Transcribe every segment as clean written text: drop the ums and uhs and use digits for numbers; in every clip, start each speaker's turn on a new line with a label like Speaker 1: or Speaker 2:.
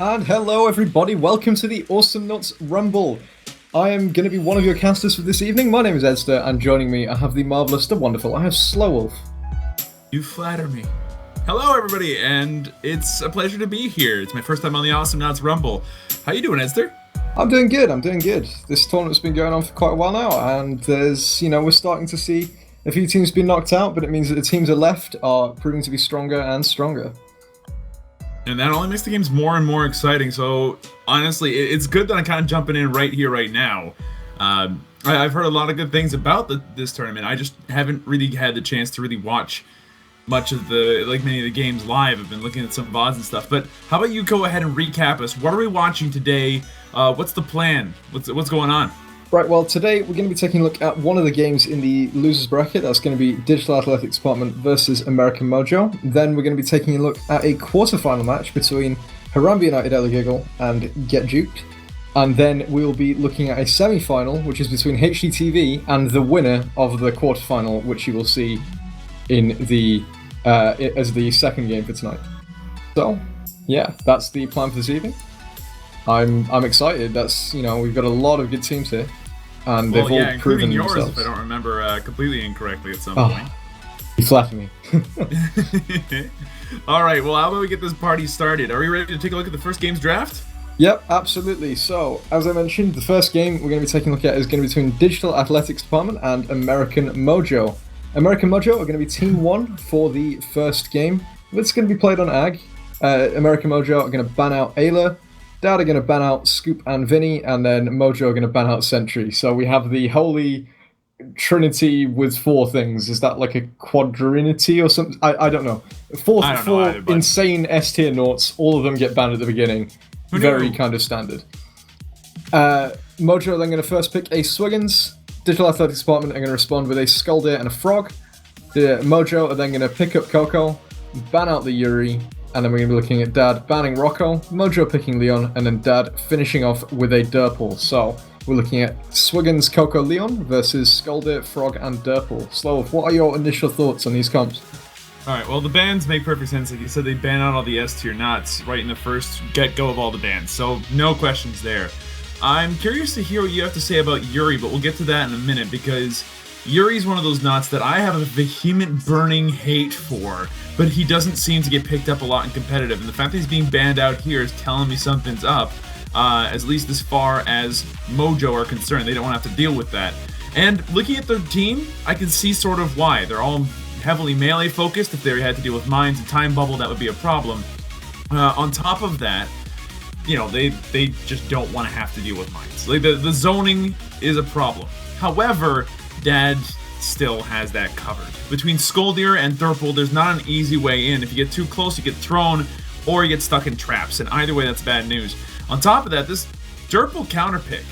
Speaker 1: And hello, everybody. Welcome to the Awesomenauts Rumble. I am going to be one of your casters for this evening. My name is Edster, and joining me, I have the marvelous, the wonderful. I have Slowwolf.
Speaker 2: You flatter me. Hello, everybody, and it's a pleasure to be here. It's my first time on the Awesomenauts Rumble. How you doing, Edster?
Speaker 1: I'm doing good. This tournament's been going on for quite a while now, and we're starting to see a few teams being knocked out, but it means that the teams that are left are proving to be stronger and stronger.
Speaker 2: And that only makes the games more and more exciting. So honestly, it's good that I'm kind of jumping in right here, right now. I've heard a lot of good things about this tournament. I just haven't really had the chance to really watch much of many of the games live. I've been looking at some VODs and stuff. But how about you go ahead and recap us? What are we watching today? What's the plan? What's going on?
Speaker 1: Right, well, today we're going to be taking a look at one of the games in the losers bracket. That's going to be Digital Athletics Department versus American Mojo. Then we're going to be taking a look at a quarterfinal match between Harambe United Elegiggle and Get Juked. And then we'll be looking at a semi-final, which is between HDTV and the winner of the quarterfinal, which you will see in the as the second game for tonight. So, yeah, that's the plan for this evening. I'm excited. We've got a lot of good teams here. And they've all proven
Speaker 2: yours,
Speaker 1: themselves.
Speaker 2: if I don't remember completely incorrectly at some point.
Speaker 1: You flatter me.
Speaker 2: All right, well, how about we get this party started? Are we ready to take a look at the first game's draft?
Speaker 1: Yep, absolutely. So, as I mentioned, the first game we're going to be taking a look at is going to be between Digital Athletics Department and American Mojo. American Mojo are going to be Team 1 for the first game. It's going to be played on Ag. American Mojo are going to ban out Ayla. Dad are going to ban out Scoop and Vinny, and then Mojo are going to ban out Sentry. So we have the holy trinity with four things. Is that like a quadrinity or something? I don't know. Four insane S-tier noughts. All of them get banned at the beginning. Very kind of standard. Mojo are then going to first pick a Swiggins. Digital Athletics Department are going to respond with a Skulldare and a Frog. The Mojo are then going to pick up Coco, ban out the Yuri, and then we're going to be looking at Dad banning Rocco, Mojo picking Leon, and then Dad finishing off with a Durple. So we're looking at Swiggins, Coco, Leon versus Skulldare, Frog, and Durple. Slow, what are your initial thoughts on these comps?
Speaker 2: Alright, well, the bans make perfect sense. Like you said, they ban out all the S-tier knots right in the first get-go of all the bans, so no questions there. I'm curious to hear what you have to say about Yuri, but we'll get to that in a minute, because Yuri's one of those knots that I have a vehement burning hate for, but he doesn't seem to get picked up a lot in competitive, and the fact that he's being banned out here is telling me something's up, at least as far as Mojo are concerned. They don't want to have to deal with that. And looking at their team, I can see sort of why. They're all heavily melee focused. If they had to deal with mines and time bubble, that would be a problem. On top of that, they just don't want to have to deal with mines. Like the zoning is a problem. However, Dad still has that covered. Between Skulldare and Durple, there's not an easy way in. If you get too close, you get thrown, or you get stuck in traps, and either way, that's bad news. On top of that, this Durple counter pick,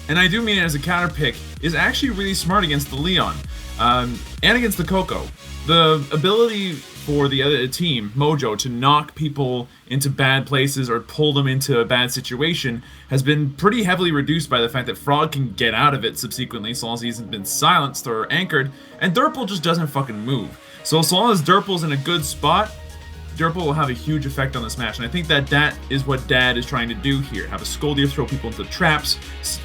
Speaker 2: and I do mean it as a counter pick, is actually really smart against the Leon, and against the Coco. The ability for the other team, Mojo, to knock people into bad places or pull them into a bad situation has been pretty heavily reduced by the fact that Frog can get out of it subsequently so long as he hasn't been silenced or anchored, and Durple just doesn't fucking move. So long as Durple's in a good spot, Durple will have a huge effect on this match, and I think that is what Dad is trying to do here. Have a Skulldare throw people into traps,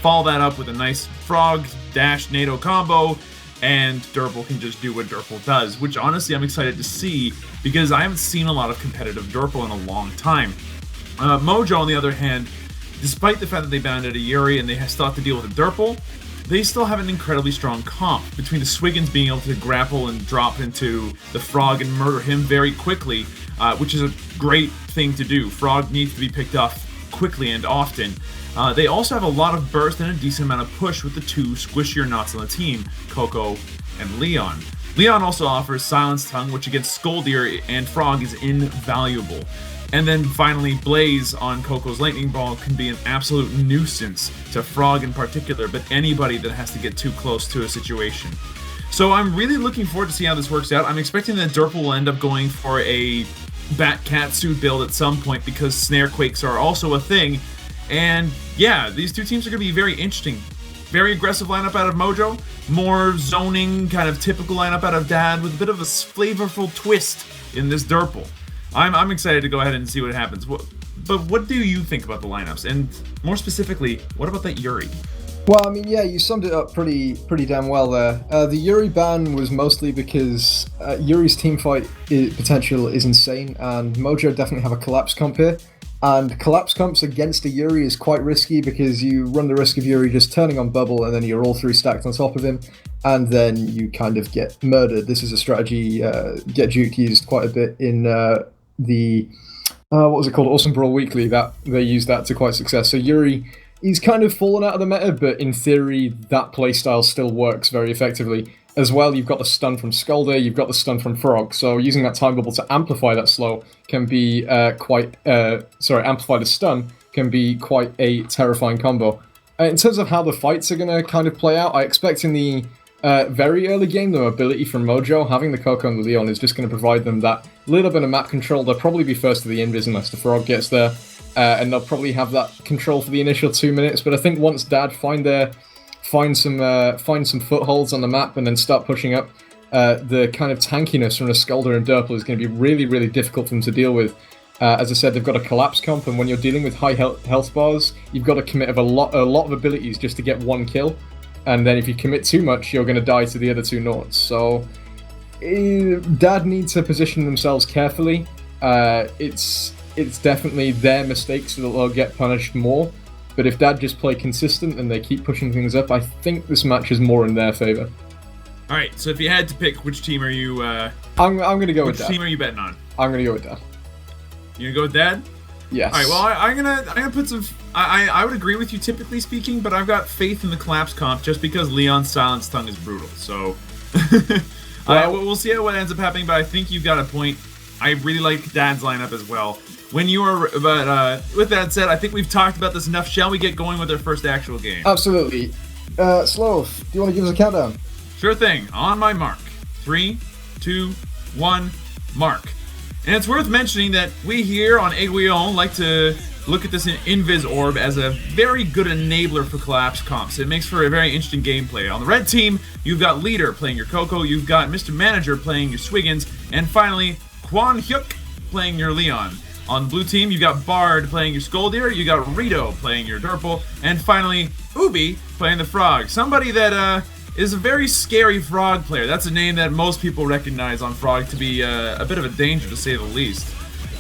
Speaker 2: follow that up with a nice Frog dash NATO combo, and Durple can just do what Durple does, which honestly I'm excited to see because I haven't seen a lot of competitive Durple in a long time. Mojo, on the other hand, despite the fact that they banned out a Yuri and they still have to deal with a Durple, they still have an incredibly strong comp. Between the Swiggins being able to grapple and drop into the Frog and murder him very quickly, which is a great thing to do. Frog needs to be picked off quickly and often. They also have a lot of burst and a decent amount of push with the two squishier knots on the team, Coco and Leon. Leon also offers Silence Tongue, which against Skulldare and Frog is invaluable. And then finally, Blaze on Coco's Lightning Ball can be an absolute nuisance to Frog in particular, but anybody that has to get too close to a situation. So I'm really looking forward to see how this works out. I'm expecting that Durple will end up going for a Bat Catsuit build at some point because Snare Quakes are also a thing. And yeah, these two teams are going to be very interesting. Very aggressive lineup out of Mojo, more zoning, kind of typical lineup out of Dad, with a bit of a flavorful twist in this Durple. I'm excited to go ahead and see what happens. but what do you think about the lineups? And more specifically, what about that Yuri?
Speaker 1: Well, I mean, yeah, you summed it up pretty damn well there. The Yuri ban was mostly because Yuri's teamfight potential is insane, and Mojo definitely have a collapse comp here. And collapse comps against a Yuri is quite risky because you run the risk of Yuri just turning on bubble, and then you're all 3 stacked on top of him, and then you kind of get murdered. This is a strategy Get Juked used quite a bit in the what was it called, Awesome Brawl Weekly. That they used that to quite success. So Yuri, he's kind of fallen out of the meta, but in theory, that playstyle still works very effectively. As well, you've got the stun from Skulder, you've got the stun from Frog, so using that time bubble to amplify that slow can be amplify the stun can be quite a terrifying combo. In terms of how the fights are going to kind of play out, I expect in the very early game, the mobility from Mojo, having the Coco and the Leon is just going to provide them that little bit of map control. They'll probably be first to the invis unless the Frog gets there. And they'll probably have that control for the initial 2 minutes. But I think once Dad find some footholds on the map and then start pushing up, the kind of tankiness from a Skulder and Durple is going to be really, really difficult for them to deal with. As I said, they've got a collapse comp, and when you're dealing with high health bars, you've got to commit a lot of abilities just to get 1 kill. And then if you commit too much, you're going to die to the other 2 Nords. So Dad needs to position themselves carefully. It's definitely their mistakes that they'll get punished more. But if Dad just play consistent and they keep pushing things up, I think this match is more in their favor.
Speaker 2: All right, so if you had to pick, which team are you?
Speaker 1: I'm going to go with Dad.
Speaker 2: Which team are you betting on?
Speaker 1: I'm going to go with Dad.
Speaker 2: You gonna go with Dad?
Speaker 1: Yes.
Speaker 2: All right. Well, I'm gonna put some. I would agree with you typically speaking, but I've got faith in the collapse comp just because Leon's silence tongue is brutal. So we'll see what ends up happening. But I think you've got a point. I really like Dad's lineup as well. With that said, I think we've talked about this enough. Shall we get going with our first actual game?
Speaker 1: Absolutely. Sloth, do you want to give us a countdown?
Speaker 2: Sure thing. On my mark. 3, 2, 1, mark. And it's worth mentioning that we here on Awesomenauts like to look at this Invis Orb as a very good enabler for collapse comps. It makes for a very interesting gameplay. On the red team, you've got Leader playing your Coco, you've got Mr. Manager playing your Swiggins, and finally, Quan Hyuk playing your Leon. On the blue team, you've got Bard playing your Skoldir, you got Rito playing your Durple, and finally, Ubi playing the Frog. Somebody that is a very scary Frog player. That's a name that most people recognize on Frog to be a bit of a danger, to say the least.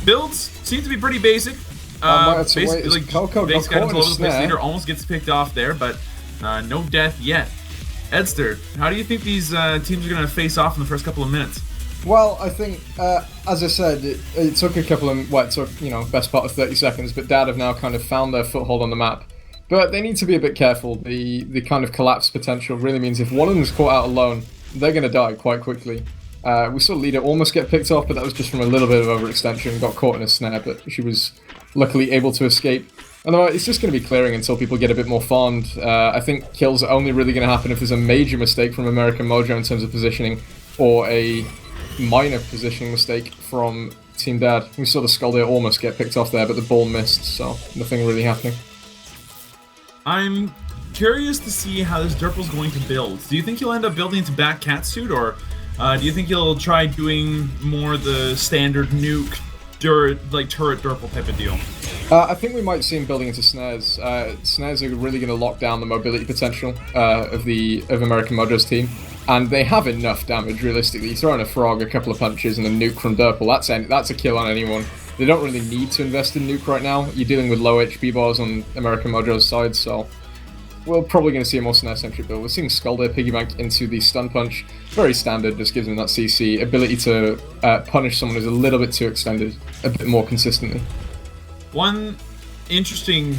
Speaker 2: Builds seem to be pretty basic. Basically,
Speaker 1: Coco
Speaker 2: basic
Speaker 1: got
Speaker 2: items all over the place.
Speaker 1: snare.
Speaker 2: Leader almost gets picked off there, but no death yet. Edster, how do you think these teams are going to face off in the first couple of minutes?
Speaker 1: Well, I think, as I said, it took a couple of, it took, best part of 30 seconds, but Dad have now kind of found their foothold on the map. But they need to be a bit careful. The kind of collapse potential really means if one of them is caught out alone, they're going to die quite quickly. We saw Leader almost get picked off, but that was just from a little bit of overextension, got caught in a snare, but she was luckily able to escape. Otherwise, it's just going to be clearing until people get a bit more farmed. I think kills are only really going to happen if there's a major mistake from American Mojo in terms of positioning, or a minor positioning mistake from Team Dad. We saw the Skuldir almost get picked off there, but the ball missed, so nothing really happening.
Speaker 2: I'm curious to see how this Durple's going to build. Do you think he'll end up building into back catsuit, or do you think he'll try doing more the standard nuke, turret Durple type of deal?
Speaker 1: I think we might see him building into snares. Snares are really going to lock down the mobility potential of American Mojo's team. And they have enough damage, realistically. You throw in a Frog, a couple of punches, and a nuke from Durple, that's a kill on anyone. They don't really need to invest in nuke right now. You're dealing with low HP bars on American Mojo's side, so we're probably going to see a more snare-centric build. We're seeing Skuldir piggyback into the stun punch. Very standard, just gives them that CC. Ability to punish someone is a little bit too extended, a bit more consistently.
Speaker 2: One interesting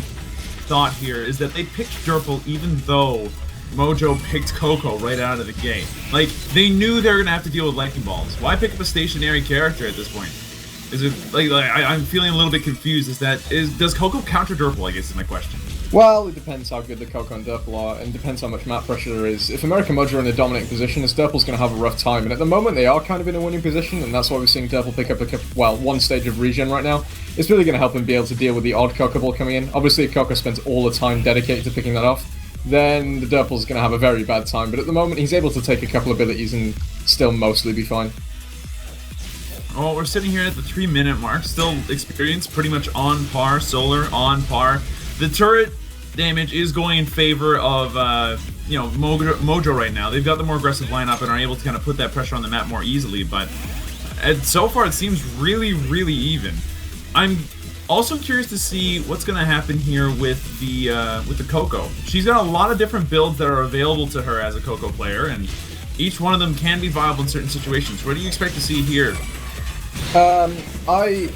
Speaker 2: thought here is that they picked Durple even though Mojo picked Coco right out of the gate. Like, they knew they were going to have to deal with lightning balls. Why pick up a stationary character at this point? Is it I'm feeling a little bit confused. Does Coco counter Durple, I guess is my question.
Speaker 1: Well, it depends how good the Coco and Durple are, and depends how much map pressure there is. If American Mojo are in a dominating position, this Durple's going to have a rough time, and at the moment they are kind of in a winning position, and that's why we're seeing Durple pick up one stage of regen right now. It's really going to help him be able to deal with the odd Coco ball coming in. Obviously, if Coco spends all the time dedicated to picking that off, then the Durple's going to have a very bad time, but at the moment he's able to take a couple abilities and still mostly be fine.
Speaker 2: Well, we're sitting here at the 3-minute mark. Still experience pretty much on par. Solar on par. The turret damage is going in favor of Mojo right now. They've got the more aggressive lineup and are able to kind of put that pressure on the map more easily. But so far, it seems really, really even. I'm also curious to see what's going to happen here with the Coco. She's got a lot of different builds that are available to her as a Coco player, and each one of them can be viable in certain situations. What do you expect to see here?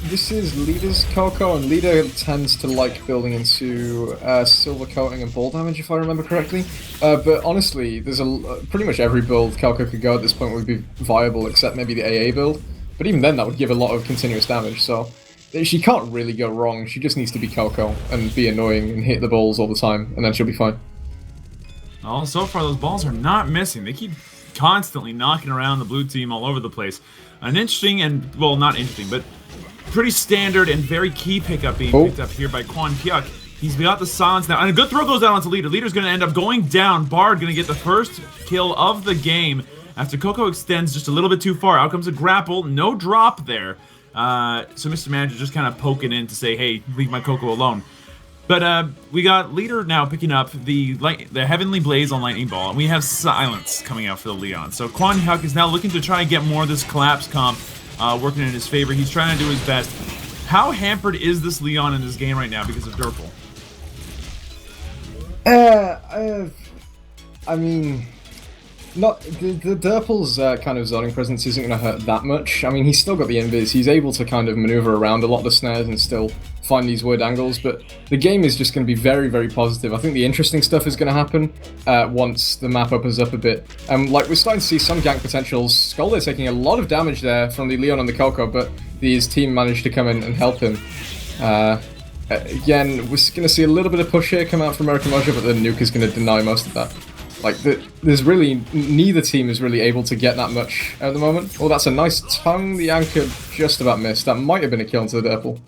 Speaker 1: This is Leader's Coco, and Leader tends to like building into silver coating and ball damage, if I remember correctly. But honestly, there's pretty much every build Coco could go at this point would be viable, except maybe the AA build. But even then, that would give a lot of continuous damage, so she can't really go wrong. She just needs to be Coco and be annoying and hit the balls all the time, and then she'll be fine.
Speaker 2: Well, so far those balls are not missing. They keep constantly knocking around the blue team all over the place. An interesting and, well, not interesting, but pretty standard and very key pickup being picked up here by Quan Hyuk. He's got the silence now, and a good throw goes down onto Leader. Leader's going to end up going down. Bard going to get the first kill of the game after Coco extends just a little bit too far. Out comes a grapple, no drop there. So Mr. Manager just kind of poking in to say, hey, leave my Coco alone. But we got Leader now picking up the Heavenly Blaze on Lightning Ball, and we have Silence coming out for the Leon. So Quan Hyuk is now looking to try and get more of this collapse comp working in his favor. He's trying to do his best. How hampered is this Leon in this game right now because of Durple?
Speaker 1: I mean, not the Durple's kind of zoning presence isn't going to hurt that much. I mean, he's still got the invis. He's able to kind of maneuver around a lot of the snares and still find these weird angles, but the game is just going to be very, very positive. I think the interesting stuff is going to happen once the map opens up a bit. Like, we're starting to see some gank potentials. Skolder taking a lot of damage there from the Leon and the Coco, but his team managed to come in and help him. Again, we're going to see a little bit of push here come out from American Mojo, but the nuke is going to deny most of that. Like, there's really, neither team is really able to get that much at the moment. Oh, that's a nice tongue. The anchor just about missed. That might have been a kill into the Durple.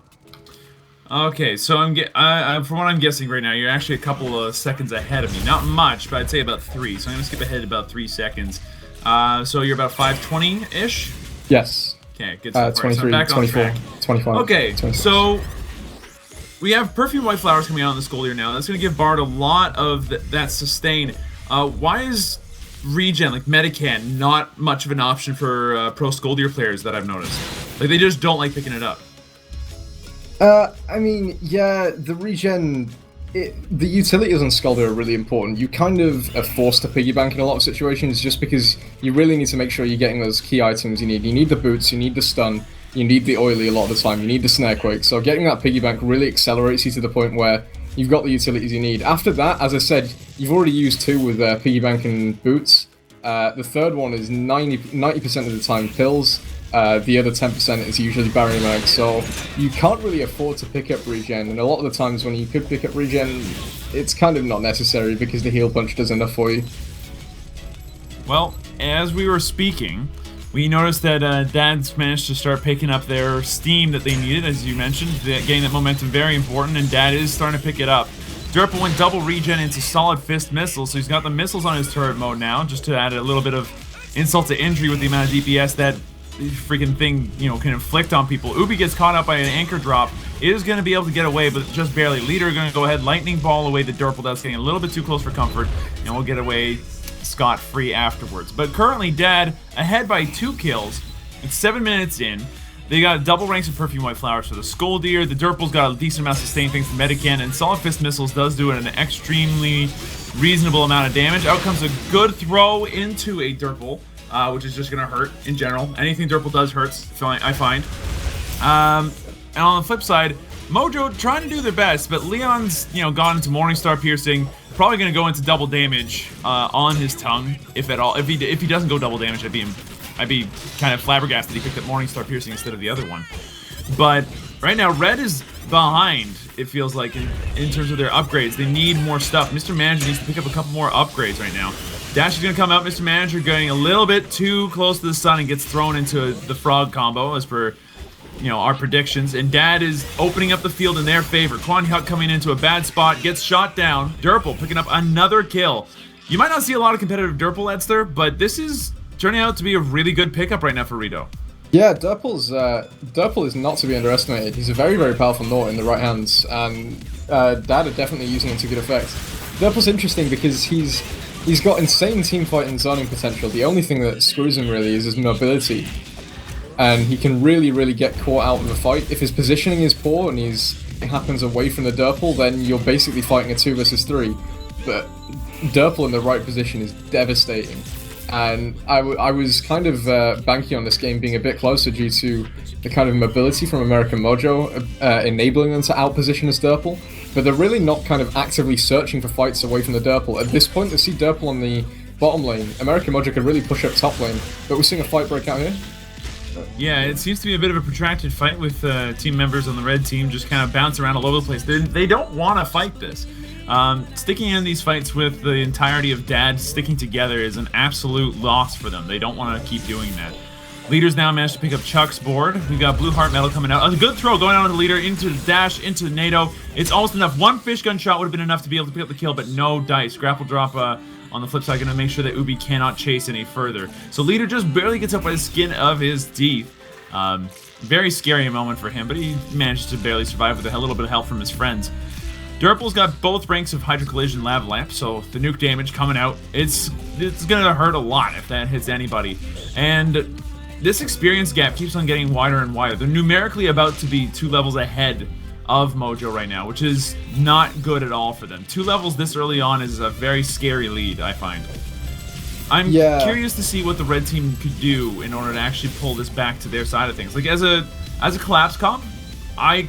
Speaker 2: Okay, so from what I'm guessing right now, you're actually a couple of seconds ahead of me. Not much, but I'd say about 3. So I'm going to skip ahead about 3 seconds. So you're about 520-ish?
Speaker 1: Yes.
Speaker 2: Okay, good stuff.
Speaker 1: 23,
Speaker 2: so back
Speaker 1: 24,
Speaker 2: on track.
Speaker 1: 25.
Speaker 2: Okay,
Speaker 1: 26.
Speaker 2: so we have Perfume White Flowers coming out on the Skoldier now. That's going to give Bard a lot of that sustain. Why is regen, like Medican, not much of an option for pro Skoldier players that I've noticed? Like, they just don't like picking it up.
Speaker 1: I mean, yeah, the regen, the utilities on Skolder are really important. You kind of are forced to piggybank in a lot of situations just because you really need to make sure you're getting those key items you need. You need the boots, you need the stun, you need the oily a lot of the time, you need the snare quake. So getting that piggybank really accelerates you to the point where you've got the utilities you need. After that, as I said, you've already used 2 with piggybank and boots. The third one is 90% of the time pills. The other 10% is usually barrier mag, so you can't really afford to pick up regen, and a lot of the times when you could pick up regen, it's kind of not necessary because the heal punch does enough for you.
Speaker 2: Well, as we were speaking, we noticed that Dad's managed to start picking up their steam that they needed, as you mentioned, getting that momentum very important, and Dad is starting to pick it up. Durple went double regen into solid fist missiles, so he's got the missiles on his turret mode now, just to add a little bit of insult to injury with the amount of DPS that freaking thing, can inflict on people. Ubi gets caught up by an anchor drop. Is going to be able to get away, but just barely. Leader going to go ahead, lightning ball away the Durple. That's getting a little bit too close for comfort, and we'll get away scot-free afterwards. But currently, Dad ahead by 2 kills. It's 7 minutes in. They got double ranks of Perfume White Flowers for the Skoldier. The Durple's got a decent amount of sustain thanks to Medican, and Solid Fist Missiles does do an extremely reasonable amount of damage. Out comes a good throw into a Durple. Which is just going to hurt in general. Anything Durple does hurts, I find. And on the flip side, Mojo trying to do their best, but Leon's, gone into Morningstar Piercing, probably going to go into double damage on his tongue, if at all. If he doesn't go double damage, I'd be kind of flabbergasted he picked up Morningstar Piercing instead of the other one. But right now, Red is behind, it feels like, in terms of their upgrades. They need more stuff. Mr. Manager needs to pick up a couple more upgrades right now. Dash is going to come out. Mr. Manager going a little bit too close to the sun and gets thrown into the frog combo as per, our predictions. And Dad is opening up the field in their favor. Quan Hyuk coming into a bad spot, gets shot down. Durple picking up another kill. You might not see a lot of competitive Durple Edster, but this is turning out to be a really good pickup right now for Rito.
Speaker 1: Yeah, Durple is not to be underestimated. He's a very, very powerful Nort in the right hands, and Dad are definitely using him to good effect. Durple's interesting because he's got insane teamfight and zoning potential. The only thing that screws him really is his mobility, and he can really, really get caught out of a fight. If his positioning is poor and it happens away from the Durple, then you're basically fighting a 2 versus 3. But Durple in the right position is devastating. And I was kind of banking on this game being a bit closer due to the kind of mobility from American Mojo enabling them to outposition as Durple, but they're really not kind of actively searching for fights away from the Durple. At this point, they see Durple on the bottom lane. American Mojo could really push up top lane, but we're seeing a fight break out here.
Speaker 2: Yeah, it seems to be a bit of a protracted fight with team members on the red team just kind of bounce around all over the place. They don't want to fight this. Sticking in these fights with the entirety of Dad sticking together is an absolute loss for them. They don't want to keep doing that. Leader's now managed to pick up Chuck's board. We've got Blue Heart Metal coming out. A good throw going out on the Leader into the dash, into the NATO. It's almost enough. One fish gun shot would have been enough to be able to pick up the kill, but no dice. Grapple drop on the flip side, going to make sure that Ubi cannot chase any further. So Leader just barely gets up by the skin of his teeth. Very scary moment for him, but he managed to barely survive with a little bit of help from his friends. Durple's got both ranks of Hydro Collision Lava Lamp, so the nuke damage coming out, it's gonna hurt a lot if that hits anybody. And this experience gap keeps on getting wider and wider. They're numerically about to be 2 levels ahead of Mojo right now, which is not good at all for them. 2 levels this early on is a very scary lead, I find. I'm curious to see what the red team could do in order to actually pull this back to their side of things. Like as a collapse comp, I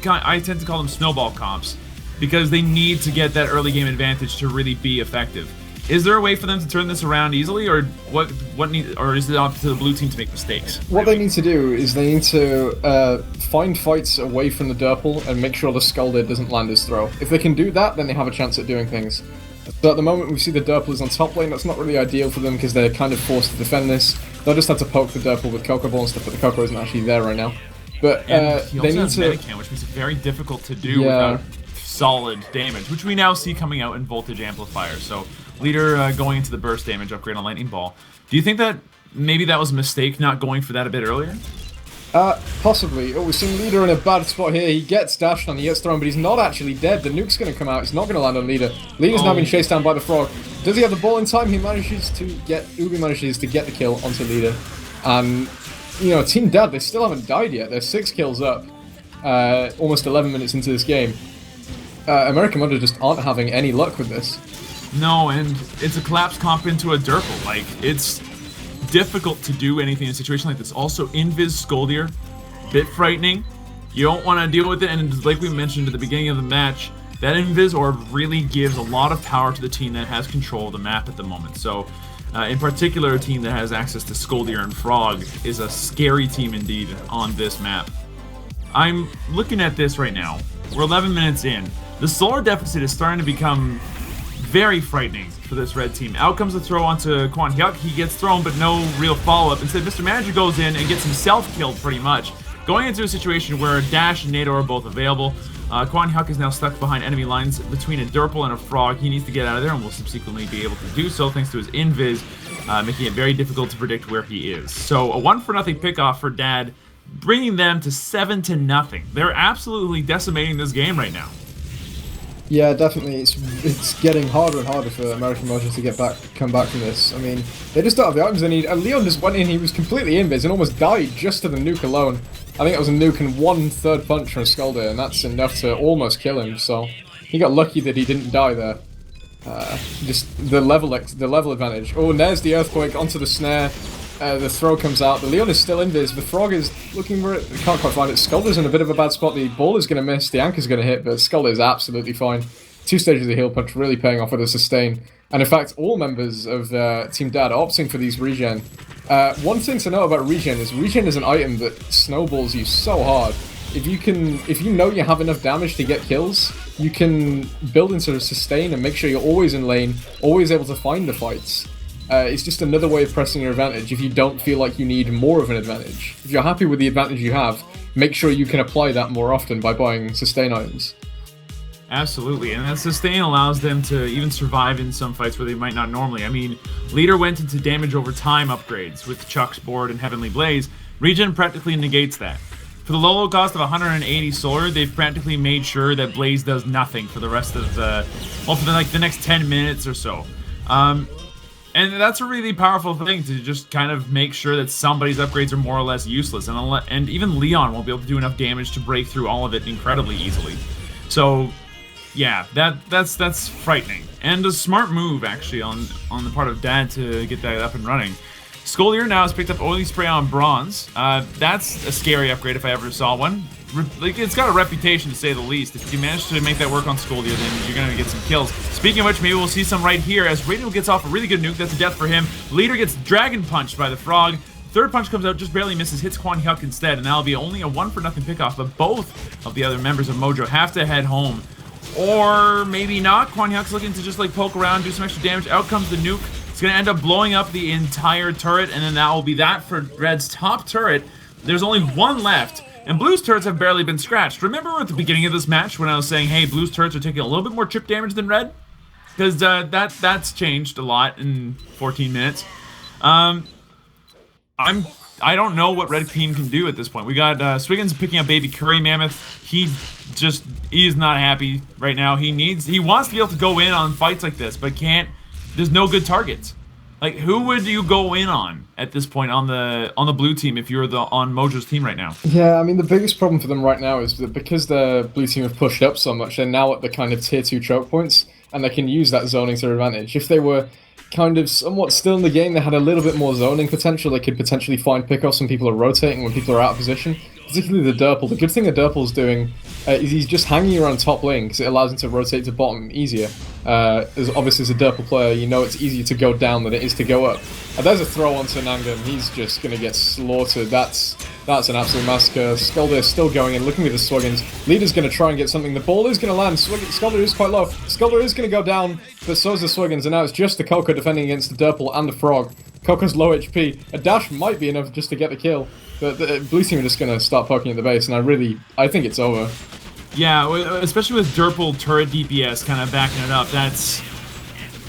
Speaker 2: tend to call them snowball comps, because they need to get that early game advantage to really be effective. Is there a way for them to turn this around easily, or or is it up to the blue team to make mistakes?
Speaker 1: What they need to do is they need to find fights away from the Durple and make sure the Scalded doesn't land his throw. If they can do that, then they have a chance at doing things. So at the moment we see the Durple is on top lane. That's not really ideal for them because they're kind of forced to defend this. They'll just have to poke the Durple with Coco Ball and stuff, but the Coco isn't actually there right now. But
Speaker 2: he also
Speaker 1: they need
Speaker 2: has
Speaker 1: to,
Speaker 2: Medican, which makes it very difficult to do without solid damage, which we now see coming out in Voltage Amplifier. So Leader going into the burst damage upgrade on Lightning Ball. Do you think that maybe that was a mistake not going for that a bit earlier?
Speaker 1: Possibly. Oh, we've seen Leader in a bad spot here. He gets dashed on, he gets thrown, but he's not actually dead. The nuke's going to come out. It's not going to land on Leader. Leader's now been chased down by the Frog. Does he have the ball in time? Ubi manages to get the kill onto Leader. And, you know, Team Dad, they still haven't died yet. They're 6 kills up, almost 11 minutes into this game. American Mojo just aren't having any luck with this.
Speaker 2: No, and it's a collapse comp into a Durple. Like, it's difficult to do anything in a situation like this. Also, Invis Scoldier, bit frightening. You don't want to deal with it, and like we mentioned at the beginning of the match, that Invis Orb really gives a lot of power to the team that has control of the map at the moment. So, in particular, a team that has access to Scoldier and Frog is a scary team indeed on this map. I'm looking at this right now. We're 11 minutes in. The solar deficit is starting to become very frightening for this red team. Out comes the throw onto Quan Hyuk. He gets thrown, but no real follow-up. Instead, Mr. Manager goes in and gets himself killed pretty much, going into a situation where Dash and NATO are both available. Quan Hyuk is now stuck behind enemy lines between a Durple and a Frog. He needs to get out of there and will subsequently be able to do so thanks to his invis, making it very difficult to predict where he is. So a 1-0 pickoff for Dad, bringing them to 7-0. They're absolutely decimating this game right now.
Speaker 1: Yeah, definitely. It's getting harder and harder for American Mojo to come back from this. I mean, they just don't have the items they need. And Leon just went in, he was completely invis and almost died just to the nuke alone. I think it was a nuke and 1 third punch from Skulder, and that's enough to almost kill him, so he got lucky that he didn't die there. Just the level advantage. Oh, and there's the Earthquake onto the snare. The throw comes out. The Leon is still invis. The Frog is looking for it. Can't quite find it. Skulder's in a bit of a bad spot. The ball is going to miss. The anchor's going to hit, but Skulder is absolutely fine. 2 stages of heal punch really paying off with a sustain. And in fact, all members of Team Dad are opting for these regen. One thing to know about regen is an item that snowballs you so hard. If you know you have enough damage to get kills, you can build into a sustain and make sure you're always in lane, always able to find the fights. It's just another way of pressing your advantage if you don't feel like you need more of an advantage. If you're happy with the advantage you have, make sure you can apply that more often by buying sustain items.
Speaker 2: Absolutely, and that sustain allows them to even survive in some fights where they might not normally. I mean, Leader went into damage over time upgrades with Chuck's board and Heavenly Blaze, Regen practically negates that. For the low cost of 180 solar, they've practically made sure that Blaze does nothing for the rest of the, well, for the next 10 minutes or so. And that's a really powerful thing, to just kind of make sure that somebody's upgrades are more or less useless. And even Leon won't be able to do enough damage to break through all of it incredibly easily. So, yeah, that's frightening. And a smart move, actually, on the part of Dad to get that up and running. Scoldier now has picked up Oily Spray on Bronze. That's a scary upgrade if I ever saw one. Like, it's got a reputation, to say the least. If you manage to make that work on Scoldier, then you're going to get some kills. Speaking of which, maybe we'll see some right here, as Radio gets off a really good nuke. That's a death for him. Leader gets Dragon Punched by the Frog. Third punch comes out, just barely misses, hits Quan Hyuk instead, and that'll be only a 1-for-0 pickoff, but both of the other members of Mojo have to head home. Or maybe not. Quan Hyuk's looking to just, like, poke around, do some extra damage. Out comes the nuke. It's going to end up blowing up the entire turret, and then that will be that for Red's top turret. There's only one left. And Blue's turrets have barely been scratched. Remember at the beginning of this match when I was saying, hey, Blue's turrets are taking a little bit more chip damage than Red? Because that's changed a lot in 14 minutes. I don't know what Red Team can do at this point. We got Swiggins picking up Baby Curry Mammoth. He is not happy right now. He wants to be able to go in on fights like this, but can't. There's no good targets. Like, who would you go in on at this point on the blue team if you're on Mojo's team right now?
Speaker 1: Yeah, I mean, the biggest problem for them right now is that because the blue team have pushed up so much, they're now at the kind of tier 2 choke points, and they can use that zoning to their advantage. If they were kind of somewhat still in the game, they had a little bit more zoning potential, they could potentially find pickoffs when people are rotating, when people are out of position. Particularly the Durple. The good thing the Durple's doing is he's just hanging around top lane because it allows him to rotate to bottom easier. As obviously as a Durple player, you know it's easier to go down than it is to go up. There's a throw onto Nanga, and he's just going to get slaughtered. That's an absolute massacre. Scoldier still going in, looking at the Swiggins. Leader's going to try and get something. The ball is going to land. Scoldier is quite low. Scoldier is going to go down, but so is the Swiggins, and now it's just the Coco defending against the Durple and the Frog. Coco's low HP. A dash might be enough just to get the kill. But the blue team are just going to start poking at the base, and I think it's over.
Speaker 2: Yeah, especially with Durple turret DPS kind of backing it up, that's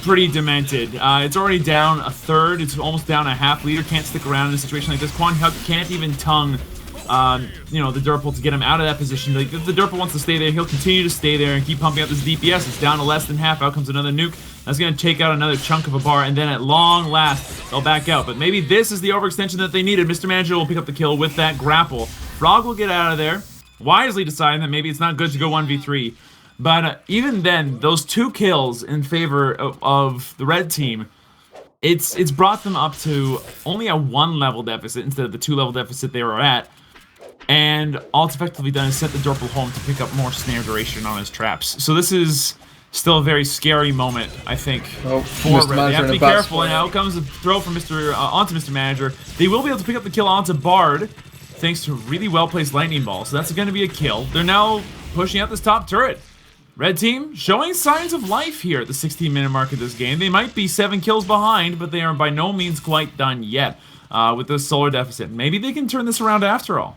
Speaker 2: pretty demented. It's already down a third, it's almost down a half. Leader can't stick around in a situation like this. Quan Hyuk can't even tongue, the Durple to get him out of that position. Like, if the Durple wants to stay there, he'll continue to stay there and keep pumping up this DPS. It's down to less than half. Out comes another nuke. That's going to take out another chunk of a bar, and then at long last, they'll back out. But maybe this is the overextension that they needed. Mr. Manager will pick up the kill with that grapple. Frog will get out of there, wisely deciding that maybe it's not good to go 1v3. But even then, those 2 kills in favor of the red team, it's brought them up to only a 1-level deficit instead of the 2-level deficit they were at. And all it's effectively done is set the Durple home to pick up more snare duration on his traps. So this is still a very scary moment, I think, for Red. They have to be careful, and out comes the throw from onto Mr. Manager. They will be able to pick up the kill onto Bard, thanks to really well-placed Lightning Ball, so that's going to be a kill. They're now pushing out this top turret. Red team showing signs of life here at the 16-minute mark of this game. They might be 7 kills behind, but they are by no means quite done yet with this solar deficit. Maybe they can turn this around after all.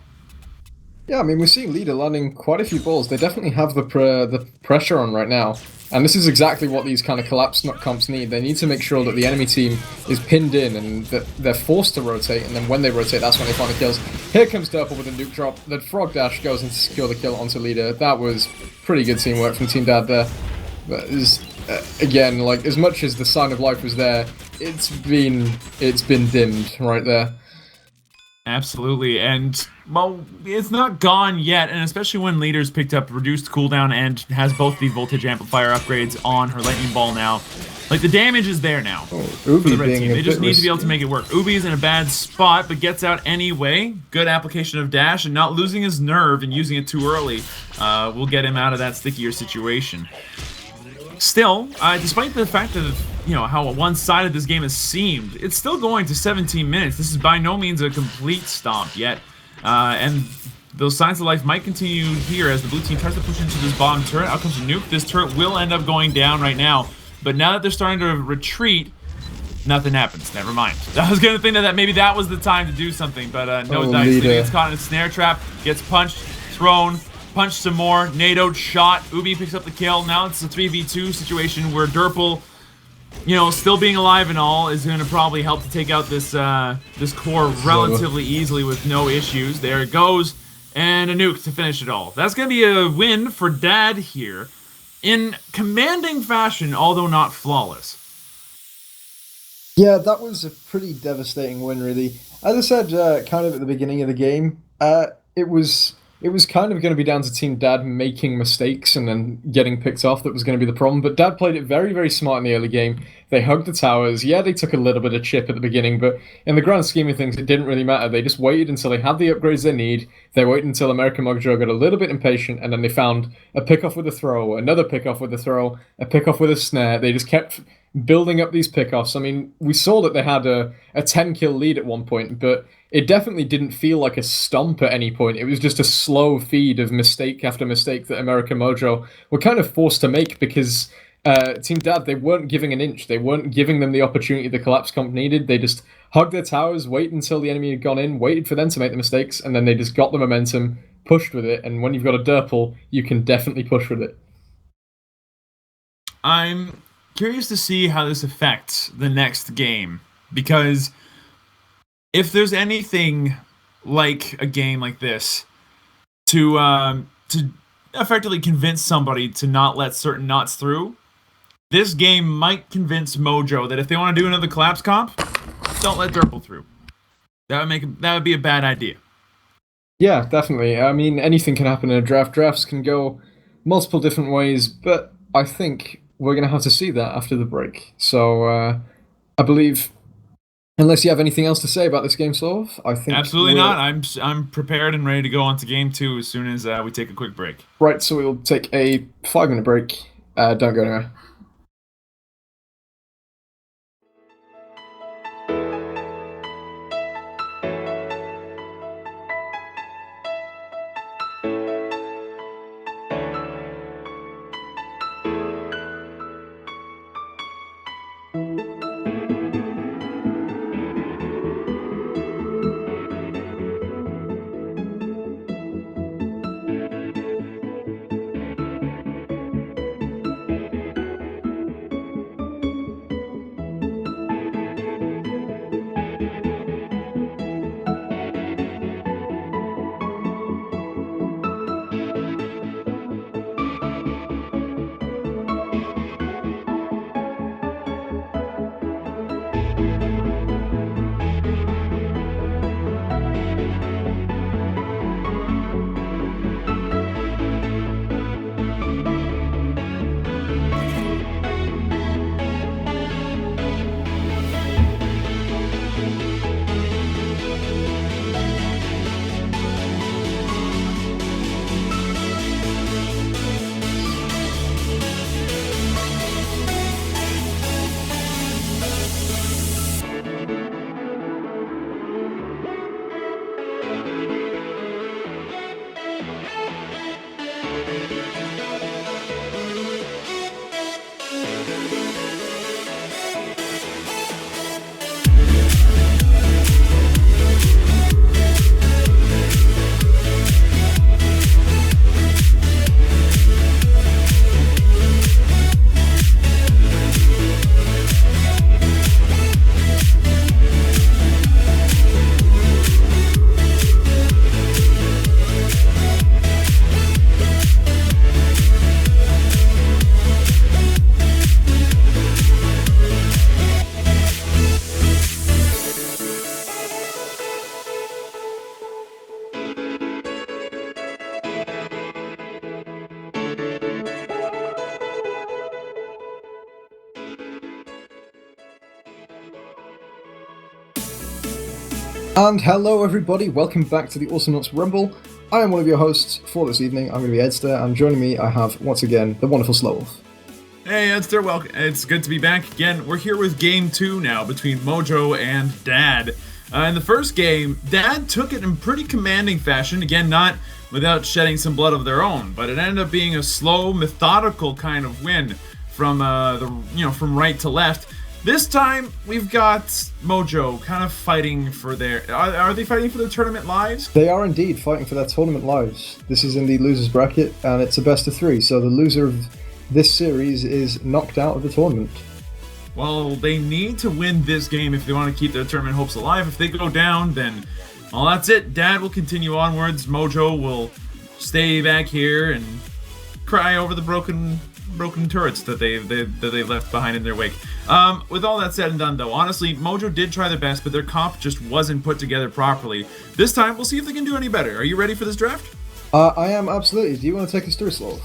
Speaker 1: Yeah, I mean, we're seeing Leader landing quite a few balls. They definitely have the pressure on right now. And this is exactly what these kind of collapse comps need. They need to make sure that the enemy team is pinned in and that they're forced to rotate, and then when they rotate, that's when they find the kills. Here comes Durple with a nuke drop. The Frog Dash goes in to secure the kill onto Leader. That was pretty good teamwork from Team Dad there. But again, like, as much as the sign of life was there, it's been dimmed right there.
Speaker 2: Absolutely, and, well, it's not gone yet, and especially when Leader's picked up reduced cooldown and has both the voltage amplifier upgrades on her Lightning Ball now. Like, the damage is there now for the red team. They just need to be able to make it work. Ubi's in a bad spot, but gets out anyway. Good application of dash, and not losing his nerve and using it too early will get him out of that stickier situation. Still, despite the fact that, how one-sided this game has seemed, it's still going to 17 minutes. This is by no means a complete stomp yet. And those signs of life might continue here as the blue team tries to push into this bottom turret. Out comes a nuke. This turret will end up going down right now. But now that they're starting to retreat, nothing happens. Never mind. I was going to think that maybe that was the time to do something, but no dice. He gets caught in a snare trap, gets punched, thrown, punched some more, NATO'd, shot. Ubi picks up the kill. Now it's a 3v2 situation where Durple still being alive and all is going to probably help to take out this this core relatively easily with no issues. There it goes, and a nuke to finish it all. That's going to be a win for Dad here, in commanding fashion, although not flawless.
Speaker 1: Yeah, that was a pretty devastating win, really. As I said, kind of at the beginning of the game, it was kind of going to be down to Team Dad making mistakes and then getting picked off that was going to be the problem. But Dad played it very, very smart in the early game. They hugged the towers. Yeah, they took a little bit of chip at the beginning, but in the grand scheme of things, it didn't really matter. They just waited until they had the upgrades they need. They waited until American Mojo got a little bit impatient, and then they found a pickoff with a throw, another pickoff with a throw, a pickoff with a snare. They just kept building up these pickoffs. I mean, we saw that they had a 10-kill lead at one point, but it definitely didn't feel like a stomp at any point. It was just a slow feed of mistake after mistake that American Mojo were kind of forced to make because Team Dad, they weren't giving an inch. They weren't giving them the opportunity the collapse comp needed. They just hugged their towers, waited until the enemy had gone in, waited for them to make the mistakes, and then they just got the momentum, pushed with it, and when you've got a Durple, you can definitely push with it.
Speaker 2: I'm curious to see how this affects the next game, because if there's anything like a game like this to effectively convince somebody to not let certain knots through, this game might convince Mojo that if they want to do another collapse comp, don't let Durple through. That would be a bad idea.
Speaker 1: Yeah, definitely. I mean, anything can happen in a draft. Drafts can go multiple different ways, but I think we're going to have to see that after the break. So I believe, unless you have anything else to say about this game, Solve, I think
Speaker 2: absolutely not. I'm prepared and ready to go on to game 2 as soon as we take a quick break.
Speaker 1: Right, so we'll take a 5-minute break. Don't go anywhere. And hello everybody, welcome back to the Awesomenauts Rumble. I am one of your hosts for this evening. I'm going to be Edster, and joining me I have, once again, the wonderful Slowolf.
Speaker 2: Hey Edster, welcome. It's good to be back again. We're here with Game 2 now, between Mojo and Dad. In the first game, Dad took it in pretty commanding fashion, again, not without shedding some blood of their own, but it ended up being a slow, methodical kind of win from from right to left. This time, we've got Mojo kind of fighting for their... Are they fighting for their tournament lives?
Speaker 1: They are indeed fighting for their tournament lives. This is in the losers bracket, and it's a best of 3, so the loser of this series is knocked out of the tournament.
Speaker 2: Well, they need to win this game if they want to keep their tournament hopes alive. If they go down, then, well, that's it. Dad will continue onwards. Mojo will stay back here and cry over the broken turrets that they left behind in their wake. With all that said and done, though, honestly, Mojo did try their best, but their comp just wasn't put together properly. This time, we'll see if they can do any better. Are you ready for this draft?
Speaker 1: I am, absolutely. Do you want to take us through, Slow?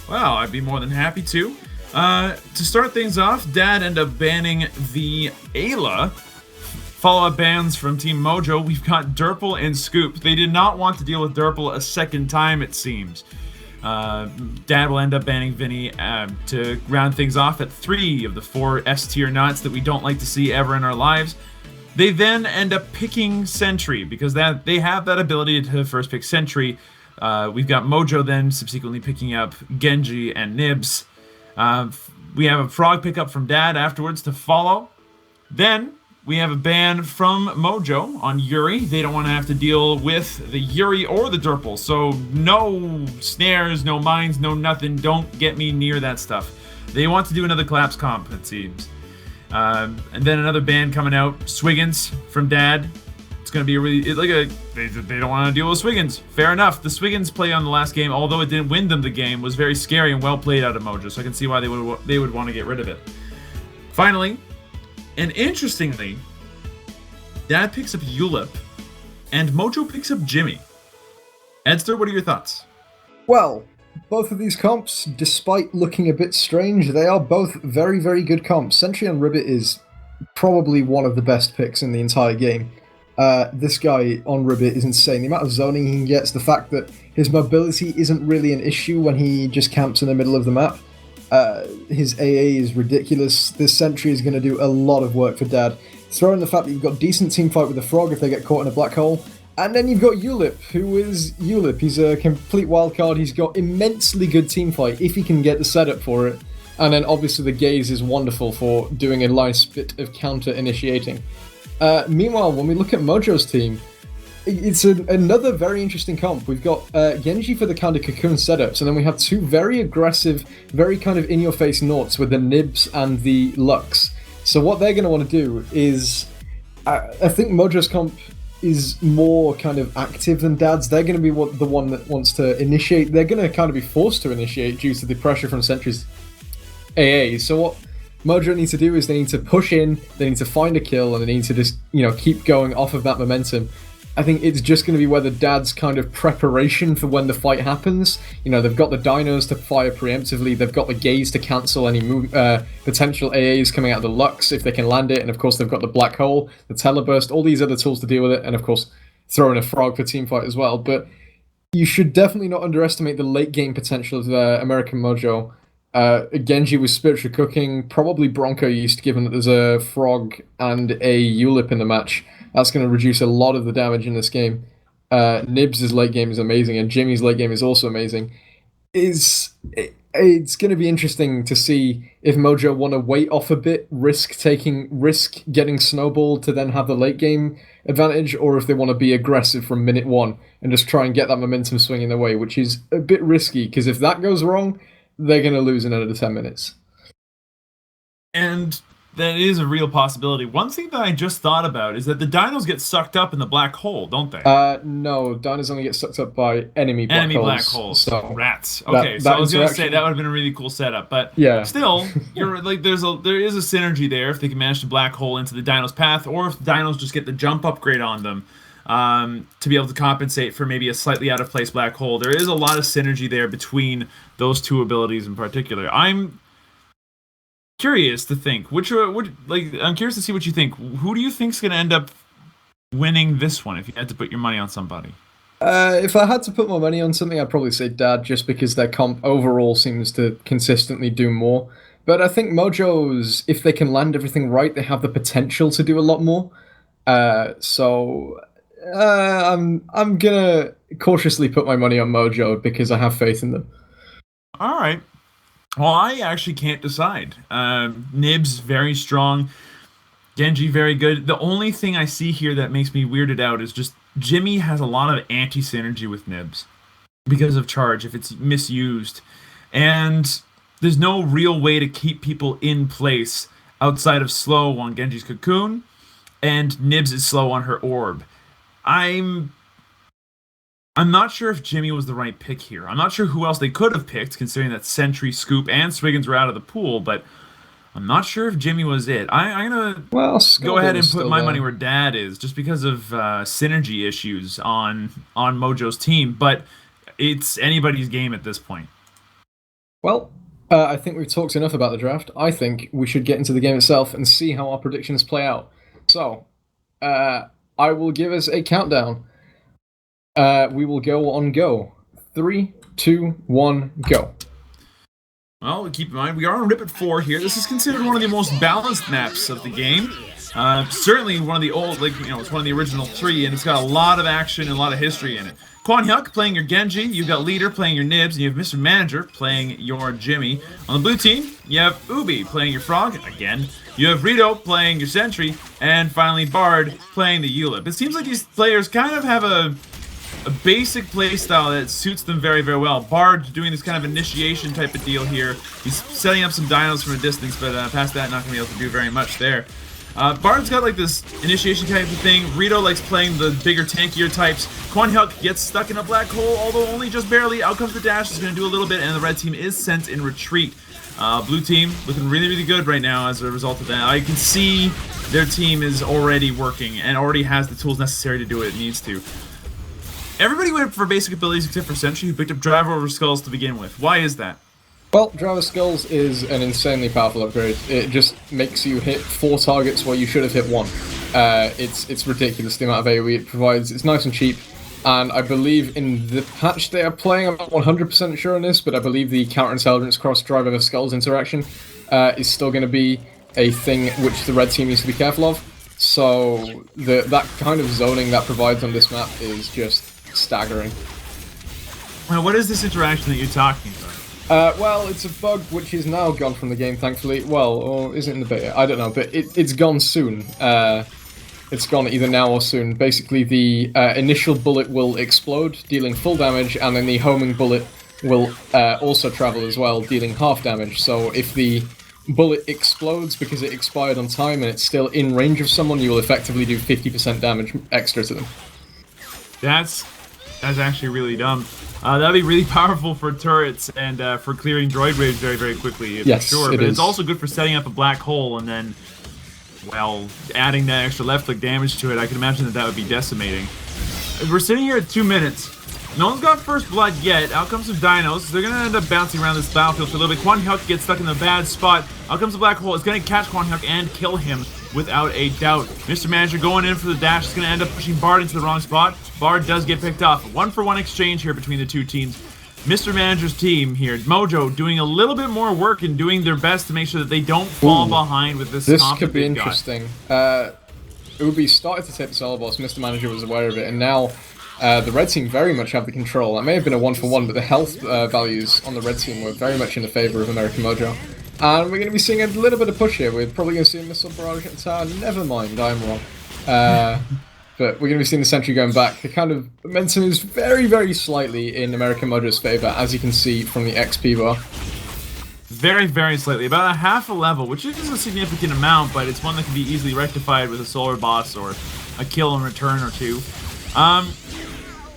Speaker 2: Well, I'd be more than happy to. To start things off, Dad ended up banning the Ayla. Follow-up bans from Team Mojo, we've got Derpal and Scoop. They did not want to deal with Derpal a second time, it seems. Dad will end up banning Vinny to round things off at 3 of the 4 S-tier knots that we don't like to see ever in our lives. They then end up picking Sentry, because they have that ability to first pick Sentry. We've got Mojo then subsequently picking up Genji and Nibs. We have a frog pickup from Dad afterwards to follow. Then we have a ban from Mojo on Yuri. They don't want to have to deal with the Yuri or the Derpal, so no snares, no mines, no nothing. Don't get me near that stuff. They want to do another collapse comp, it seems. And then another ban coming out, Swiggins from Dad. It's going to be they don't want to deal with Swiggins. Fair enough. The Swiggins play on the last game, although it didn't win them the game, was very scary and well played out of Mojo, so I can see why they would want to get rid of it. Finally, and interestingly, Dad picks up Ulip, and Mojo picks up Jimmy. Edster, what are your thoughts?
Speaker 1: Well, both of these comps, despite looking a bit strange, they are both very, very good comps. Sentry on Ribbit is probably one of the best picks in the entire game. This guy on Ribbit is insane. The amount of zoning he gets, the fact that his mobility isn't really an issue when he just camps in the middle of the map. His AA is ridiculous. This Sentry is going to do a lot of work for Dad. Throw in the fact that you've got decent teamfight with the Frog if they get caught in a black hole. And then you've got Ulip, who is Ulip. He's a complete wildcard. He's got immensely good teamfight if he can get the setup for it. And then obviously the Gaze is wonderful for doing a nice bit of counter-initiating. Meanwhile, when we look at Mojo's team, it's another very interesting comp. We've got Genji for the kind of cocoon setups, and then we have 2 very aggressive, very kind of in-your-face Nauts with the Nibs and the Lux. So what they're going to want to do is, I think Mojo's comp is more kind of active than Dad's. They're going to be the one that wants to initiate. They're going to kind of be forced to initiate due to the pressure from Sentry's AA. So what Mojo needs to do is they need to push in, they need to find a kill, and they need to just, keep going off of that momentum. I think it's just going to be whether Dad's kind of preparation for when the fight happens. They've got the dinos to fire preemptively, they've got the Gaze to cancel any potential AAs coming out of the Lux if they can land it, and of course they've got the Black Hole, the Teleburst, all these other tools to deal with it, and of course throw in a Frog for teamfight as well. But you should definitely not underestimate the late game potential of American Mojo. Genji with Spiritual Cooking, probably Bronco Yeast, given that there's a Frog and a Ulip in the match. That's going to reduce a lot of the damage in this game. Nibs' late game is amazing, and Jimmy's late game is also amazing. It's going to be interesting to see if Mojo want to wait off a bit, risk getting snowballed to then have the late game advantage, or if they want to be aggressive from minute 1 and just try and get that momentum swinging their way, which is a bit risky, because if that goes wrong, they're going to lose in under 10 minutes.
Speaker 2: And that is a real possibility. One thing that I just thought about is that the dinos get sucked up in the black hole, don't they?
Speaker 1: No, dinos only get sucked up by enemy black holes.
Speaker 2: So rats. Okay, so I was going to say that would have been a really cool setup, but yeah. Still, you're like there is a synergy there if they can manage to black hole into the dinos' path, or if the dinos just get the jump upgrade on them to be able to compensate for maybe a slightly out of place black hole. There is a lot of synergy there between those 2 abilities in particular. I'm curious to think I'm curious to see what you think. Who do you think's going to end up winning this one if you had to put your money on somebody?
Speaker 1: If I had to put my money on something, I'd probably say Dad, just because their comp overall seems to consistently do more. But I think Mojo's, if they can land everything right, they have the potential to do a lot more. I'm gonna cautiously put my money on Mojo because I have faith in them.
Speaker 2: All right. Well, I actually can't decide. Nibs, very strong. Genji, very good. The only thing I see here that makes me weirded out is just Jimmy has a lot of anti-synergy with Nibs because of charge if it's misused. And there's no real way to keep people in place outside of slow on Genji's Cocoon, and Nibs is slow on her Orb. I'm not sure if Jimmy was the right pick here. I'm not sure who else they could have picked, considering that Sentry, Scoop, and Swiggins were out of the pool, but I'm not sure if Jimmy was it. I'm going to go ahead and put my money where Dad is, just because of synergy issues on Mojo's team, but it's anybody's game at this point.
Speaker 1: Well, I think we've talked enough about the draft. I think we should get into the game itself and see how our predictions play out. So, I will give us a countdown. We will go on go. 3, 2, 1, go.
Speaker 2: Well, keep in mind, we are on Rip at 4 here. This is considered one of the most balanced maps of the game. Certainly one of the old, it's one of the original 3, and it's got a lot of action and a lot of history in it. Kwon Hyuk playing your Genji, you've got Leader playing your Nibs, and you have Mr. Manager playing your Jimmy. On the blue team, you have Ubi playing your Frog, again. You have Rito playing your Sentry, and finally Bard playing the Ulip. It seems like these players kind of have a basic playstyle that suits them very, very well. Bard doing this kind of initiation type of deal here. He's setting up some dinos from a distance, but past that, not going to be able to do very much there. Bard's got like this initiation type of thing. Rito likes playing the bigger, tankier types. Kwon Hyuk gets stuck in a black hole, although only just barely. Out comes the dash, is going to do a little bit, and the red team is sent in retreat. Blue team looking really, really good right now as a result of that. I can see their team is already working and already has the tools necessary to do what it needs to. Everybody went for basic abilities except for Sentry, who picked up Driver over Skulls to begin with. Why is that?
Speaker 1: Well, Driver Skulls is an insanely powerful upgrade. It just makes you hit 4 targets where you should have hit 1. It's ridiculous the amount of AoE it provides. It's nice and cheap, and I believe in the patch they are playing, I'm not 100% sure on this, but I believe the counterintelligence cross Driver Skulls interaction is still going to be a thing which the red team needs to be careful of. So that kind of zoning that provides on this map is just staggering.
Speaker 2: Now, what is this interaction that you're talking about?
Speaker 1: Well, it's a bug which is now gone from the game, thankfully. Well, or is it in the beta? I don't know, but it's gone soon. It's gone either now or soon. Basically, the initial bullet will explode, dealing full damage, and then the homing bullet will also travel as well, dealing half damage. So if the bullet explodes because it expired on time and it's still in range of someone, you will effectively do 50% damage extra to them.
Speaker 2: That's actually really dumb. That'd be really powerful for turrets and for clearing droid waves very, very quickly,
Speaker 1: yes,
Speaker 2: for sure.
Speaker 1: But
Speaker 2: it's also good for setting up a black hole and then, well, adding that extra left-click damage to it. I can imagine that would be decimating. We're sitting here at 2 minutes. No one's got first blood yet. Out comes some dinos. They're going to end up bouncing around this battlefield for a little bit. Kwon Hyuk gets stuck in the bad spot. Out comes the black hole. It's going to catch Kwon Hyuk and kill him without a doubt. Mr. Manager going in for the dash is going to end up pushing Bard into the wrong spot. Bard does get picked off. 1-for-1 exchange here between the two teams. Mr. Manager's team here, Mojo, doing a little bit more work and doing their best to make sure that they don't fall behind with this.
Speaker 1: This could be interesting. Ubi started to take the solo boss. Mr. Manager was aware of it, and now the red team very much have the control. That may have been a 1-for-1, but the health values on the red team were very much in the favor of American Mojo. And we're going to be seeing a little bit of push here. We're probably going to see a missile barrage at the tower. Never mind, I'm wrong. But we're going to be seeing the Sentry going back. The kind of momentum is very, very slightly in American Mojo's favor, as you can see from the XP bar.
Speaker 2: Very, very slightly. About a half a level, which is a significant amount, but it's one that can be easily rectified with a solar boss or a kill in return or two.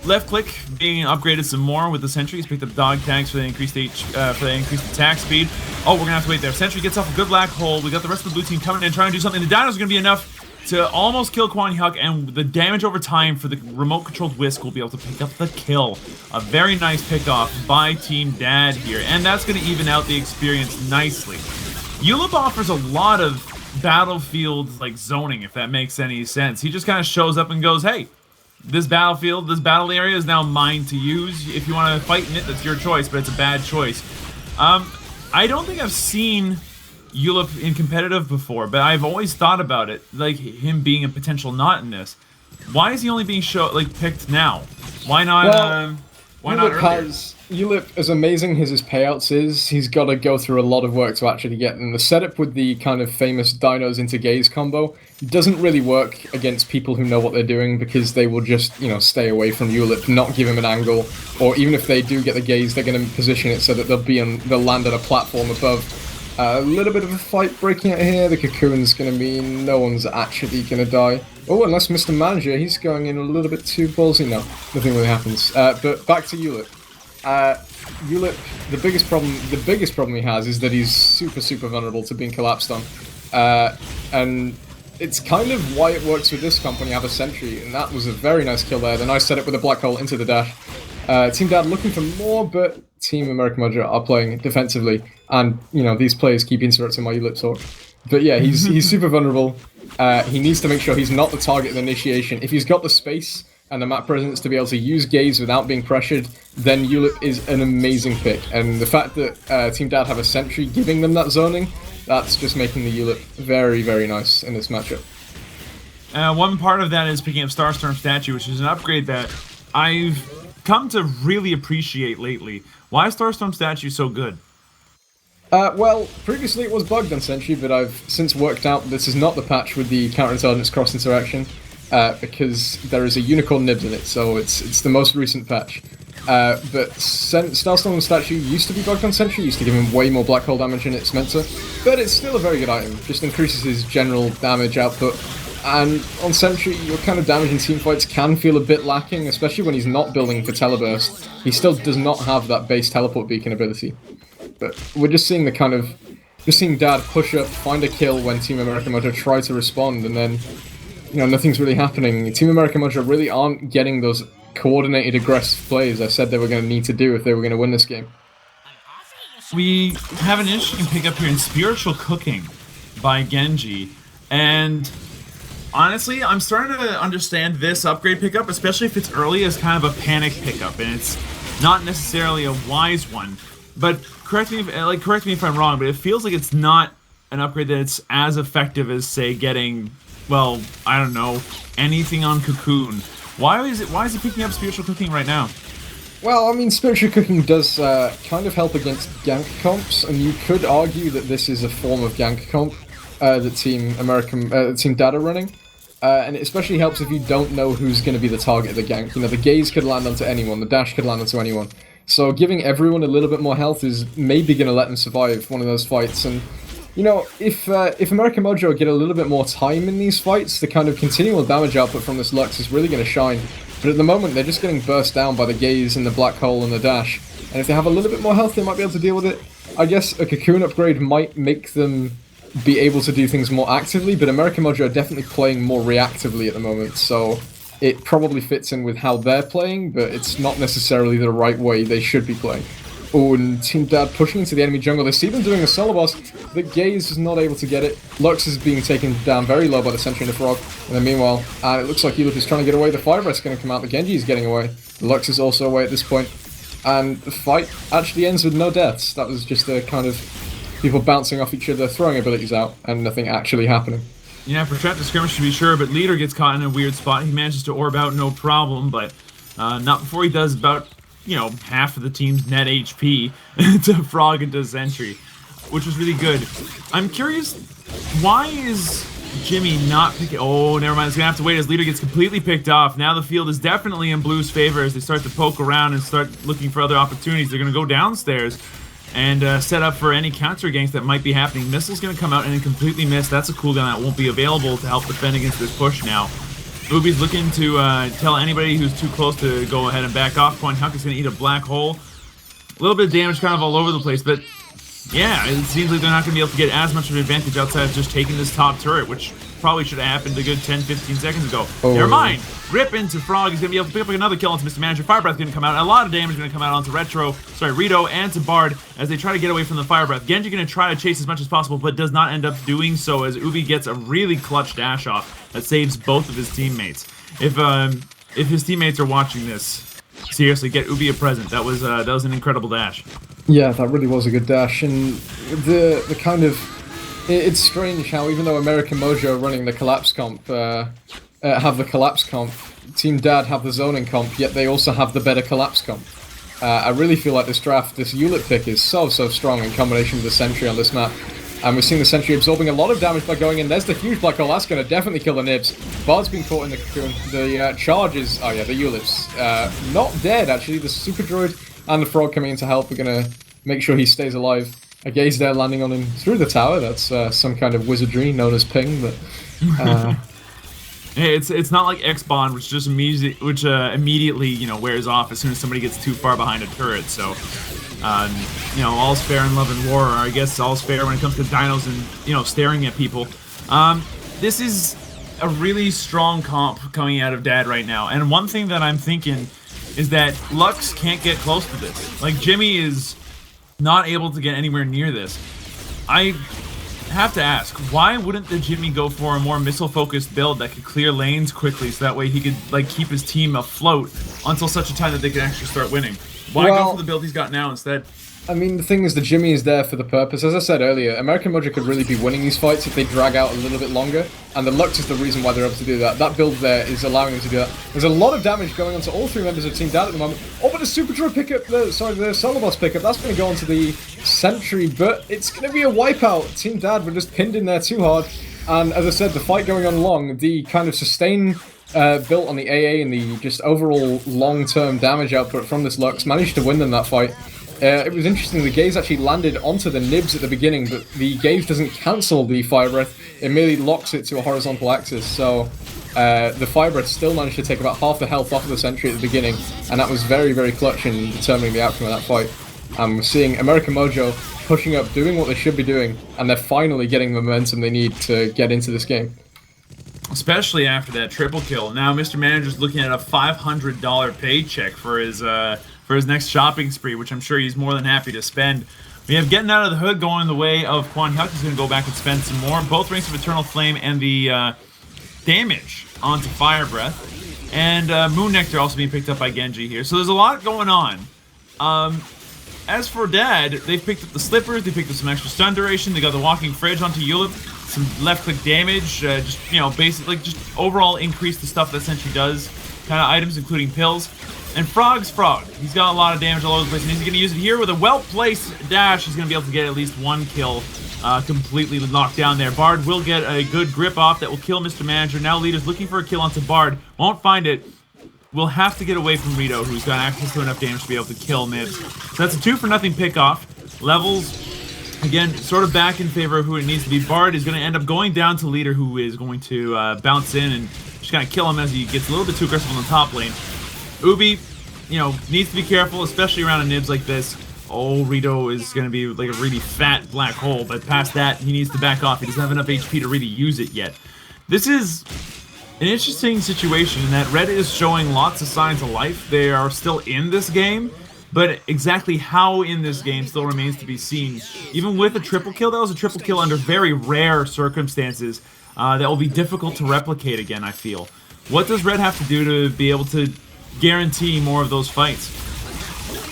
Speaker 2: Left click being upgraded some more with the Sentry. He's picked up dog tags for the increased attack speed. Oh, we're gonna have to wait there. Sentry gets off a good black hole. We got the rest of the blue team coming in trying to do something. The dinos are gonna be enough to almost kill Kwon Hyuk, and the damage over time for the remote-controlled Whisk will be able to pick up the kill. A very nice pick-off by Team Dad here, and that's gonna even out the experience nicely. Ulip offers a lot of battlefield like zoning, if that makes any sense. He just kind of shows up and goes, hey, this battlefield, this battle area is now mine to use. If you want to fight in it, that's your choice, but it's a bad choice. I don't think I've seen Ulip in competitive before, but I've always thought about it, like him being a potential not in this. Why is he only being picked now? Why not?
Speaker 1: Well,
Speaker 2: why not earlier?
Speaker 1: Ulip, as amazing as his payouts is, he's got to go through a lot of work to actually get them. The setup with the kind of famous dinos into gaze combo doesn't really work against people who know what they're doing, because they will just, stay away from Ulip, not give him an angle, or even if they do get the gaze, they're going to position it so that they'll land on a platform above. A little bit of a fight breaking out here. The cocoon's going to mean no one's actually going to die. Oh, unless Mr. Manager, he's going in a little bit too ballsy. No, nothing really happens. But back to Ulip. Ulip, the biggest problem he has is that he's super vulnerable to being collapsed on. And it's kind of why it works with this comp when you have a sentry, and that was a very nice kill there. The nice setup with a black hole into the dash. Team Dad looking for more, but Team American Mojo are playing defensively, and you know these players keep interrupting my Ulip talk. But yeah, he's super vulnerable. He needs to make sure he's not the target of initiation. If he's got the space and the map presence to be able to use gaze without being pressured, then Ulip is an amazing pick. And the fact that Team Dad have a sentry giving them that zoning, that's just making the Ulip very nice in this matchup.
Speaker 2: One part of that is picking up Starstorm Statue, which is an upgrade that I've come to really appreciate lately. Why is Starstorm Statue so good?
Speaker 1: Well, previously it was bugged on Sentry, but I've since worked out this is not the patch with the counterintelligence cross interaction, because there is a unicorn nibs in it, so it's the most recent patch. But Starstorm Statue used to be bugged on Sentry, used to give him way more black hole damage than it's meant to, but it's still a very good item, just increases his general damage output. And on Sentry, your kind of damage in teamfights can feel a bit lacking, especially when he's not building for teleburst. He still does not have that base teleport beacon ability. But we're just seeing seeing Dad push up, find a kill when Team American Mojo try to respond, and then, you know, nothing's really happening. Team American Mojo really aren't getting those coordinated aggressive plays I said they were going to need to do if they were going to win this game.
Speaker 2: We have an interesting pickup here in Spiritual Cooking by Genji, and honestly, I'm starting to understand this upgrade pickup, especially if it's early, as kind of a panic pickup, and it's not necessarily a wise one. But correct me if I'm wrong, but it feels like it's not an upgrade that's as effective as, say, getting, well, I don't know, anything on Cocoon. Why is it picking up Spiritual Cooking right now?
Speaker 1: Well, I mean, Spiritual Cooking does kind of help against gank comps, and you could argue that this is a form of gank comp that Team Dad are running. And it especially helps if you don't know who's going to be the target of the gank. You know, the gaze could land onto anyone, the dash could land onto anyone. So giving everyone a little bit more health is maybe going to let them survive one of those fights. And, you know, if American Mojo get a little bit more time in these fights, the kind of continual damage output from this Lux is really going to shine. But at the moment, they're just getting burst down by the gaze and the black hole and the dash. And if they have a little bit more health, they might be able to deal with it. I guess a Cocoon upgrade might make them be able to do things more actively, but American Mojo are definitely playing more reactively at the moment, so it probably fits in with how they're playing, but it's not necessarily the right way they should be playing. Oh, and Team Dad pushing into the enemy jungle. They see them doing a solo boss. The gaze is not able to get it. Lux is being taken down very low by the Sentry and the Frog. And then meanwhile, it looks like Ulip is trying to get away. The Fire Breath's going to come out. The Genji is getting away. The Lux is also away at this point. And the fight actually ends with no deaths. That was just a kind of people bouncing off each other, throwing abilities out, and nothing actually happening.
Speaker 2: Yeah, protracted skirmish to be sure, but Leader gets caught in a weird spot. He manages to orb out, no problem, but not before he does about, you know, half of the team's net HP to Frog and to Sentry, which was really good. I'm curious, why is Jimmy not picking... Oh, never mind, it's going to have to wait as Leader gets completely picked off. Now the field is definitely in Blue's favor as they start to poke around and start looking for other opportunities. They're going to go downstairs and set up for any counter ganks that might be happening. Missile's going to come out and completely miss. That's a cooldown that won't be available to help defend against this push now. Ubi's looking to tell anybody who's too close to go ahead and back off. Point Huck is going to eat a black hole. A little bit of damage kind of all over the place, but yeah, it seems like they're not going to be able to get as much of an advantage outside of just taking this top turret, which probably should have happened a good 10-15 seconds ago. Oh. Never mind. Rip into Frog. He's going to be able to pick up another kill onto Mr. Manager. Fire Breath going to come out. A lot of damage going to come out onto Rito and to Bard as they try to get away from the Fire Breath. Genji going to try to chase as much as possible, but does not end up doing so as Ubi gets a really clutch dash off that saves both of his teammates. If his teammates are watching this, seriously, get Ubi a present. That was an incredible dash.
Speaker 1: Yeah, that really was a good dash, and the kind of... It's strange how even though American Mojo are running the collapse comp, have the collapse comp, Team Dad have the zoning comp, yet they also have the better collapse comp. I really feel like this Ulip pick is so strong in combination with the Sentry on this map. And we're seeing the Sentry absorbing a lot of damage by going in. There's the huge black hole. That's going to definitely kill the Nibs. Bard's been caught in the cocoon. The charges... Oh yeah, the Ulips. Not dead, actually. The Super Droid and the Frog coming in to help are going to make sure he stays alive. a gaze there landing on him through the tower. That's some kind of wizardry known as ping, but
Speaker 2: hey, it's not like X-Bond, which just immediately wears off as soon as somebody gets too far behind a turret. So all's fair in love and war. Or I guess all's fair when it comes to dinos and staring at people. This is a really strong comp coming out of Dad right now, and one thing that I'm thinking is that Lux can't get close to this. Like, Jimmy is not able to get anywhere near this. I have to ask, why wouldn't the Jimmy go for a more missile-focused build that could clear lanes quickly, so that way he could keep his team afloat until such a time that they can actually start winning? Why go for the build he's got now instead?
Speaker 1: I mean, the thing is, the Jimmy is there for the purpose. As I said earlier, American Mojo could really be winning these fights if they drag out a little bit longer, and the Lux is the reason why they're able to do that. That build there is allowing them to do that. There's a lot of damage going on to all three members of Team Dad at the moment. Oh, but the Super Droid pickup, the Solo Boss pickup, that's going to go onto the Sentry, but it's going to be a wipeout. Team Dad were just pinned in there too hard, and as I said, the fight going on long, the kind of sustain built on the AA and the just overall long-term damage output from this Lux managed to win them that fight. It was interesting, the gaze actually landed onto the nibs at the beginning, but the gaze doesn't cancel the Fire Breath, it merely locks it to a horizontal axis, so the Fire Breath still managed to take about half the health off of the Sentry at the beginning, and that was very, very clutch in determining the outcome of that fight. And we're seeing American Mojo pushing up, doing what they should be doing, and they're finally getting the momentum they need to get into this game.
Speaker 2: Especially after that triple kill. Now Mr. Manager's looking at a $500 paycheck for his next shopping spree, which I'm sure he's more than happy to spend. We have Getting Out of the Hood going the way of Quan Hyuk. He's going to go back and spend some more. Both Rings of Eternal Flame and the damage onto Fire Breath. And Moon Nectar also being picked up by Genji here. So there's a lot going on. As for Dad, they've picked up the Slippers, they picked up some extra stun duration, they got the Walking Fridge onto Yulip, some left-click damage, basically just overall increase the stuff that Sentry does, kind of items including pills. And Frog's Frog. He's got a lot of damage all over the place, and he's going to use it here with a well-placed dash. He's going to be able to get at least one kill completely knocked down there. Bard will get a good grip off that will kill Mr. Manager. Now Leader's looking for a kill onto Bard. Won't find it. Will have to get away from Rito, who's got access to enough damage to be able to kill Nibs. So that's a 2-for-0 pick-off. Levels, again, sort of back in favor of who it needs to be. Bard is going to end up going down to Leader, who is going to bounce in and just kind of kill him as he gets a little bit too aggressive on the top lane. Ubi, needs to be careful, especially around a Nibs like this. Oh, Rito is going to be like a really fat black hole, but past that, he needs to back off. He doesn't have enough HP to really use it yet. This is an interesting situation in that Red is showing lots of signs of life. They are still in this game, but exactly how in this game still remains to be seen. Even with a triple kill, that was a triple kill under very rare circumstances that will be difficult to replicate again, I feel. What does Red have to do to be able to guarantee more of those fights?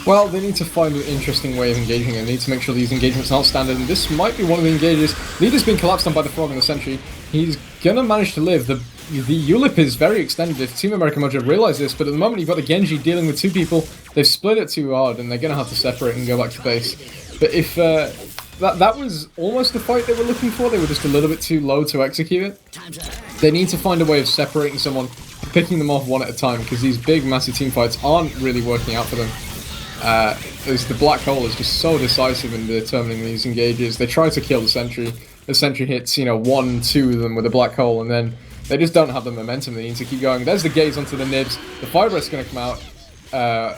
Speaker 1: Well, they need to find an interesting way of engaging, and they need to make sure these engagements aren't standard, and this might be one of the engages. Leader's been collapsed on by the Frog and the Sentry. He's gonna manage to live. The Yulip is very extended if Team American Mojo realize this, but at the moment you've got the Genji dealing with two people. They've split it too hard, and they're gonna have to separate and go back to base. But if that was almost the fight they were looking for, they were just a little bit too low to execute it. They need to find a way of separating someone, picking them off one at a time, because these big, massive team fights aren't really working out for them. As the Black Hole is just so decisive in determining these engages. They try to kill the Sentry. The Sentry hits, 1, 2 of them with a Black Hole, and then they just don't have the momentum they need to keep going. There's the gaze onto the Nibs. The Fire Breath's going to come out,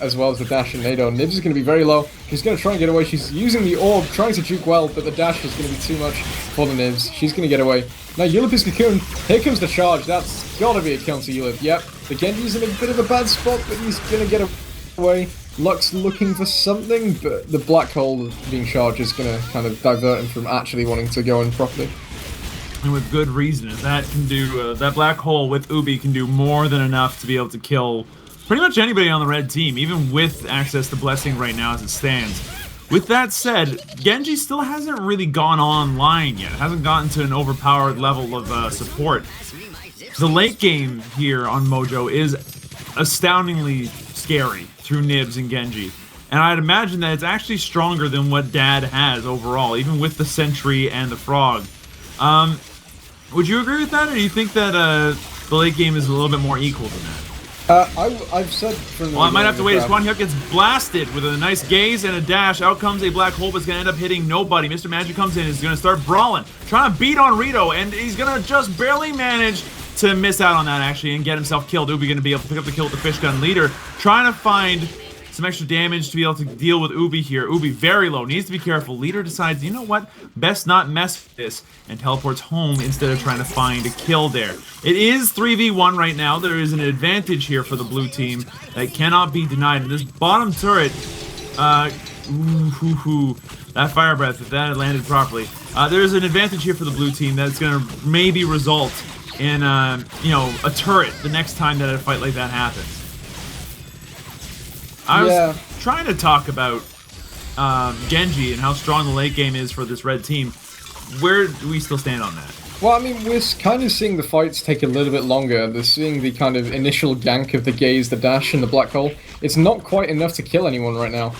Speaker 1: as well as the dash and Nado. Nibs is going to be very low. She's going to try and get away. She's using the orb, trying to juke well, but the dash is going to be too much for the Nibs. She's going to get away. Now Yulip is cocoon. Here comes the charge. That's got to be a kill to Yulip. Yep, the Genji's in a bit of a bad spot, but he's going to get away. Lux looking for something, but the Black Hole being charged is going to kind of divert him from actually wanting to go in properly.
Speaker 2: And with good reason, as that can do, that Black Hole with Ubi can do more than enough to be able to kill pretty much anybody on the red team, even with access to Blessing right now as it stands. With that said, Genji still hasn't really gone online yet. It hasn't gotten to an overpowered level of support. The late game here on Mojo is astoundingly scary through Nibs and Genji. And I'd imagine that it's actually stronger than what Dad has overall, even with the Sentry and the Frog. Would you agree with that, or do you think that the late game is a little bit more equal than that?
Speaker 1: I've said from the
Speaker 2: Well, I might have to wait as
Speaker 1: beginning
Speaker 2: Quan Hyuk gets blasted with a nice gaze and a dash. Out comes a black hole, but it's going to end up hitting nobody. Mr. Magic comes in and is going to start brawling, trying to beat on Rito, and he's going to just barely manage to miss out on that, actually, and get himself killed. Ubi going to be able to pick up the kill with the fish gun. Leader trying to find some extra damage to be able to deal with Ubi here. Ubi very low, needs to be careful. Leader decides, you know what, best not mess with this, and teleports home instead of trying to find a kill there. It is 3v1 right now. There is an advantage here for the blue team that cannot be denied. And this bottom turret, that fire breath, if that had landed properly, there is an advantage here for the blue team that's going to maybe result in, you know, a turret the next time that a fight like that happens. I was trying to talk about Genji and how strong the late game is for this red team. Where do we still stand on that?
Speaker 1: Well, I mean, we're kind of seeing the fights take a little bit longer. They're seeing the kind of initial gank of the gaze, the dash, and the black hole. It's not quite enough to kill anyone right now.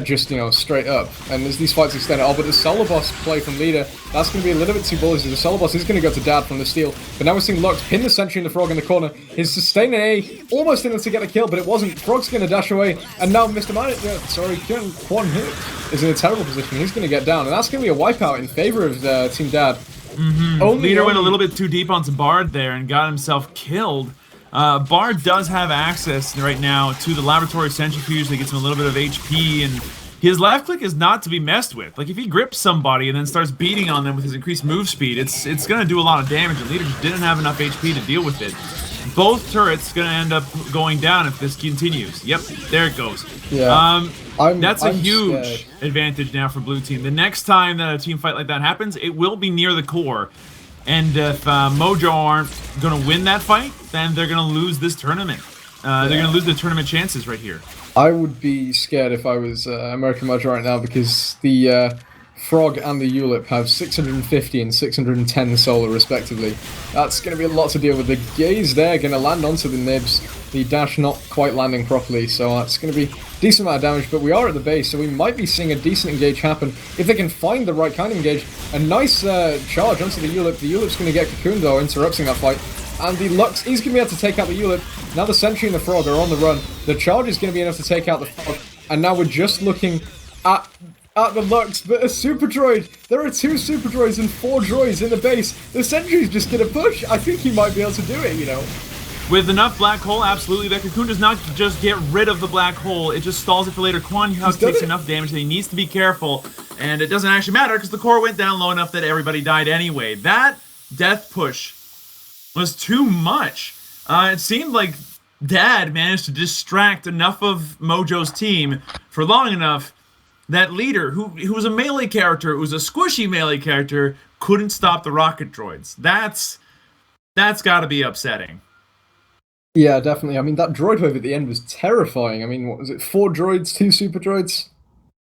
Speaker 1: Just, you know, straight up. And as these fights extend, but the solo boss play from Leader, that's going to be a little bit too ballsy. The solo boss is going to go to Dad from the steal, but now we're seeing Lux pin the sentry in the Frog in the corner. His sustain A almost enough to get a kill, but it wasn't. Frog's going to dash away, and now Mr. Quan Hyuk is in a terrible position. He's going to get down, and that's going to be a wipeout in favor of Team Dad.
Speaker 2: Leader went a little bit too deep onto Bard there and got himself killed. Bard does have access right now to the laboratory centrifuge that gets him a little bit of HP, and his left click is not to be messed with. Like, if he grips somebody and then starts beating on them with his increased move speed, it's going to do a lot of damage, and Leader just didn't have enough HP to deal with it. Both turrets going to end up going down if this continues. Yep, there it goes.
Speaker 1: Yeah.
Speaker 2: That's a huge advantage now for blue team. The next time that a team fight like that happens, it will be near the core. And if Mojo aren't going to win that fight, then they're going to lose this tournament. They're going to lose the tournament chances right here.
Speaker 1: I would be scared if I was American Mojo right now, because the Frog and the Ulip have 650 and 610 solar respectively. That's going to be a lot to deal with. The gaze there going to land onto the nibs. The dash not quite landing properly, so that's going to be a decent amount of damage, but we are at the base, so we might be seeing a decent engage happen if they can find the right kind of engage. A nice charge onto the Ulip. The Ulip's going to get cocooned though, interrupting that fight. And the Lux is going to be able to take out the Ulip. Now the Sentry and the Frog are on the run. The charge is going to be enough to take out the Frog, and now we're just looking at the Lux, but a Super Droid! There are 2 Super Droids and 4 droids in the base. The Sentry's just going to push. I think he might be able to do it, you know. With
Speaker 2: enough black hole, absolutely. That cocoon does not just get rid of the black hole, it just stalls it for later. Quan Hyuk takes enough damage that he needs to be careful, and it doesn't actually matter because the core went down low enough that everybody died anyway. That death push was too much. It seemed like Dad managed to distract enough of Mojo's team for long enough that Leader, who was a melee character, who was a squishy melee character, couldn't stop the rocket droids. That's got to be upsetting.
Speaker 1: Yeah, definitely. I mean, that droid wave at the end was terrifying. I mean, what was it, 4 droids, 2 super droids?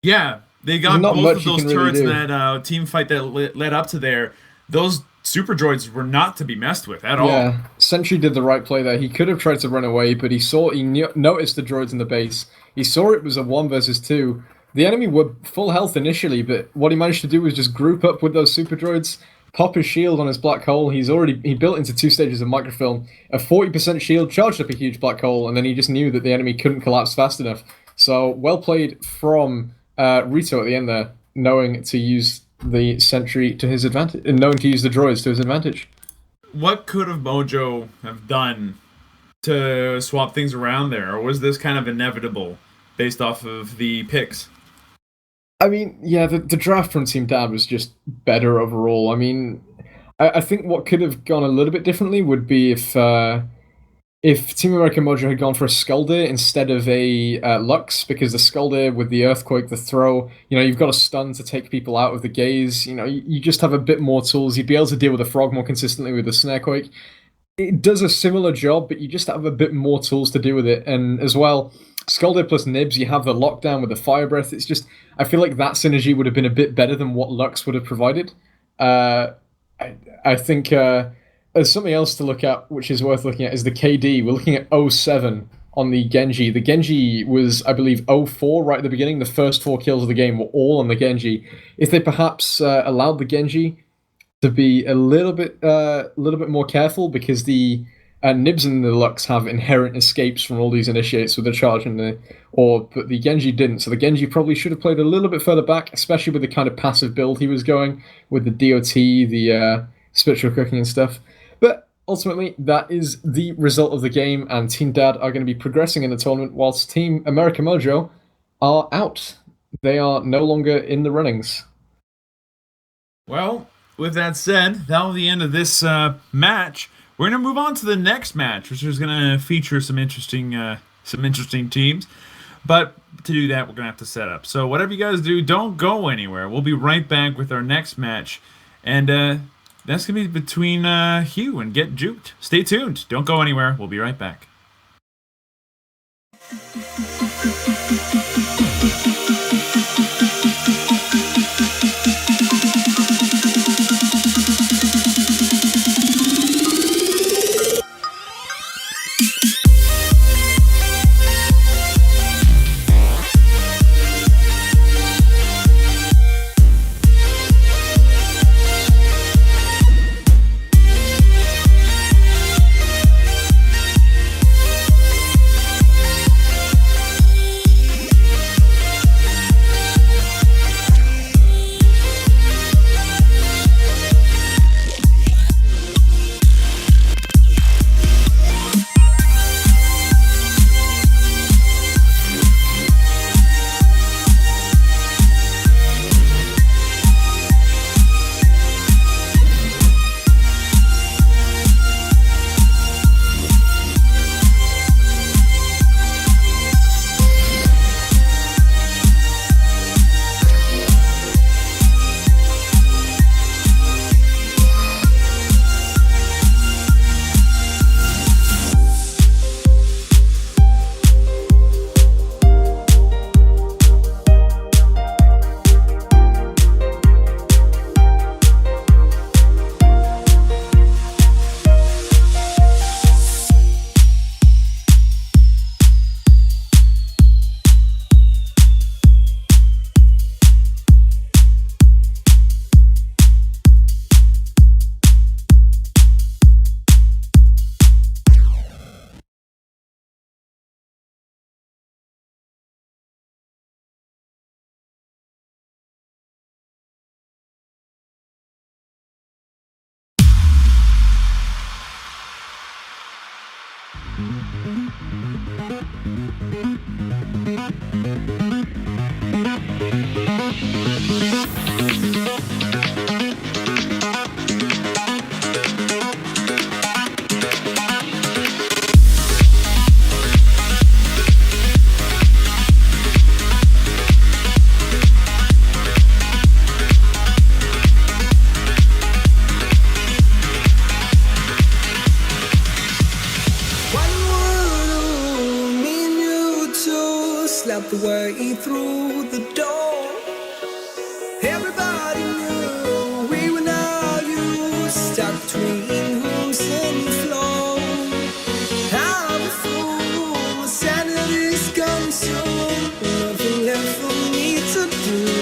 Speaker 2: Yeah, they got both of those turrets in that team fight that led up to there. Those super droids were not to be messed with at all.
Speaker 1: Yeah, Sentry did the right play there. He could have tried to run away, but he noticed the droids in the base. He saw it was a 1 versus 2. The enemy were full health initially, but what he managed to do was just group up with those super droids, pop his shield on his black hole. He built into 2 stages of microfilm, a 40% shield, charged up a huge black hole, and then he just knew that the enemy couldn't collapse fast enough. So well played from Rito at the end there, knowing to use the sentry to his advantage, and knowing to use the droids to his advantage.
Speaker 2: What could have Mojo have done to swap things around there, or was this kind of inevitable based off of the picks?
Speaker 1: I mean, yeah, the draft from Team Dad was just better overall. I mean, I think what could have gone a little bit differently would be if Team American Mojo had gone for a Skuldir instead of a Lux, because the Skuldir with the Earthquake, the throw, you know, you've got a stun to take people out of the gaze. You know, you just have a bit more tools. You'd be able to deal with a Frog more consistently with the Snarequake. It does a similar job, but you just have a bit more tools to do with it. And as well, Skuldir plus Nibs, you have the lockdown with the Fire Breath. It's just, I feel like that synergy would have been a bit better than what Lux would have provided. I think there's something else to look at, which is worth looking at, is the KD. We're looking at 0.7 on the Genji. The Genji was, I believe, 0.4 right at the beginning. The first 4 kills of the game were all on the Genji. If they perhaps allowed the Genji to be a little bit more careful, because the And Nibs and the Lux have inherent escapes from all these initiates with the charge and the orb, but the Genji didn't. So the Genji probably should have played a little bit further back, especially with the kind of passive build he was going with the DOT, the spiritual cooking and stuff. But ultimately, that is the result of the game, and Team Dad are going to be progressing in the tournament, whilst Team America Mojo are out. They are no longer in the runnings.
Speaker 2: Well, with that said, that'll be the end of this match. We're gonna move on to the next match, which is gonna feature some interesting teams. But to do that, we're gonna have to set up. So whatever you guys do, don't go anywhere. We'll be right back with our next match, and that's gonna be between Hugh and Get Juked. Stay tuned. Don't go anywhere. We'll be right back.
Speaker 3: Slept the way through the door. Everybody knew we were now you, stuck between rooms and floor. I'm a fool, sanity's gone soon, nothing left for me to do.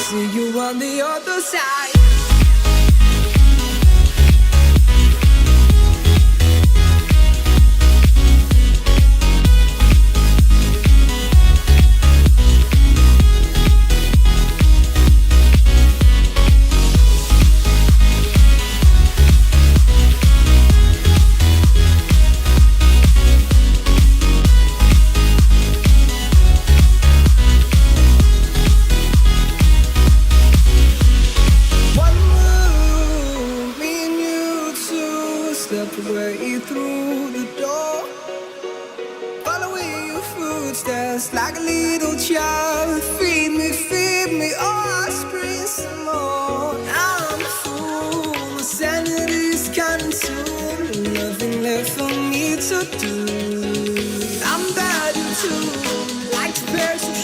Speaker 3: See you on the other side.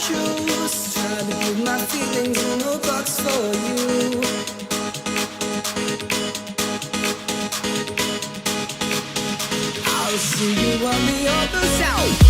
Speaker 3: shoes. Trying to put my feelings in a box for you. I'll see you on the other side.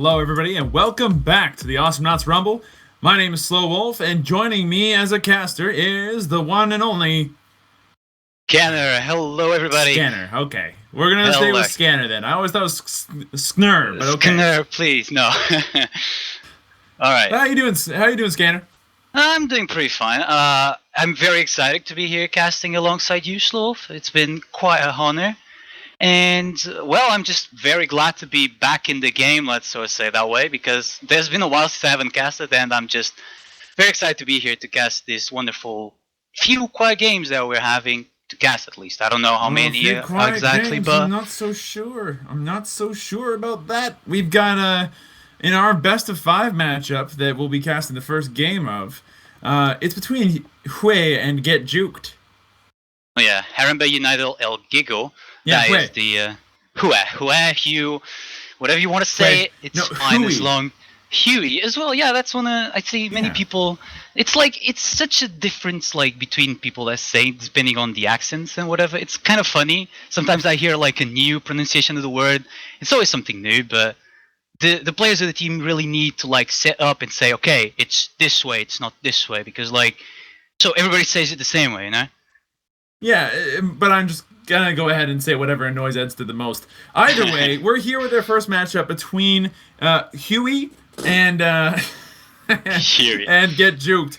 Speaker 2: Hello, everybody, and welcome back to the Awesomenauts Rumble. My name is Slow Wolf, and joining me as a caster is the one and only
Speaker 4: Scanner. Hello, everybody.
Speaker 2: Scanner. Okay, we're gonna stay with Scanner then. I always thought it was Snur, but okay.
Speaker 4: Scanner, please, no. All right.
Speaker 2: How you doing? How you doing, Scanner?
Speaker 4: I'm doing pretty fine. I'm very excited to be here casting alongside you, Slow Wolf. It's been quite a honor. And, well, I'm just very glad to be back in the game, let's sort of say that way, because there's been a while since I haven't casted, and I'm just very excited to be here to cast this wonderful few quiet games that we're having to cast, at least. I don't know how many exactly,
Speaker 2: games,
Speaker 4: but...
Speaker 2: I'm not so sure. I'm not so sure about that. We've got, in our best of 5 matchup that we'll be casting the first game of, it's between Hui and Get Juked.
Speaker 4: Oh yeah, Harambe United Elegiggle.
Speaker 2: Yeah,
Speaker 4: that is the Hue, whatever you want to say. It's fine as long. Huey as well. Yeah, that's one. I see many people. It's like it's such a difference like between people that say depending on the accents and whatever. It's kind of funny. Sometimes I hear like a new pronunciation of the word. It's always something new, but the players of the team really need to like set up and say, okay, it's this way. It's not this way because like so everybody says it the same way, you know.
Speaker 2: Yeah, but I'm just gonna go ahead and say whatever annoys Eds the most. Either way, we're here with our first matchup between Huey and and Get Juked.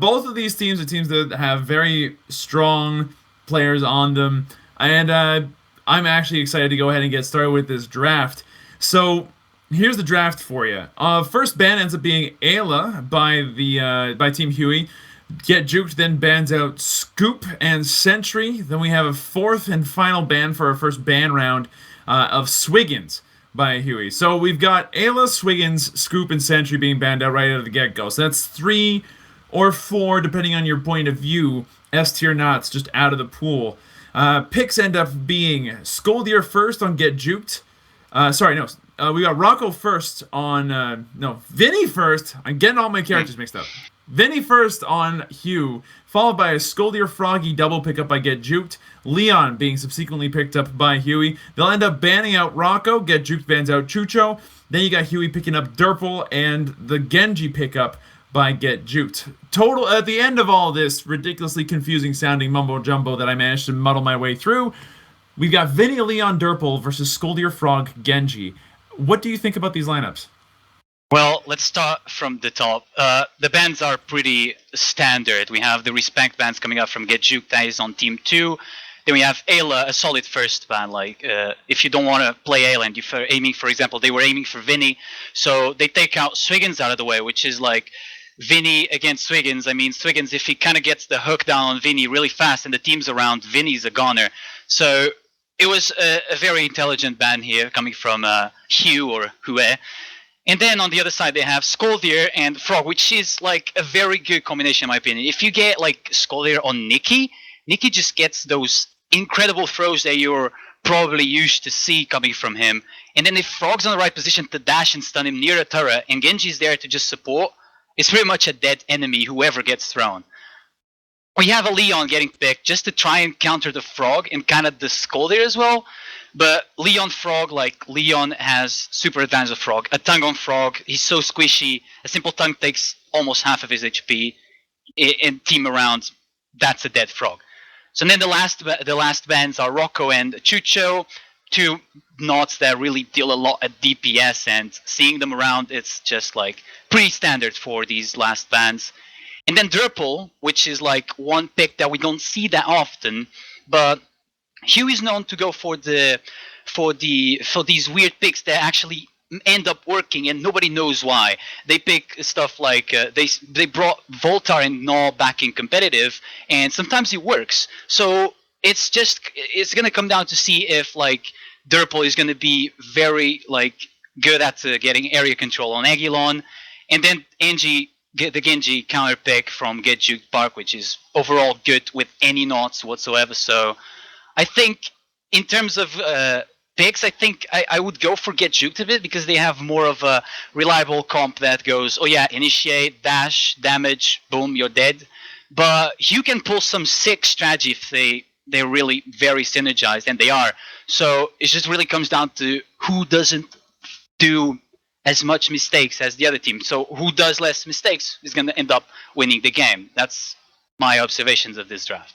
Speaker 2: Both of these teams are teams that have very strong players on them, and I'm actually excited to go ahead and get started with this draft. So here's the draft for you. First ban ends up being Ayla by Team Huey. Get Juked then bans out Scoop and Sentry. Then we have a fourth and final ban for our first ban round of Swiggins by Huey. So we've got Ayla, Swiggins, Scoop, and Sentry being banned out right out of the get-go. So that's 3 or 4, depending on your point of view, S-tier knots just out of the pool. Picks end up being Scoldier first on Get Juked. We got Rocco first on... Vinny first. I'm getting all my characters mixed up. Vinny first on Hugh, followed by a Scoldier Froggy double pickup by Get Juked, Leon being subsequently picked up by Huey. They'll end up banning out Rocco, Get Juked bans out Chucho. Then you got Huey picking up Durple and the Genji pickup by Get Juked. Total, at the end of all this ridiculously confusing sounding mumbo jumbo that I managed to muddle my way through, we've got Vinny, Leon, Durple versus Scoldier Frog, Genji. What do you think about these lineups?
Speaker 4: Well, let's start from the top. The bans are pretty standard. We have the Respect bans coming up from Get Juked, that is on Team 2. Then we have Ayla, a solid first ban. Like, if you don't want to play Ayla and you're aiming, for example, they were aiming for Vinny. So they take out Swiggins out of the way, which is like Vinny against Swiggins. I mean, Swiggins, if he kind of gets the hook down on Vinny really fast and the team's around, Vinny's a goner. So it was a very intelligent ban here coming from Hugh or Hue. And then on the other side, they have Scoldier and Frog, which is like a very good combination, in my opinion. If you get like Scoldier on Nikki just gets those incredible throws that you're probably used to see coming from him. And then if Frog's in the right position to dash and stun him near a turret, and Genji's there to just support, it's pretty much a dead enemy, whoever gets thrown. We have a Leon getting picked just to try and counter the Frog and kind of the Scoldier as well. But Leon Frog, like Leon has super advantage of Frog. A tongue on Frog, he's so squishy. A simple tongue takes almost half of his HP. In team around, that's a dead Frog. So then the last bans are Rocco and Chucho, 2 knots that really deal a lot at DPS, and seeing them around, it's just like pretty standard for these last bans. And then Durple, which is like one pick that we don't see that often, but Hugh is known to go for these weird picks that actually end up working and nobody knows why. They pick stuff like they brought Voltar and Gnaw back in competitive, and sometimes it works. So it's gonna come down to see if like Durple is gonna be very like good at getting area control on Agilon, and then the Genji counter pick from Get Juked Park, which is overall good with any knots whatsoever. So I think in terms of picks, I think I would go for Get Juked a bit because they have more of a reliable comp that goes, oh yeah, initiate, dash, damage, boom, you're dead. But you can pull some sick strategy if they're really very synergized, and they are. So it just really comes down to who doesn't do as much mistakes as the other team. So who does less mistakes is going to end up winning the game. That's my observations of this draft.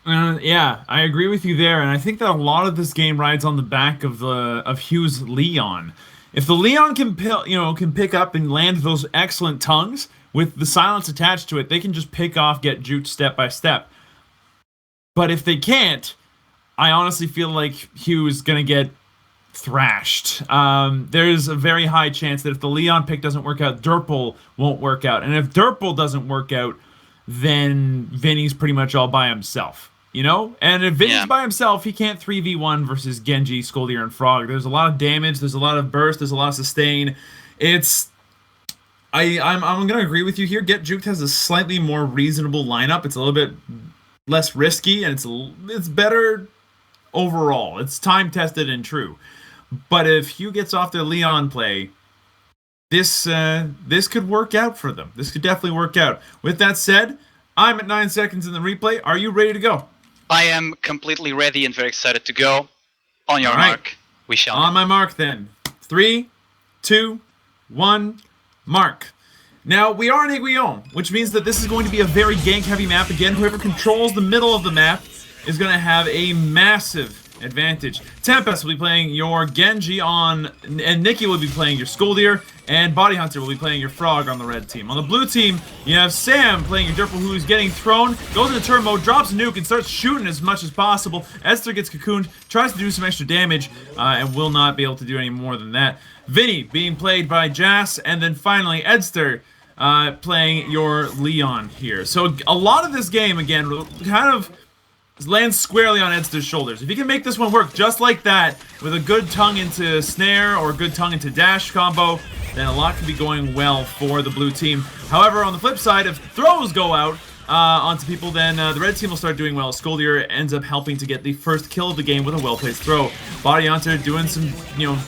Speaker 2: Yeah, I agree with you there, and I think that a lot of this game rides on the back of Hugh's Leon. If the Leon can pick up and land those excellent tongues with the silence attached to it, they can just pick off, get juked step by step. But if they can't, I honestly feel like Hugh is gonna get thrashed. There's a very high chance that if the Leon pick doesn't work out, Durple won't work out, and if Durple doesn't work out, then Vinny's pretty much all by himself, you know? And if Vinny's by himself, he can't 3v1 versus Genji, Skoldir, and Frog. There's a lot of damage, there's a lot of burst, there's a lot of sustain. I'm gonna agree with you here. Get Juked has a slightly more reasonable lineup. It's a little bit less risky, and it's better overall. It's time-tested and true. But if Hugh gets off their Leon play, this could work out for them. This could definitely work out. With that said, I'm at 9 seconds in the replay. Are you ready to go?
Speaker 4: I am completely ready and very excited to go. On your mark, we shall.
Speaker 2: On my mark then. 3, 2, 1, mark. Now, we are in Aiguillon, which means that this is going to be a very gank-heavy map. Again, whoever controls the middle of the map is going to have a massive advantage. Tempest will be playing your Genji and Nikki will be playing your Skoldir, and Body Hunter will be playing your Frog on the red team. On the blue team, you have Sam playing your Durple, who is getting thrown, goes into turn mode, drops a nuke, and starts shooting as much as possible. Esther gets cocooned, tries to do some extra damage, and will not be able to do any more than that. Vinny being played by Jas, and then finally Edster playing your Leon here. So a lot of this game, again, kind of lands squarely on Edster's shoulders. If he can make this one work just like that, with a good tongue into snare or a good tongue into dash combo, then a lot could be going well for the blue team. However, on the flip side, if throws go out onto people, then the red team will start doing well. Skoldir ends up helping to get the first kill of the game with a well-placed throw. Body Hunter doing some,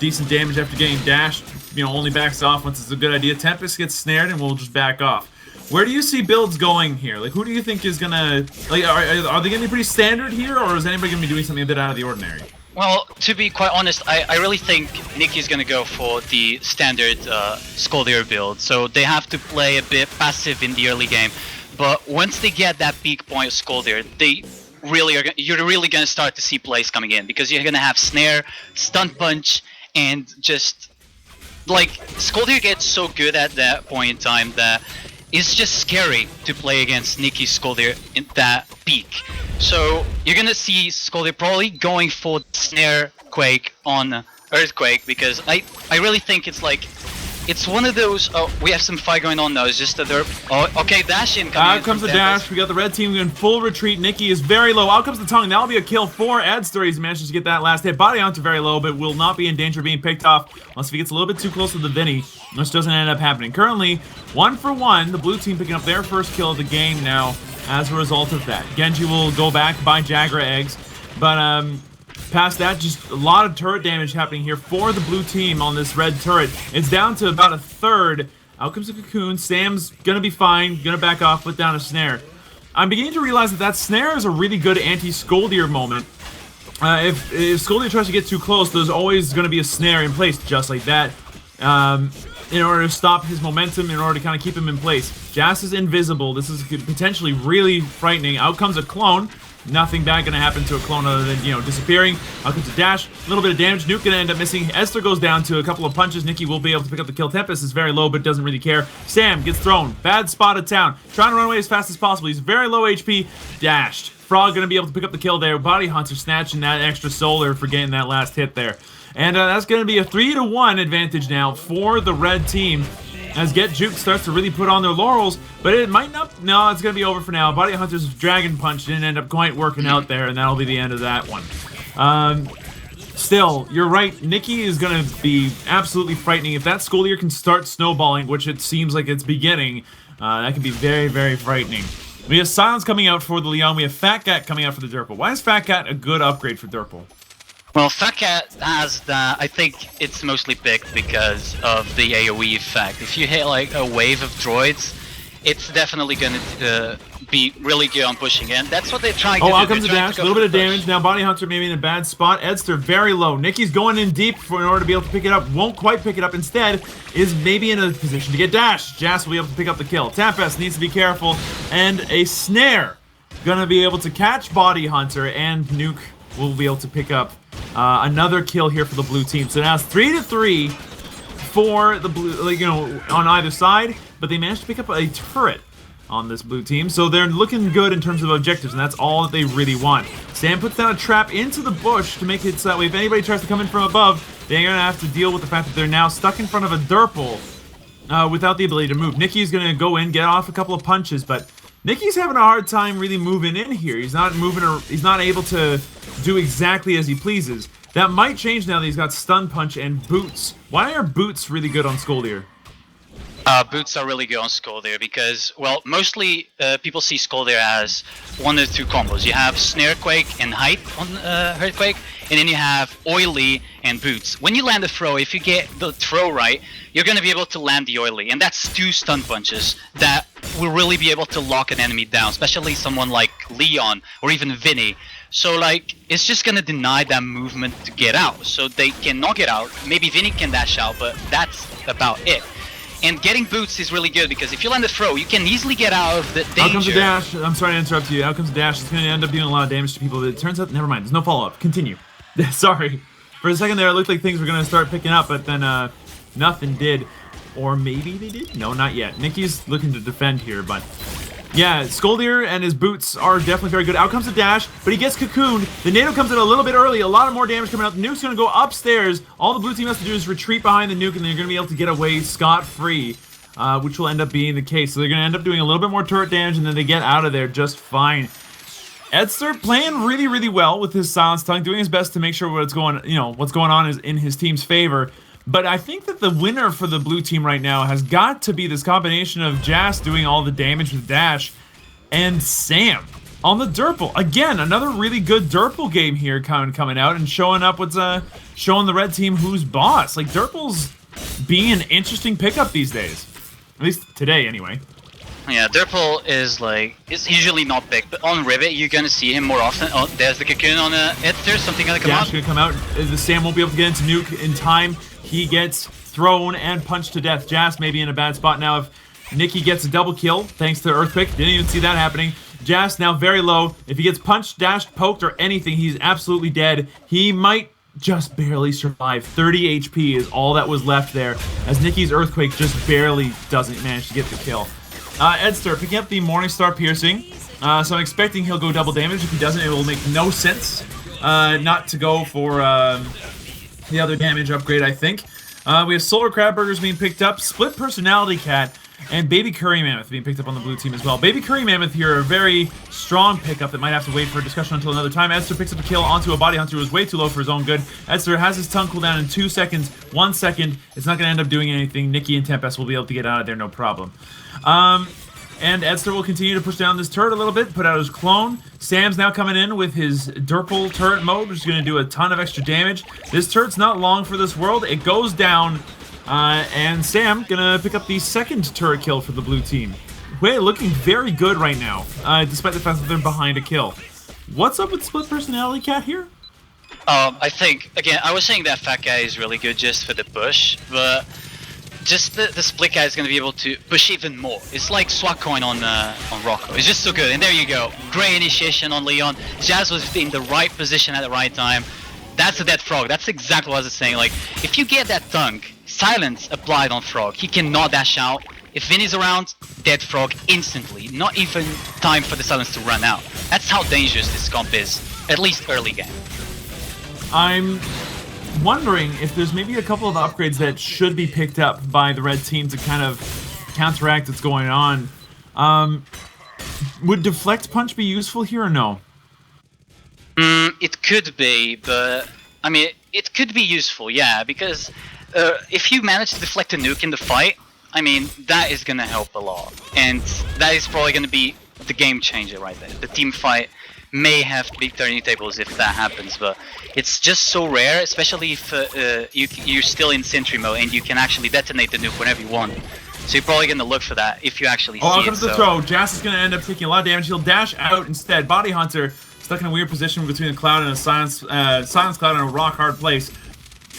Speaker 2: decent damage after getting dashed, only backs off once it's a good idea. Tempest gets snared and will just back off. Where do you see builds going here? Like, who do you think is gonna, like, are they gonna be pretty standard here, or is anybody gonna be doing something a bit out of the ordinary?
Speaker 4: Well, to be quite honest, I really think Nikki's gonna go for the standard Skoldir build. So they have to play a bit passive in the early game, but once they get that peak point of Skoldir, you're really gonna start to see plays coming in, because you're gonna have snare, stun punch, and just like Skoldir gets so good at that point in time that it's just scary to play against Nikki Skoldir in that peak. So you're gonna see Skoldir probably going for snare quake on Earthquake, because I really think it's one of those. Oh, we have some fight going on now. It's just that they're. Oh, okay, dash in.
Speaker 2: Out comes the dash. We got the red team in full retreat. Nikki is very low. Out comes the tongue. That'll be a kill for Edster. He manages to get that last hit. Body Hunter very low, but will not be in danger of being picked off unless he gets a little bit too close to the Vinny, which doesn't end up happening. Currently, 1 for 1. The blue team picking up their first kill of the game now as a result of that. Genji will go back by Jagra eggs, but past that, just a lot of turret damage happening here for the blue team on this red turret. It's down to about a third. Out comes the cocoon. Sam's gonna be fine, gonna back off, put down a snare. I'm beginning to realize that snare is a really good anti-Skoldir moment. If Skoldir tries to get too close, there's always gonna be a snare in place, just like that, in order to stop his momentum, in order to kind of keep him in place. Jas is invisible. This is potentially really frightening. Out comes a clone. Nothing bad gonna happen to a clone other than, disappearing. Out comes a dash, a little bit of damage. Nuke gonna end up missing. Esther goes down to a couple of punches. Nikki will be able to pick up the kill. Tempest is very low, but doesn't really care. Sam gets thrown. Bad spot of town. Trying to run away as fast as possible. He's very low HP. Dashed. Frog gonna be able to pick up the kill there. Body Hunter snatching that extra solar for getting that last hit there. And that's gonna be a 3-1 advantage now for the red team, as Get Juked starts to really put on their laurels, but it might not. No, it's going to be over for now. Body Hunter's Dragon Punch didn't end up quite working out there, and that'll be the end of that one. Still, you're right. Nikki is going to be absolutely frightening. If that Skoldir can start snowballing, which it seems like it's beginning, that can be very, very frightening. We have Silence coming out for the Leon. We have Fat Cat coming out for the Durple. Why is Fat Cat a good upgrade for Durple?
Speaker 4: Well, Fat Cat has that. I think it's mostly picked because of the AoE effect. If you hit like a wave of droids, it's definitely going to be really good on pushing, and that's what they're trying to do.
Speaker 2: Oh, out comes the
Speaker 4: They're trying
Speaker 2: dash.
Speaker 4: to
Speaker 2: A
Speaker 4: go
Speaker 2: little bit
Speaker 4: for
Speaker 2: of
Speaker 4: the
Speaker 2: damage.
Speaker 4: push.
Speaker 2: Now Bounty Hunter maybe in a bad spot. Edster very low. Nicky's going in deep in order to be able to pick it up. Won't quite pick it up. Instead, is maybe in a position to get dashed. Jas will be able to pick up the kill. Tempest needs to be careful. And a snare. Gonna be able to catch Bounty Hunter, and Nuke will be able to pick up another kill here for the blue team. So now it's 3-3 for the blue, on either side. But they managed to pick up a turret on this blue team, so they're looking good in terms of objectives, and that's all that they really want. Sam puts down a trap into the bush to make it so that way if anybody tries to come in from above, they're gonna have to deal with the fact that they're now stuck in front of a Durple without the ability to move. Nicky's gonna go in, get off a couple of punches, but Nicky's having a hard time really moving in here. He's not moving, or he's not able to do exactly as he pleases. That might change now that he's got Stun Punch and Boots. Why are Boots really good on Skoldir?
Speaker 4: Boots are really good on Skoldir because, well, mostly people see Skoldir as one of the two combos. You have Snare Quake and Height on Earthquake, and then you have Oily and Boots. When you land a throw, if you get the throw right, you're going to be able to land the Oily, and that's 2 stun punches that will really be able to lock an enemy down, especially someone like Leon or even Vinny. So, like, it's just going to deny that movement to get out, so they can knock it out. Maybe Vinny can dash out, but that's about it. And getting Boots is really good because if you land a throw, you can easily get out of the danger.
Speaker 2: Out comes the dash. I'm sorry to interrupt you. Out comes the dash. It's going to end up doing a lot of damage to people, but it turns out, never mind. There's no follow-up. Continue. Sorry. For a second there, it looked like things were going to start picking up, but then nothing did. Or maybe they did? No, not yet. Nicky's looking to defend here, but yeah, Skoldir and his Boots are definitely very good. Out comes the dash, but he gets cocooned. The Nado comes in a little bit early. A lot of more damage coming out. The Nuke's going to go upstairs. All the blue team has to do is retreat behind the Nuke, and they're going to be able to get away scot-free, which will end up being the case. So they're going to end up doing a little bit more turret damage, and then they get out of there just fine. Edster playing really, really well with his Silence Tongue, doing his best to make sure what's going on is in his team's favor. But I think that the winner for the blue team right now has got to be this combination of Jas doing all the damage with dash and Sam on the Durple. Again, another really good Durple game here coming out and showing up what's showing the red team who's boss. Like, Durple's being an interesting pickup these days. At least today, anyway.
Speaker 4: Yeah, Durple is usually not big, but on Rivet you're gonna see him more often. Oh, there's the cocoon on Edster, something gonna come out.
Speaker 2: Dash gonna come out. The Sam won't be able to get into Nuke in time. He gets thrown and punched to death. Jas may be in a bad spot now if Nicky gets a double kill, thanks to Earthquake. Didn't even see that happening. Jas now very low. If he gets punched, dashed, poked, or anything, he's absolutely dead. He might just barely survive. 30 HP is all that was left there, as Nicky's Earthquake just barely doesn't manage to get the kill. Edster picking up the Morningstar Piercing. So I'm expecting he'll go double damage. If he doesn't, it will make no sense not to go for the other damage upgrade, I think. We have Solar Crab Burgers being picked up, Split Personality Cat, and Baby Curry Mammoth being picked up on the blue team as well. Baby Curry Mammoth here, a very strong pickup that might have to wait for a discussion until another time. Edster picks up a kill onto a Body Hunter who was way too low for his own good. Edster has his tongue cooldown in 2 seconds. 1 second. It's not going to end up doing anything. Nicky and Tempest will be able to get out of there, no problem. And Edster will continue to push down this turret a little bit, put out his clone. Sam's now coming in with his Durple turret mode, which is going to do a ton of extra damage. This turret's not long for this world. It goes down, and Sam going to pick up the second turret kill for the blue team. Wei looking very good right now, despite the fact that they're behind a kill. What's up with Split Personality Cat here?
Speaker 4: I think, again, I was saying that Fat Guy is really good just for the push, but just the split guy is going to be able to push even more. It's like swap coin on Rocco. It's just so good. And there you go. Great initiation on Leon. Jas was in the right position at the right time. That's a dead frog. That's exactly what I was saying. Like, if you get that dunk, silence applied on frog. He cannot dash out. If Vinny's around, dead frog instantly. Not even time for the silence to run out. That's how dangerous this comp is. At least early game.
Speaker 2: I'm wondering if there's maybe a couple of upgrades that should be picked up by the red team to kind of counteract what's going on. Would Deflect Punch be useful here or no?
Speaker 4: It could be, but I mean, it could be useful, yeah, because if you manage to deflect a nuke in the fight, I mean, that is gonna help a lot, and that is probably gonna be the game changer right there. The team fight may have to be turning tables if that happens, but it's just so rare, especially if you're still in sentry mode and you can actually detonate the nuke whenever you want. So you're probably gonna look for that if you actually see
Speaker 2: Oh, out
Speaker 4: it.
Speaker 2: comes the throw. Jas is gonna end up taking a lot of damage. He'll dash out instead. Body Hunter stuck in a weird position between a cloud and a silence cloud in a rock hard place.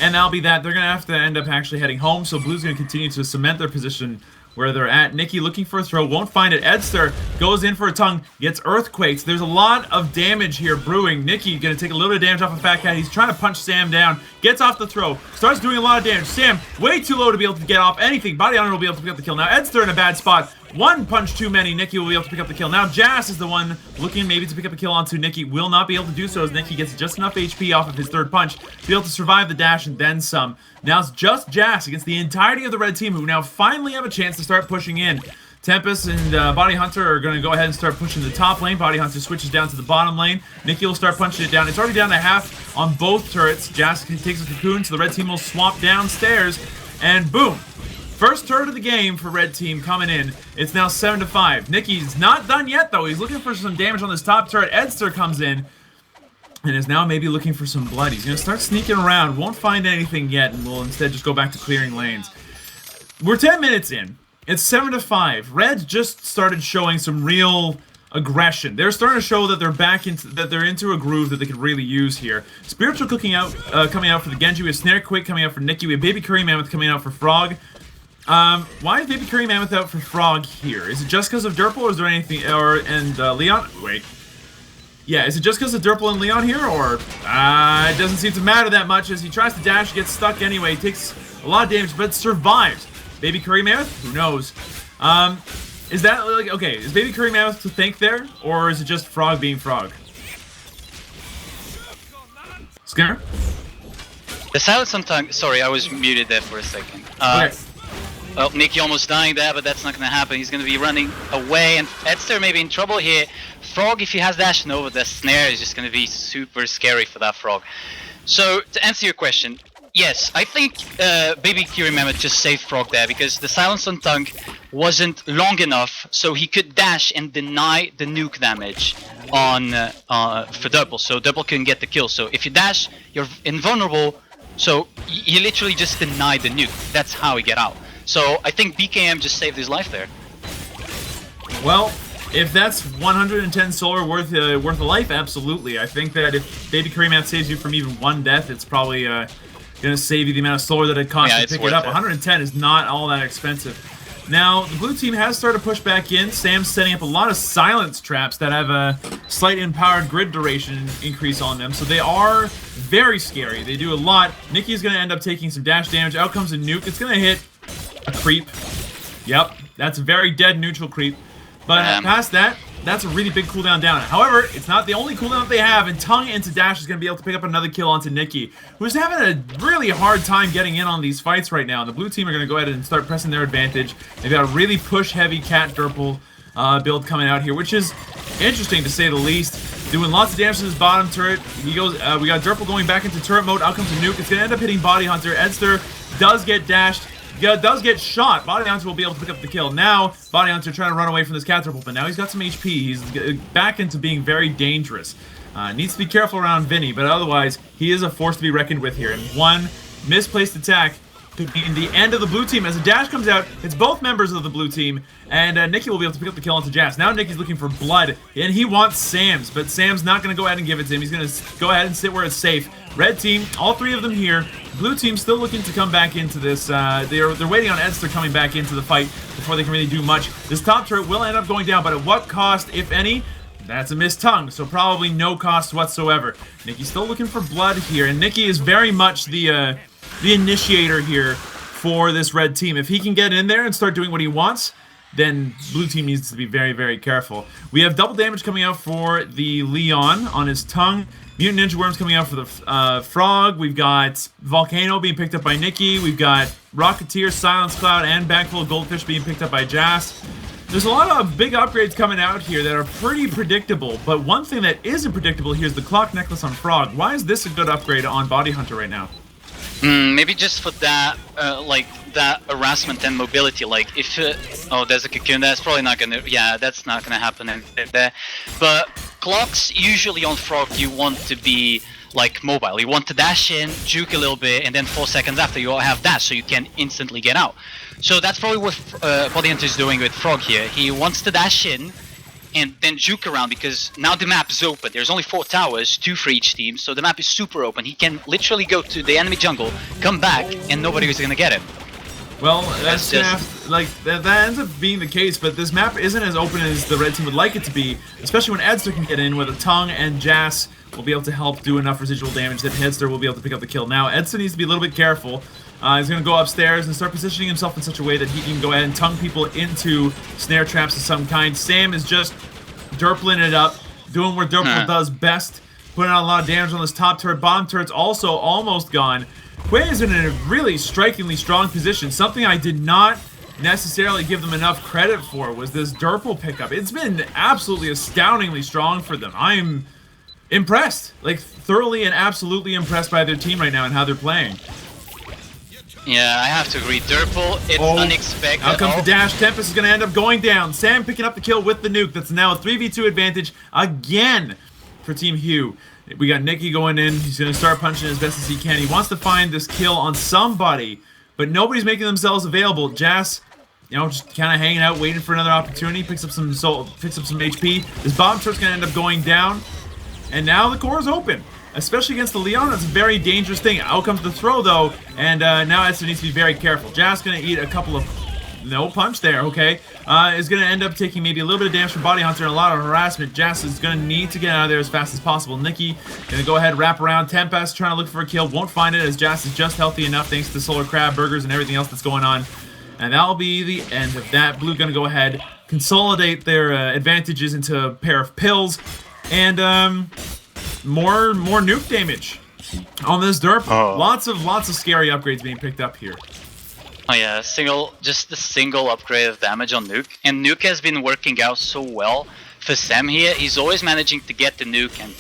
Speaker 2: And that'll be that. They're gonna have to end up actually heading home. So Blue's gonna continue to cement their position where they're at. Nikki looking for a throw, won't find it. Edster goes in for a tongue, gets earthquakes. There's a lot of damage here brewing. Nikki gonna take a little bit of damage off of Fat Cat. He's trying to punch Sam down, gets off the throw, starts doing a lot of damage. Sam, way too low to be able to get off anything. Body Hunter will be able to pick up the kill. Now Edster in a bad spot. One punch too many. Nikki will be able to pick up the kill. Now Jas is the one looking maybe to pick up a kill onto Nikki. Will not be able to do so as Nikki gets just enough HP off of his third punch to be able to survive the dash and then some. Now it's just Jas against the entirety of the red team who now finally have a chance to start pushing in. Tempest and Body Hunter are going to go ahead and start pushing the top lane. Body Hunter switches down to the bottom lane. Nikki will start punching it down. It's already down to half on both turrets. Jas takes a cocoon, so the red team will swap downstairs. And boom! First turret of the game for red team coming in. It's now 7-5. Nikki's not done yet, though. He's looking for some damage on this top turret. Edster comes in and is now maybe looking for some blood. He's going to start sneaking around. Won't find anything yet, and will instead just go back to clearing lanes. We're 10 minutes in. It's 7-5. Red just started showing some real aggression. They're starting to show that they're into a groove that they could really use here. Spiritual coming out for the Genji. We have Snare Quake coming out for Nikki. We have Baby Curry Mammoth coming out for Frog. Why is Baby Curry Mammoth out for Frog here? Is it just because of Durple, or is there anything, Leon? Wait. Yeah, is it just because of Durple and Leon here, or it doesn't seem to matter that much as he tries to dash, gets stuck anyway, takes a lot of damage, but survives. Baby Curry Mammoth? Who knows? Is that, like, okay, is Baby Curry Mammoth to thank there, or is it just Frog being Frog? Skinner?
Speaker 4: The silence on tongue. Sorry, I was muted there for a second.
Speaker 2: Okay.
Speaker 4: Well, Nikki almost dying there, but that's not going to happen. He's going to be running away, and Edster may be in trouble here. Frog, if he has Dash Nova, the snare is just going to be super scary for that Frog. So, to answer your question, yes, I think Baby Curry Mammoth just saved Frog there, because the silence on tongue wasn't long enough, so he could dash and deny the nuke damage on for Double, so Double couldn't get the kill. So if you dash, you're invulnerable, so he literally just denied the nuke. That's how he get out. So I think BKM just saved his life there.
Speaker 2: Well, if that's 110 solar worth a life, absolutely. I think that if Baby Curry Mammoth saves you from even one death, it's probably gonna save you the amount of solar that it costs to pick it up. 110 is not all that expensive. Now, the blue team has started to push back in. Sam's setting up a lot of silence traps that have a slight empowered grid duration increase on them, so they are very scary. They do a lot. Nikki's gonna end up taking some dash damage. Out comes a nuke. It's gonna hit a creep. Yep, that's a very dead neutral creep. But past that, that's a really big cooldown down. However, it's not the only cooldown that they have, and Tongue into Dash is going to be able to pick up another kill onto Nikki, who's having a really hard time getting in on these fights right now. The blue team are going to go ahead and start pressing their advantage. They've got a really push-heavy Cat Durple build coming out here, which is interesting to say the least. Doing lots of damage to this bottom turret. He goes. We got Durple going back into turret mode. Out comes a nuke. It's going to end up hitting Body Hunter. Edster does get dashed. Does get shot. Body Hunter will be able to pick up the kill. Now, Body Hunter trying to run away from this Cat Durple, but now he's got some HP. He's back into being very dangerous. Needs to be careful around Vinny, but otherwise, he is a force to be reckoned with here. And one misplaced attack could be in the end of the blue team. As a dash comes out, it's both members of the blue team, and Nikki will be able to pick up the kill onto Jas. Now Nikki's looking for blood, and he wants Sam's, but Sam's not going to go ahead and give it to him. He's going to go ahead and sit where it's safe. Red team, all three of them here. Blue team still looking to come back into this. They're waiting on Edster coming back into the fight before they can really do much. This top turret will end up going down, but at what cost, if any? That's a missed tongue, so probably no cost whatsoever. Nikki's still looking for blood here, and Nikki is very much the initiator here for this red team. If he can get in there and start doing what he wants, then blue team needs to be very, very careful. We have double damage coming out for the Leon on his tongue. Mutant Ninja Worms coming out for the Frog. We've got Volcano being picked up by Nikki. We've got Rocketeer, Silence Cloud, and Backful of Goldfish being picked up by Jas. There's a lot of big upgrades coming out here that are pretty predictable, but one thing that isn't predictable here is the Clock Necklace on Frog. Why is this a good upgrade on Body Hunter right now?
Speaker 4: Maybe just for that, like, that harassment and mobility, like, if, oh, there's a cocoon, that's probably not gonna, yeah, that's not gonna happen there. But clocks, usually on Frog, you want to be, like mobile. You want to dash in, juke a little bit, and then 4 seconds after you all have dash, so you can instantly get out. So that's probably what Body Hunter is doing with Frog here. He wants to dash in and then juke around, because now the map is open. There's only 4 towers, 2 for each team, so the map is super open. He can literally go to the enemy jungle, come back, and nobody is gonna get him.
Speaker 2: Well, that's just like that ends up being the case, but this map isn't as open as the red team would like it to be, especially when Edster can get in with a tongue, and Jas will be able to help do enough residual damage that Edster will be able to pick up the kill. Now, Edster needs to be a little bit careful. He's going to go upstairs and start positioning himself in such a way that he can go ahead and tongue people into snare traps of some kind. Sam is just derpling it up, doing what Derple does best, putting out a lot of damage on this top turret. Bottom turret's also almost gone. Quay is in a really strikingly strong position. Something I did not necessarily give them enough credit for was this Derple pickup. It's been absolutely astoundingly strong for them. I'm impressed, like thoroughly and absolutely impressed by their team right now and how they're playing.
Speaker 4: Yeah, I have to agree. Derple, it's unexpected.
Speaker 2: Out comes the dash. Tempest is going to end up going down. Sam picking up the kill with the nuke. That's now a 3v2 advantage again for Team Hugh. We got Nicky going in. He's going to start punching as best as he can. He wants to find this kill on somebody, but nobody's making themselves available. Jas, you know, just kind of hanging out, waiting for another opportunity. Picks up some HP. This bomb turret's going to end up going down, and now the core is open. Especially against the Leon, that's a very dangerous thing. Out comes the throw, though, and now Edson needs to be very careful. Jas going to eat a couple of... No punch there, okay. Is going to end up taking maybe a little bit of damage from Body Hunter and a lot of harassment. Jas is going to need to get out of there as fast as possible. Nicky going to go ahead, wrap around. Tempest trying to look for a kill. Won't find it as Jas is just healthy enough thanks to Solar Crab Burgers and everything else that's going on. And that'll be the end of that. Blue going to go ahead, consolidate their advantages into a pair of pills. And, more nuke damage on this derp. Lots of scary upgrades being picked up here.
Speaker 4: Oh yeah, just a single upgrade of damage on nuke, and nuke has been working out so well for Sam here. He's always managing to get the nuke and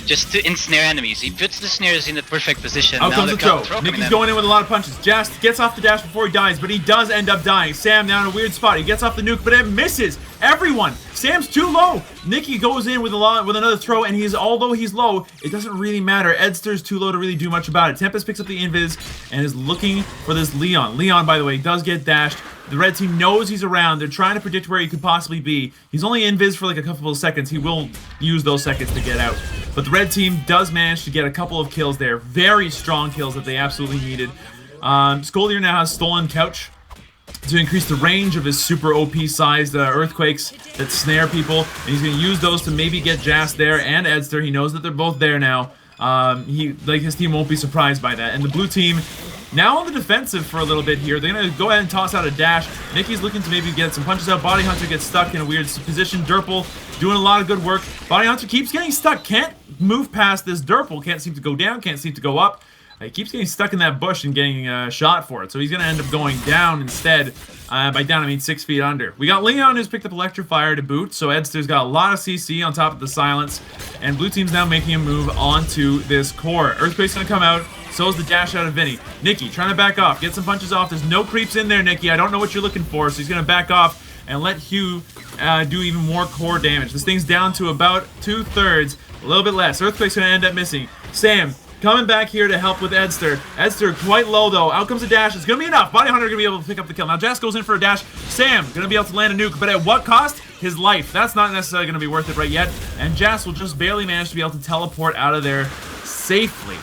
Speaker 4: just to ensnare enemies. He puts the snares in the perfect position.
Speaker 2: Out comes the throw. Nicky's going in with a lot of punches. Jas gets off the dash before he dies, but he does end up dying. Sam now in a weird spot. He gets off the nuke, but it misses everyone. Sam's too low. Nicky goes in with another throw, and although he's low, it doesn't really matter. Edster's too low to really do much about it. Tempest picks up the invis and is looking for this Leon. Leon, by the way, does get dashed. The red team knows he's around. They're trying to predict where he could possibly be. He's only invis for like a couple of seconds. He will use those seconds to get out. But the red team does manage to get a couple of kills there. Very strong kills that they absolutely needed. Scoldier now has Stolen Couch to increase the range of his super OP-sized earthquakes that snare people. And he's going to use those to maybe get Jas there and Edster. He knows that they're both there now. His team won't be surprised by that. And the blue team now on the defensive for a little bit here. They're going to go ahead and toss out a dash. Nicky's looking to maybe get some punches out. Body Hunter gets stuck in a weird position. Derple doing a lot of good work. Body Hunter keeps getting stuck. Can't move past this Derple. Can't seem to go down. Can't seem to go up. He keeps getting stuck in that bush and getting shot for it. So he's going to end up going down instead. By down, I mean 6 feet under. We got Leon who's picked up Electrifier to boot. So Edster's got a lot of CC on top of the silence. And blue team's now making a move onto this core. Earthquake's going to come out. So is the dash out of Vinny. Nicky trying to back off. Get some punches off. There's no creeps in there, Nicky. I don't know what you're looking for. So he's going to back off and let Hugh do even more core damage. This thing's down to about 2/3. A little bit less. Earthquake's going to end up missing. Sam coming back here to help with Edster. Edster quite low though. Out comes a dash. It's going to be enough. Body Hunter going to be able to pick up the kill. Now Jas goes in for a dash. Sam going to be able to land a nuke, but at what cost? His life. That's not necessarily going to be worth it right yet. And Jas will just barely manage to be able to teleport out of there safely.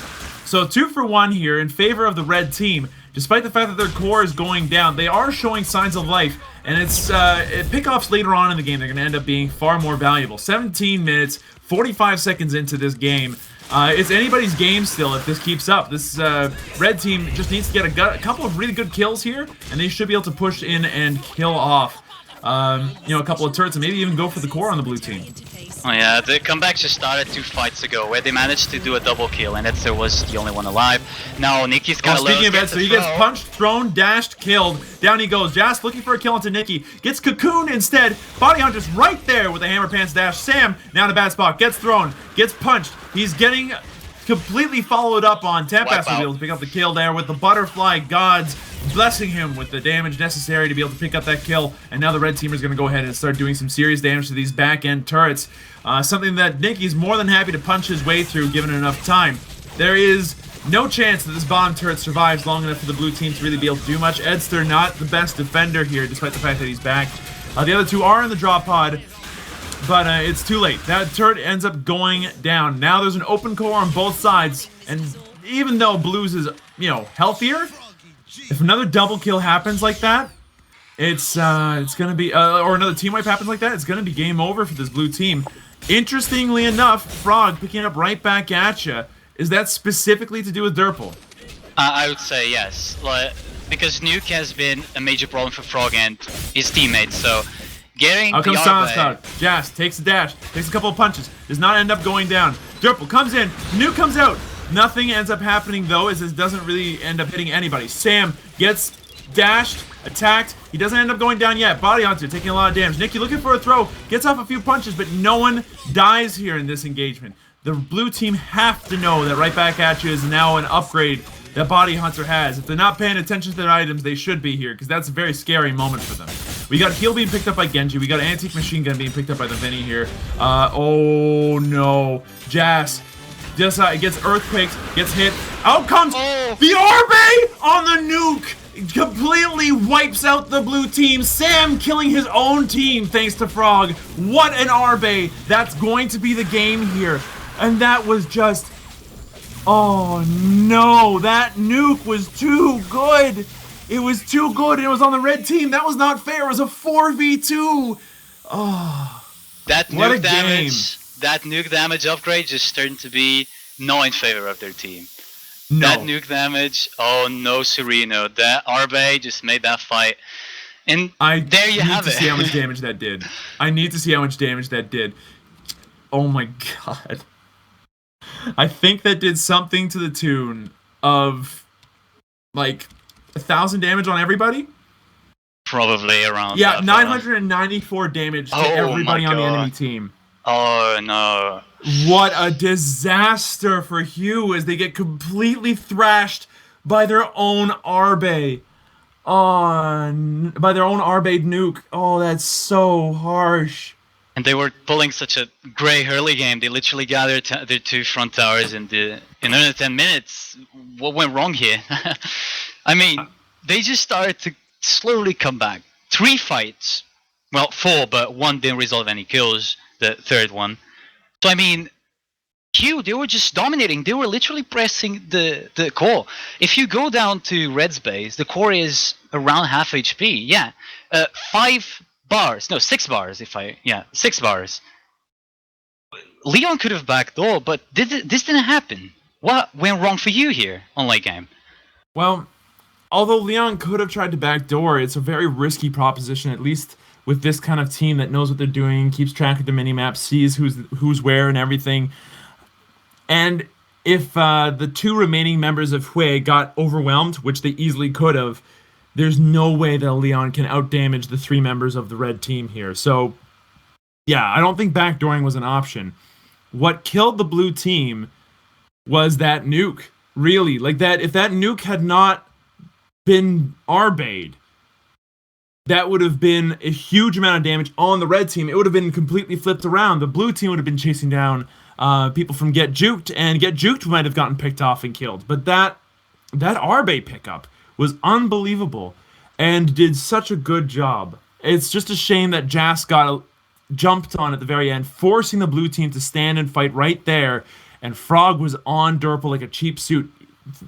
Speaker 2: So 2 for 1 here in favor of the red team. Despite the fact that their core is going down, they are showing signs of life. And it's pickoffs later on in the game. They're going to end up being far more valuable. 17 minutes, 45 seconds into this game. It's anybody's game still if this keeps up. This red team just needs to get a couple of really good kills here, and they should be able to push in and kill off a couple of turrets and maybe even go for the core on the blue team.
Speaker 4: Oh yeah, the comeback just started 2 fights ago where they managed to do a double kill and Edster was the only one alive. Now Nicky's kind of low.
Speaker 2: Speaking of Edster, he gets punched, thrown, dashed, killed. Down he goes. Jas looking for a kill onto Nicky. Gets cocooned instead. Body Hunter's right there with a hammer pants dash. Sam now in a bad spot. Gets thrown. Gets punched. He's getting completely followed up on. Tempest will be able to pick up the kill there with the butterfly gods blessing him with the damage necessary to be able to pick up that kill. And now the red team is going to go ahead and start doing some serious damage to these back-end turrets. Something that Nicky's more than happy to punch his way through given enough time. There is no chance that this bottom turret survives long enough for the blue team to really be able to do much. Edster not the best defender here, despite the fact that he's back. The other two are in the drop pod, but it's too late. That turret ends up going down. Now there's an open core on both sides, and even though Blues is, healthier, if another double kill happens like that, it's gonna be, or another team wipe happens like that, it's gonna be game over for this blue team. Interestingly enough, Frog picking up right back at you. Is that specifically to do with Durple?
Speaker 4: I would say yes, because Nuke has been a major problem for Frog and his teammates. So getting
Speaker 2: out comes
Speaker 4: the
Speaker 2: Silence
Speaker 4: Arbe-
Speaker 2: Cloud. Jas takes a dash, takes a couple of punches, does not end up going down. Durple comes in, Nuke comes out. Nothing ends up happening though, as it doesn't really end up hitting anybody. Sam gets dashed, attacked. He doesn't end up going down yet. Body Hunter taking a lot of damage. Nikki looking for a throw, gets off a few punches, but no one dies here in this engagement. The blue team have to know that right back at you is now an upgrade that Body Hunter has. If they're not paying attention to their items, they should be here, because that's a very scary moment for them. We got Heal being picked up by Genji. We got Antique Machine Gun being picked up by the Vinny here. Oh no. Jas just gets earthquaked, gets hit. Out comes the Arbe on the nuke! Completely wipes out the blue team. Sam killing his own team thanks to Frog. What an Arbe! That's going to be the game here. And that was just... Oh no, that nuke was too good. It was too good, and it was on the red team. That was not fair. It was a 4v2. Oh,
Speaker 4: that
Speaker 2: what
Speaker 4: nuke
Speaker 2: a
Speaker 4: damage,
Speaker 2: game.
Speaker 4: That nuke damage upgrade just turned to be no in favor of their team.
Speaker 2: No.
Speaker 4: That nuke damage, oh no, Sereno. That Arbe just made that fight. And there you have it.
Speaker 2: I need to see how much damage that did. I need to see how much damage that did. Oh my god. I think that did something to the tune of, like, 1,000 damage on everybody?
Speaker 4: Probably around
Speaker 2: yeah,
Speaker 4: that.
Speaker 2: 994 damage to everybody on the enemy team.
Speaker 4: Oh no.
Speaker 2: What a disaster for Hugh as they get completely thrashed by their own Arbe. By their own Arbe nuke. Oh, that's so harsh.
Speaker 4: And they were pulling such a great early game. They literally got their two front towers in under 10 minutes. What went wrong here? I mean, they just started to slowly come back. 3 fights. Well, 4, but 1 didn't result in any kills. The third one. So, I mean, Q, they were just dominating. They were literally pressing the core. If you go down to Red's base, the core is around half HP. Yeah. 5 bars. No, 6 bars. 6 bars. Leon could have backdoor, but this didn't happen. What went wrong for you here on late game?
Speaker 2: Well, although Leon could have tried to backdoor, it's a very risky proposition, at least with this kind of team that knows what they're doing, keeps track of the minimap, sees who's where and everything. And if the 2 remaining members of Hui got overwhelmed, which they easily could have, there's no way that Leon can outdamage the 3 members of the red team here. So, yeah, I don't think backdooring was an option. What killed the blue team was that nuke. Really, like that. If that nuke had not been Arbade, that would have been a huge amount of damage on the red team. It would have been completely flipped around. The blue team would have been chasing down people from Get Juked, and Get Juked might have gotten picked off and killed. But that Arbe pickup was unbelievable and did such a good job. It's just a shame that Jas got jumped on at the very end, forcing the blue team to stand and fight right there, and Frog was on Durple like a cheap suit.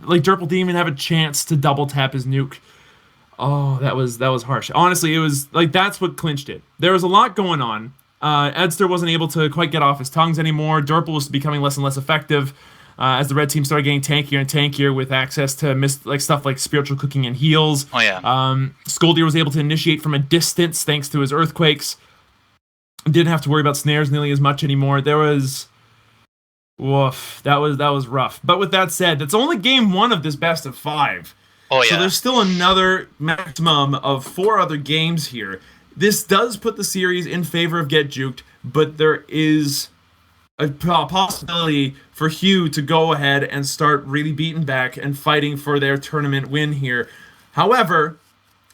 Speaker 2: Like, Durple didn't even have a chance to double tap his nuke. Oh, that was harsh. Honestly, it was like that's what clinched it. There was a lot going on. Edster wasn't able to quite get off his tongues anymore. Durple was becoming less and less effective as the red team started getting tankier and tankier with access to stuff like spiritual cooking and heals.
Speaker 4: Oh yeah.
Speaker 2: Skoldir was able to initiate from a distance thanks to his earthquakes. Didn't have to worry about snares nearly as much anymore. There was, woof, that was rough. But with that said, that's only game 1 of this best of 5.
Speaker 4: Oh yeah.
Speaker 2: So there's still another maximum of 4 other games here. This does put the series in favor of Get Juked, but there is a possibility for Hugh to go ahead and start really beating back and fighting for their tournament win here. However,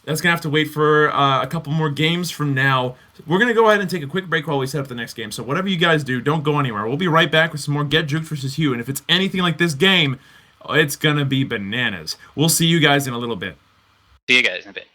Speaker 2: That's going to have to wait for a couple more games from now. We're going to go ahead and take a quick break while we set up the next game. So whatever you guys do, don't go anywhere. We'll be right back with some more Get Juked versus Hugh. And if it's anything like this game, it's going to be bananas. We'll see you guys in a little bit.
Speaker 4: See you guys in a bit.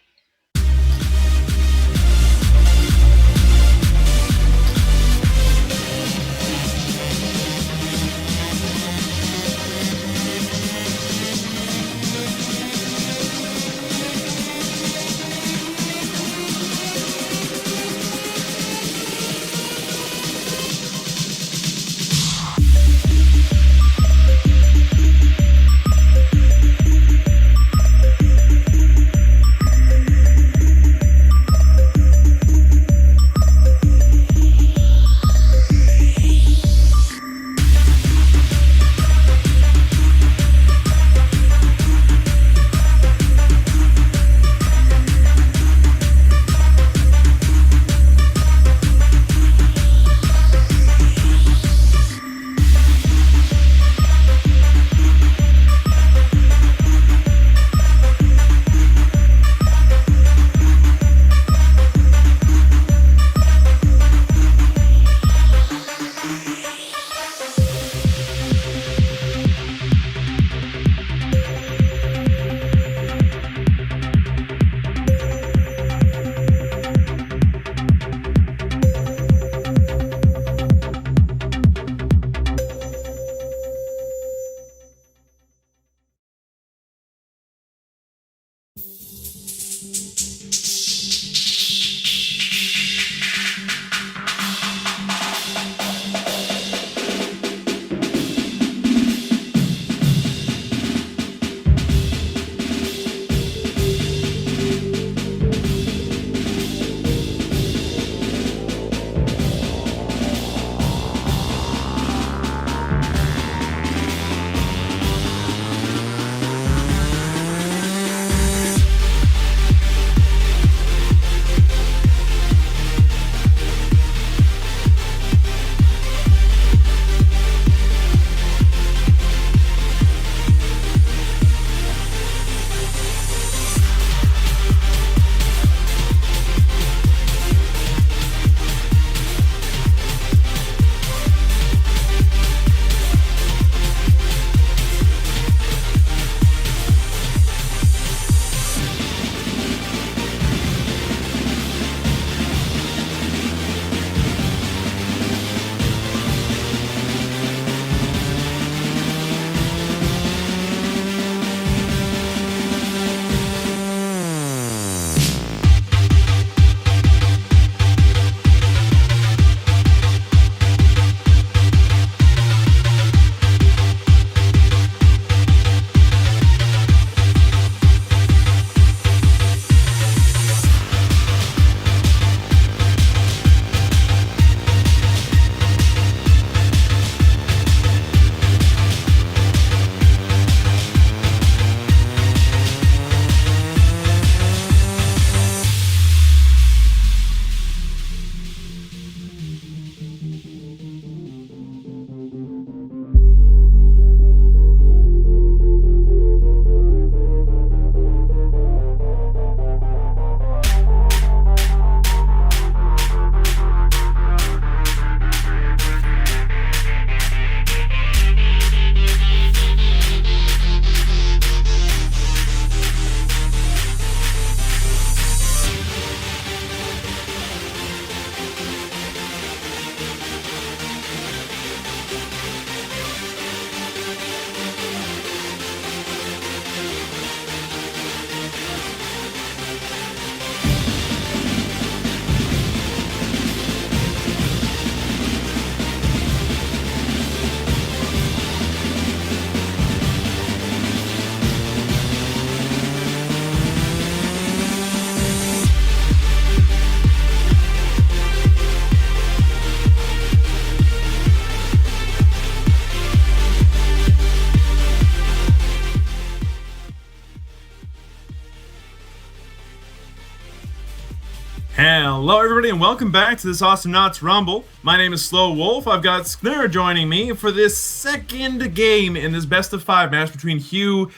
Speaker 2: Hello everybody and welcome back to this Awesomenauts Rumble. My name is Slow Wolf. I've got Snare joining me for this second game in this best of 5 match between Hugh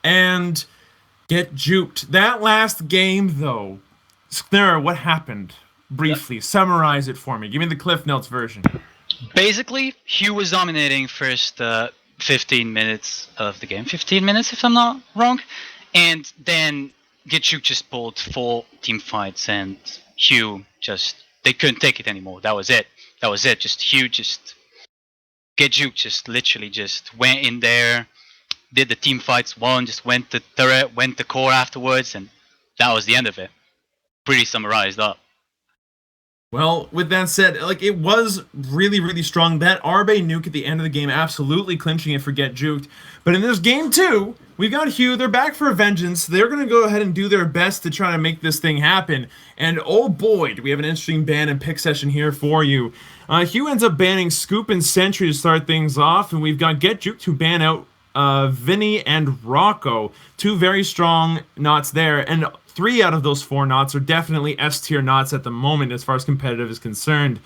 Speaker 2: and Get juked. That last game, though. Snare, what happened? Briefly, summarize it for me. Give me the Cliff Notes version.
Speaker 4: Basically, Hugh was dominating first 15 minutes of the game. 15 minutes, if I'm not wrong. And then Gitchuk just pulled 4 team fights, and Hugh just... They couldn't take it anymore. That was it. Just Hugh, Gitchuk just literally just went in there, did the team fights, won, just went to turret, went to core afterwards, and that was the end of it. Pretty summarized up.
Speaker 2: Well, with that said, like, it was really, really strong. That Arbe nuke at the end of the game, absolutely clinching it for Get Juked. But in this game, too, we've got Hugh. They're back for a vengeance. They're going to go ahead and do their best to try to make this thing happen. And oh boy, do we have an interesting ban and pick session here for you. Hugh ends up banning Scoop and Sentry to start things off. And we've got Get Juked to ban out Vinny and Rocco. 2 very strong knots there. And 3 out of those 4 knots are definitely S-tier knots at the moment as far as competitive is concerned.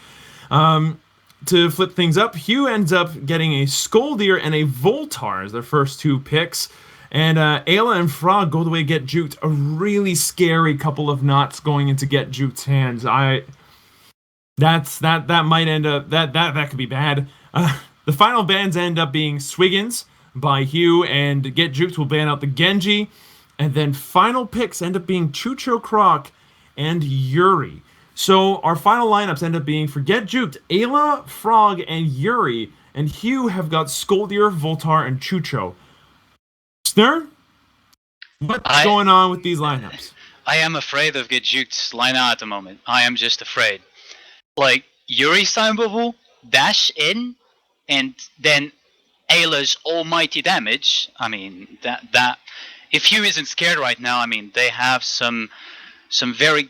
Speaker 2: To flip things up, Hugh ends up getting a Skoldir and a Voltar as their first 2 picks. And Ayla and Frog go the way Get Juked. A really scary couple of knots going into Get Juked's hands. That might end up... That could be bad. The final bans end up being Swiggins by Hugh, and Get Juked will ban out the Genji. And then final picks end up being Chucho Croc and Yuri. So our final lineups end up being for Get Juked, Ayla, Frog, and Yuri. And Hugh have got Skoldir, Voltar, and Chucho. Snur, what's going on with these lineups?
Speaker 4: I am afraid of Get Juked's lineup at the moment. I am just afraid. Like, Yuri's time bubble, dash in, and then Ayla's almighty damage. I mean, that if Hugh isn't scared right now, I mean, they have some very,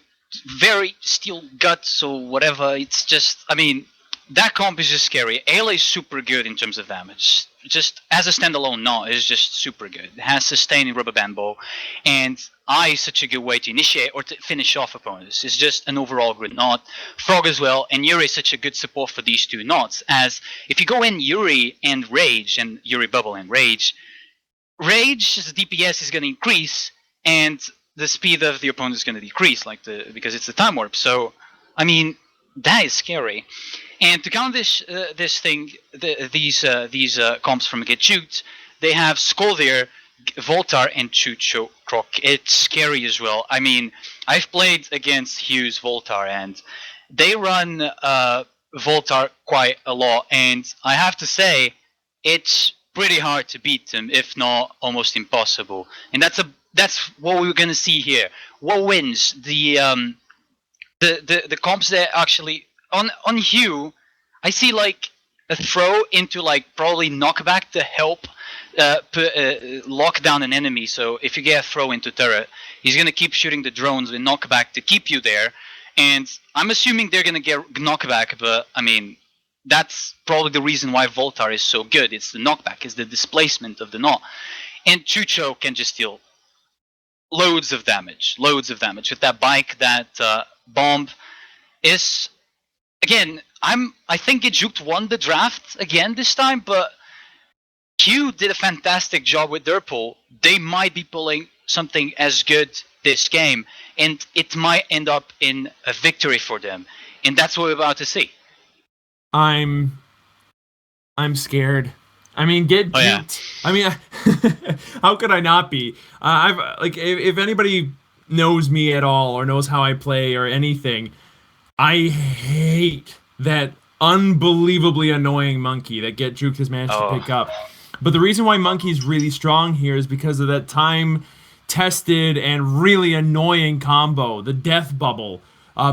Speaker 4: very steel guts or whatever. It's just, I mean, that comp is just scary. Ayla is super good in terms of damage. Just as a standalone knot is just super good. It has sustain in Rubber Band Bow, and I is such a good way to initiate or to finish off opponents. It's just an overall good knot. Frog as well, and Yuri is such a good support for these 2 knots. As if you go in Yuri and Rage, and Yuri Bubble and Rage's DPS is going to increase, and the speed of the opponent is going to decrease, because it's the time warp. So, I mean, that is scary. And to counter these comps from Get Juked, they have Skoldir, Voltar, and Chucho Croc. It's scary as well. I mean, I've played against Hugh's Voltar, and they run Voltar quite a lot, and I have to say, it's pretty hard to beat them, if not almost impossible. And that's what we're gonna see here. What wins? The comps that actually on Hugh, I see like a throw into like probably knockback to help lock down an enemy. So if you get a throw into turret, he's gonna keep shooting the drones with knockback to keep you there. And I'm assuming they're gonna get knockback, but I mean, that's probably the reason why Voltar is so good. It's the knockback, it's the displacement of the knot. And Chucho can just deal loads of damage with that bike. That bomb is, again, I think Juked won the draft again this time, but Q did a fantastic job with their pull. They might be pulling something as good this game, and it might end up in a victory for them, and that's what we're about to see.
Speaker 2: I'm scared. I mean, Get Juked. Yeah. I mean, how could I not be? I've like, if anybody knows me at all or knows how I play or anything, I hate that unbelievably annoying monkey that Get Juked has managed to pick up. But the reason why Monkey's really strong here is because of that time-tested and really annoying combo, the death bubble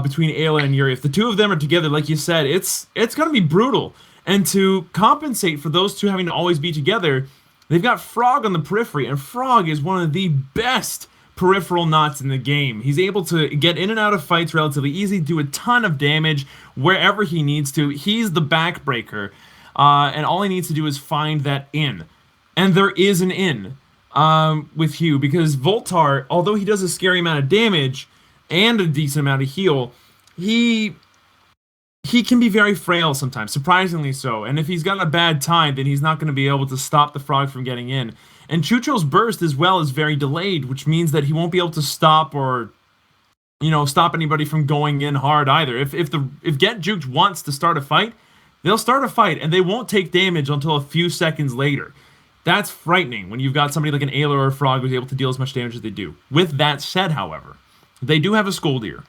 Speaker 2: between Ayla and Yuri. If the two of them are together, like you said, it's going to be brutal. And to compensate for those two having to always be together, they've got Frog on the periphery, and Frog is one of the best peripheral knots in the game. He's able to get in and out of fights relatively easy, do a ton of damage wherever he needs to. He's the backbreaker, and all he needs to do is find that in. And there is an in with Hugh, because Voltar, although he does a scary amount of damage and a decent amount of heal, he he can be very frail sometimes, surprisingly so. And if he's got a bad time, then he's not going to be able to stop the frog from getting in. And Chucho's burst as well is very delayed, which means that he won't be able to stop or, stop anybody from going in hard either. If Get Juked wants to start a fight, they'll start a fight and they won't take damage until a few seconds later. That's frightening when you've got somebody like an Ayla or a Frog who's able to deal as much damage as they do. With that said, however, they do have a Skoldir.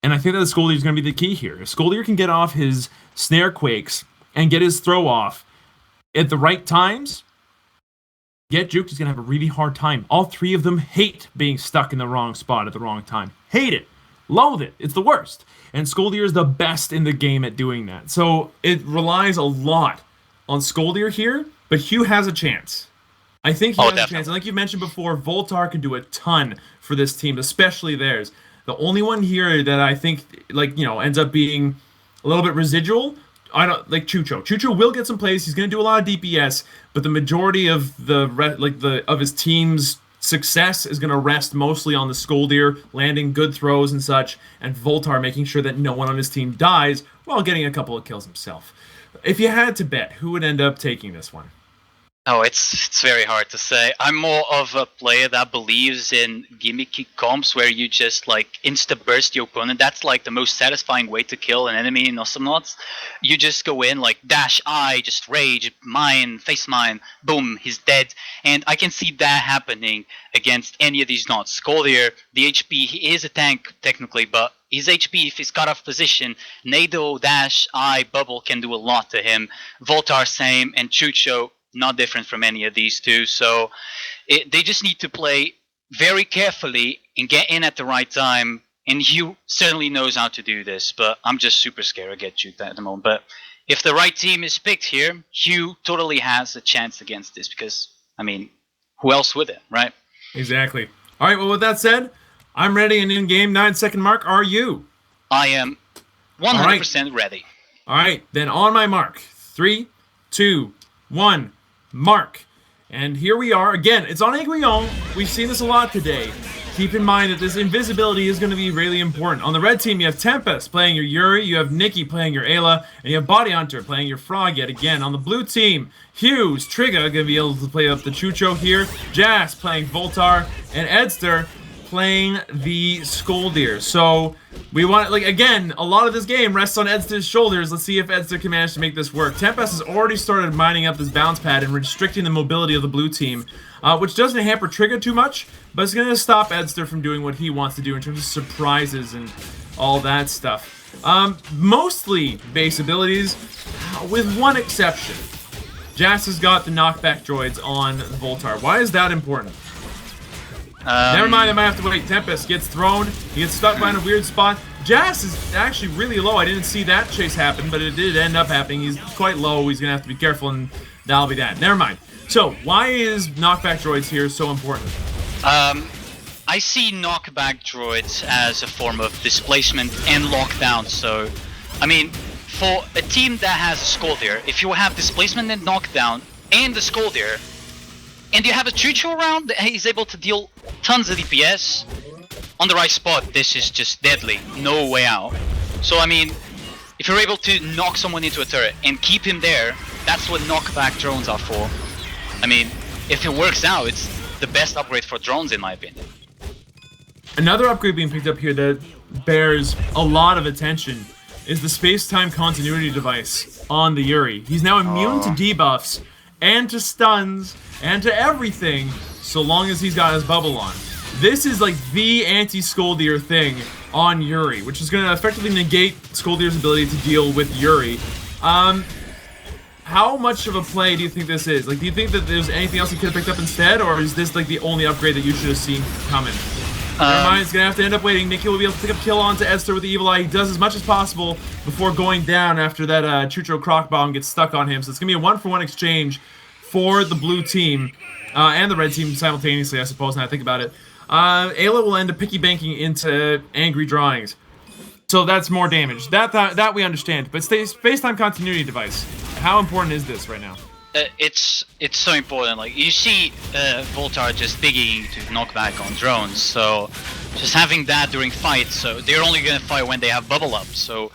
Speaker 2: And I think that the Skoldir is going to be the key here. If Skoldir can get off his Snare Quakes and get his throw off at the right times, Get Juked is going to have a really hard time. All three of them hate being stuck in the wrong spot at the wrong time. Hate it. Loathe it. It's the worst. And Skoldir is the best in the game at doing that. So it relies a lot on Skoldir here, but Hugh has a chance. I think he has a chance. And like you mentioned before, Voltar can do a ton for this team, especially theirs. The only one here that I think, ends up being a little bit residual, Chucho. Chucho will get some plays. He's going to do a lot of DPS, but the majority of of his team's success is going to rest mostly on the Skoldir landing good throws and such, and Voltar making sure that no one on his team dies while getting a couple of kills himself. If you had to bet, who would end up taking this one?
Speaker 4: Oh, it's very hard to say. I'm more of a player that believes in gimmicky comps where you just insta-burst your opponent. That's the most satisfying way to kill an enemy in Awesomenauts. You just go in dash I, just rage, mine, face mine, boom, he's dead. And I can see that happening against any of these knots. Skoldir, the HP, he is a tank technically, but his HP, if he's cut off position, Nado, dash, I, bubble can do a lot to him. Voltar same, and Chucho, not different from any of these two. So they just need to play very carefully and get in at the right time. And Hugh certainly knows how to do this, but I'm just super scared of Get Juked at the moment. But if the right team is picked here, Hugh totally has a chance against this because, who else would it, right?
Speaker 2: Exactly. All right, well, with that said, I'm ready and in game. 9-second mark. Are you?
Speaker 4: I am 100% ready.
Speaker 2: All right, then on my mark. 3, 2, 1. Mark. And here we are. Again, it's on Aiguillon. We've seen this a lot today. Keep in mind that this invisibility is going to be really important. On the red team, you have Tempest playing your Yuri, you have Nikki playing your Ayla, and you have Body Hunter playing your Frog yet again. On the blue team, Hughes, Trigger going to be able to play up the Chucho here, Jas playing Voltar, and Edster playing the Skoldir. So we want, again, a lot of this game rests on Edster's shoulders. Let's see if Edster can manage to make this work. Tempest has already started mining up this bounce pad and restricting the mobility of the blue team, which doesn't hamper Trigger too much, but it's going to stop Edster from doing what he wants to do in terms of surprises and all that stuff. Mostly base abilities, with one exception. Jas has got the knockback droids on Voltar. Why is that important? Never mind, I might have to wait. Tempest gets thrown. He gets stuck behind a weird spot. Jas is actually really low. I didn't see that chase happen, but it did end up happening. He's quite low. He's going to have to be careful, and that'll be that. Never mind. So, why is knockback droids here so important?
Speaker 4: I see knockback droids as a form of displacement and lockdown. So, for a team that has a Skoldir, if you have displacement and knockdown and the Skoldir, and you have a Chucho around that he's able to deal tons of DPS on the right spot, this is just deadly. No way out. So, if you're able to knock someone into a turret and keep him there, that's what knockback drones are for. If it works out, it's the best upgrade for drones, in my opinion.
Speaker 2: Another upgrade being picked up here that bears a lot of attention is the space-time continuity device on the Yuri. He's now immune to debuffs and to stuns and to everything so long as he's got his bubble on. This is the anti-Skoldir thing on Yuri, which is going to effectively negate Skoldir's ability to deal with Yuri. How much of a play do you think this is? Do you think that there's anything else you could have picked up instead, or is this the only upgrade that you should have seen coming? Never mind, it's going to have to end up waiting. Nikki will be able to pick up kill onto Edster with the Evil Eye. He does as much as possible before going down after that Chucho Croc Bomb gets stuck on him. So it's going to be a 1-for-1 exchange for the blue team and the red team simultaneously, I suppose, now I think about it. Ayla will end up picky banking into angry drawings. So that's more damage. That we understand. But space-time continuity device. How important is this right now?
Speaker 4: It's so important. You see Voltar just digging to knock back on drones, so just having that during fights, so they're only gonna fight when they have bubble up. So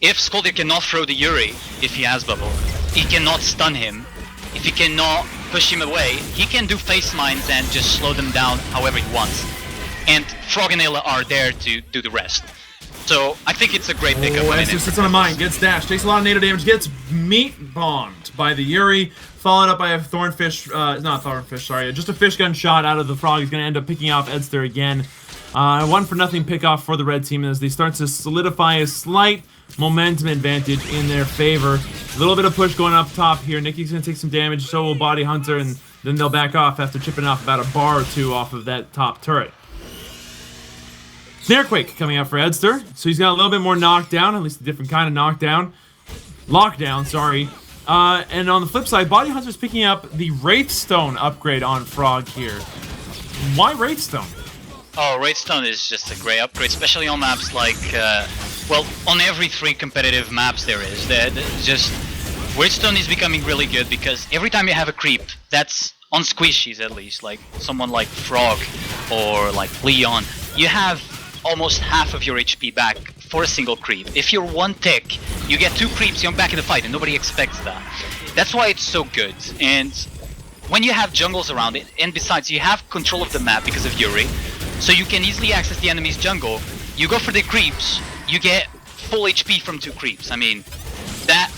Speaker 4: if Skoldir cannot throw the Yuri, if he has bubble, he cannot stun him. If he cannot push him away, he can do face mines and just slow them down however he wants. And Frog and Ayla are there to do the rest. So I think it's a great pickup.
Speaker 2: Oh, Esther sits on a mine, gets dashed, takes a lot of NATO damage, gets meat bombed by the Yuri, followed up by a Thornfish, not Thornfish, sorry, just a fish gun shot out of the Frog. He's going to end up picking off Edster again. 1-for-0 pickoff for the red team as they start to solidify a slight momentum advantage in their favor. A little bit of push going up top here. Nicky's going to take some damage, so will Body Hunter, and then they'll back off after chipping off about a bar or two off of that top turret. Snarequake coming out for Edster, so he's got a little bit more knockdown, at least a different kind of knockdown. Lockdown, sorry. And on the flip side, Body Hunter's picking up the Wraithstone upgrade on Frog here. Why Wraithstone?
Speaker 4: Oh, Wraithstone is just a great upgrade, especially on maps like, well, on every 3 competitive maps there is. Just Wraithstone is becoming really good because every time you have a creep, that's on squishies at least, like someone like Frog or like Leon, you have almost half of your HP back for a single creep. If you're 1 tick, you get 2 creeps, you're back in the fight, and nobody expects that. That's why it's so good. And when you have jungles around it, and besides you have control of the map because of Yuri, so you can easily access the enemy's jungle, you go for the creeps, you get full HP from 2 creeps. I mean, that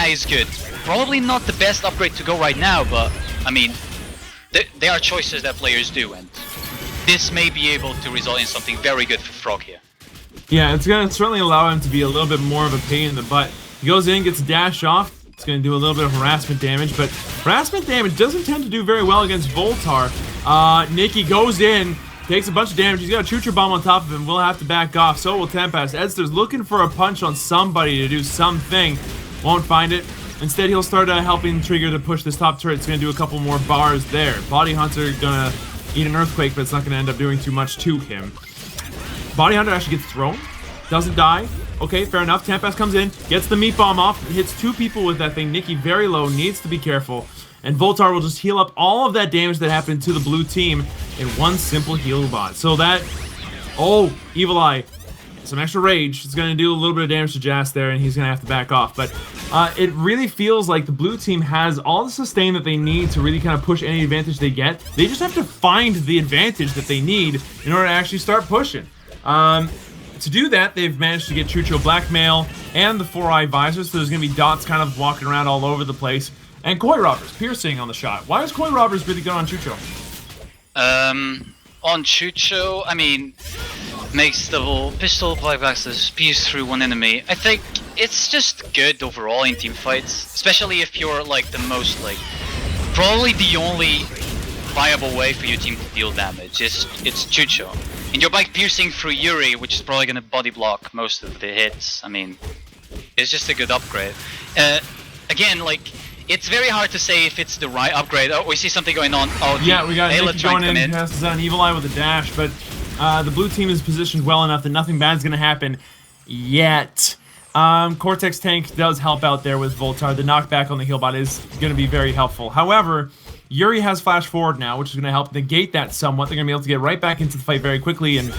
Speaker 4: is good. Probably not the best upgrade to go right now, but I mean, there are choices that players do, and this may be able to result in something very good for Frog here.
Speaker 2: Yeah, it's going to certainly allow him to be a little bit more of a pain in the butt. He goes in, gets a dash off. It's going to do a little bit of harassment damage, but harassment damage doesn't tend to do very well against Voltar. Nicky goes in, takes a bunch of damage. He's got a Choo-Choo Bomb on top of him. We'll have to back off. So will Tempest. Edster's looking for a punch on somebody to do something. Won't find it. Instead, he'll start helping Trigger to push this top turret. It's going to do a couple more bars there. Body Hunter going to eat an Earthquake, but it's not going to end up doing too much to him. Body Hunter actually gets thrown. Doesn't die. Okay, fair enough. Tempest comes in, gets the meat bomb off, hits 2 people with that thing. Nicky very low, needs to be careful. And Voltar will just heal up all of that damage that happened to the blue team in 1 simple heal bot. So that... Oh, Evil Eye. Some extra rage. It's going to do a little bit of damage to Jas there, and he's going to have to back off. But it really feels like the blue team has all the sustain that they need to really kind of push any advantage they get. They just have to find the advantage that they need in order to actually start pushing. To do that, they've managed to get Choo-Choo Blackmail and the 4-Eye Visor, so there's going to be dots kind of walking around all over the place. And Koi Robbers, piercing on the shot. Why is Koi Robbers really good on Choo-Choo?
Speaker 4: On Choo-Choo, I mean, makes the whole pistol black axis pierce through 1 enemy. I think it's just good overall in team fights, especially if you're like the most, like, probably the only viable way for your team to deal damage. It's Choo-Choo. And you're like piercing through Yuri, which is probably gonna body block most of the hits. I mean, it's just a good upgrade. Again, like, it's very hard to say if it's the right upgrade. Oh, we see something going on. Oh,
Speaker 2: yeah, we got
Speaker 4: Ayla
Speaker 2: Nicky
Speaker 4: trying
Speaker 2: going
Speaker 4: to
Speaker 2: in,
Speaker 4: come
Speaker 2: passes out an Evil Eye with a dash, but the blue team is positioned well enough that nothing bad's gonna happen yet. Cortex Tank does help out there with Voltar. The knockback on the heal bot is gonna be very helpful. However, Yuri has flash forward now, which is going to help negate that somewhat. They're going to be able to get right back into the fight very quickly, and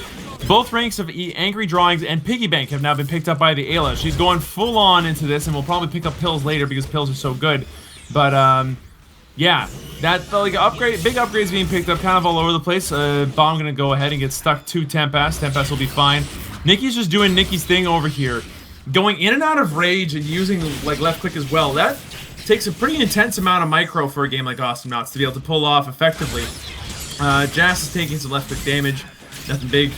Speaker 2: both ranks of Angry Drawings and Piggy Bank have now been picked up by the Ayla. She's going full on into this, and we'll probably pick up pills later because pills are so good. But, yeah, that, like, big upgrades being picked up kind of all over the place. Bomb going to go ahead and get stuck to Tempest. Tempest will be fine. Nicky's just doing Nicky's thing over here, going in and out of rage and using, like, left click as well. That takes a pretty intense amount of micro for a game like Awesomenauts to be able to pull off effectively. Jas is taking some left click damage. Nothing big.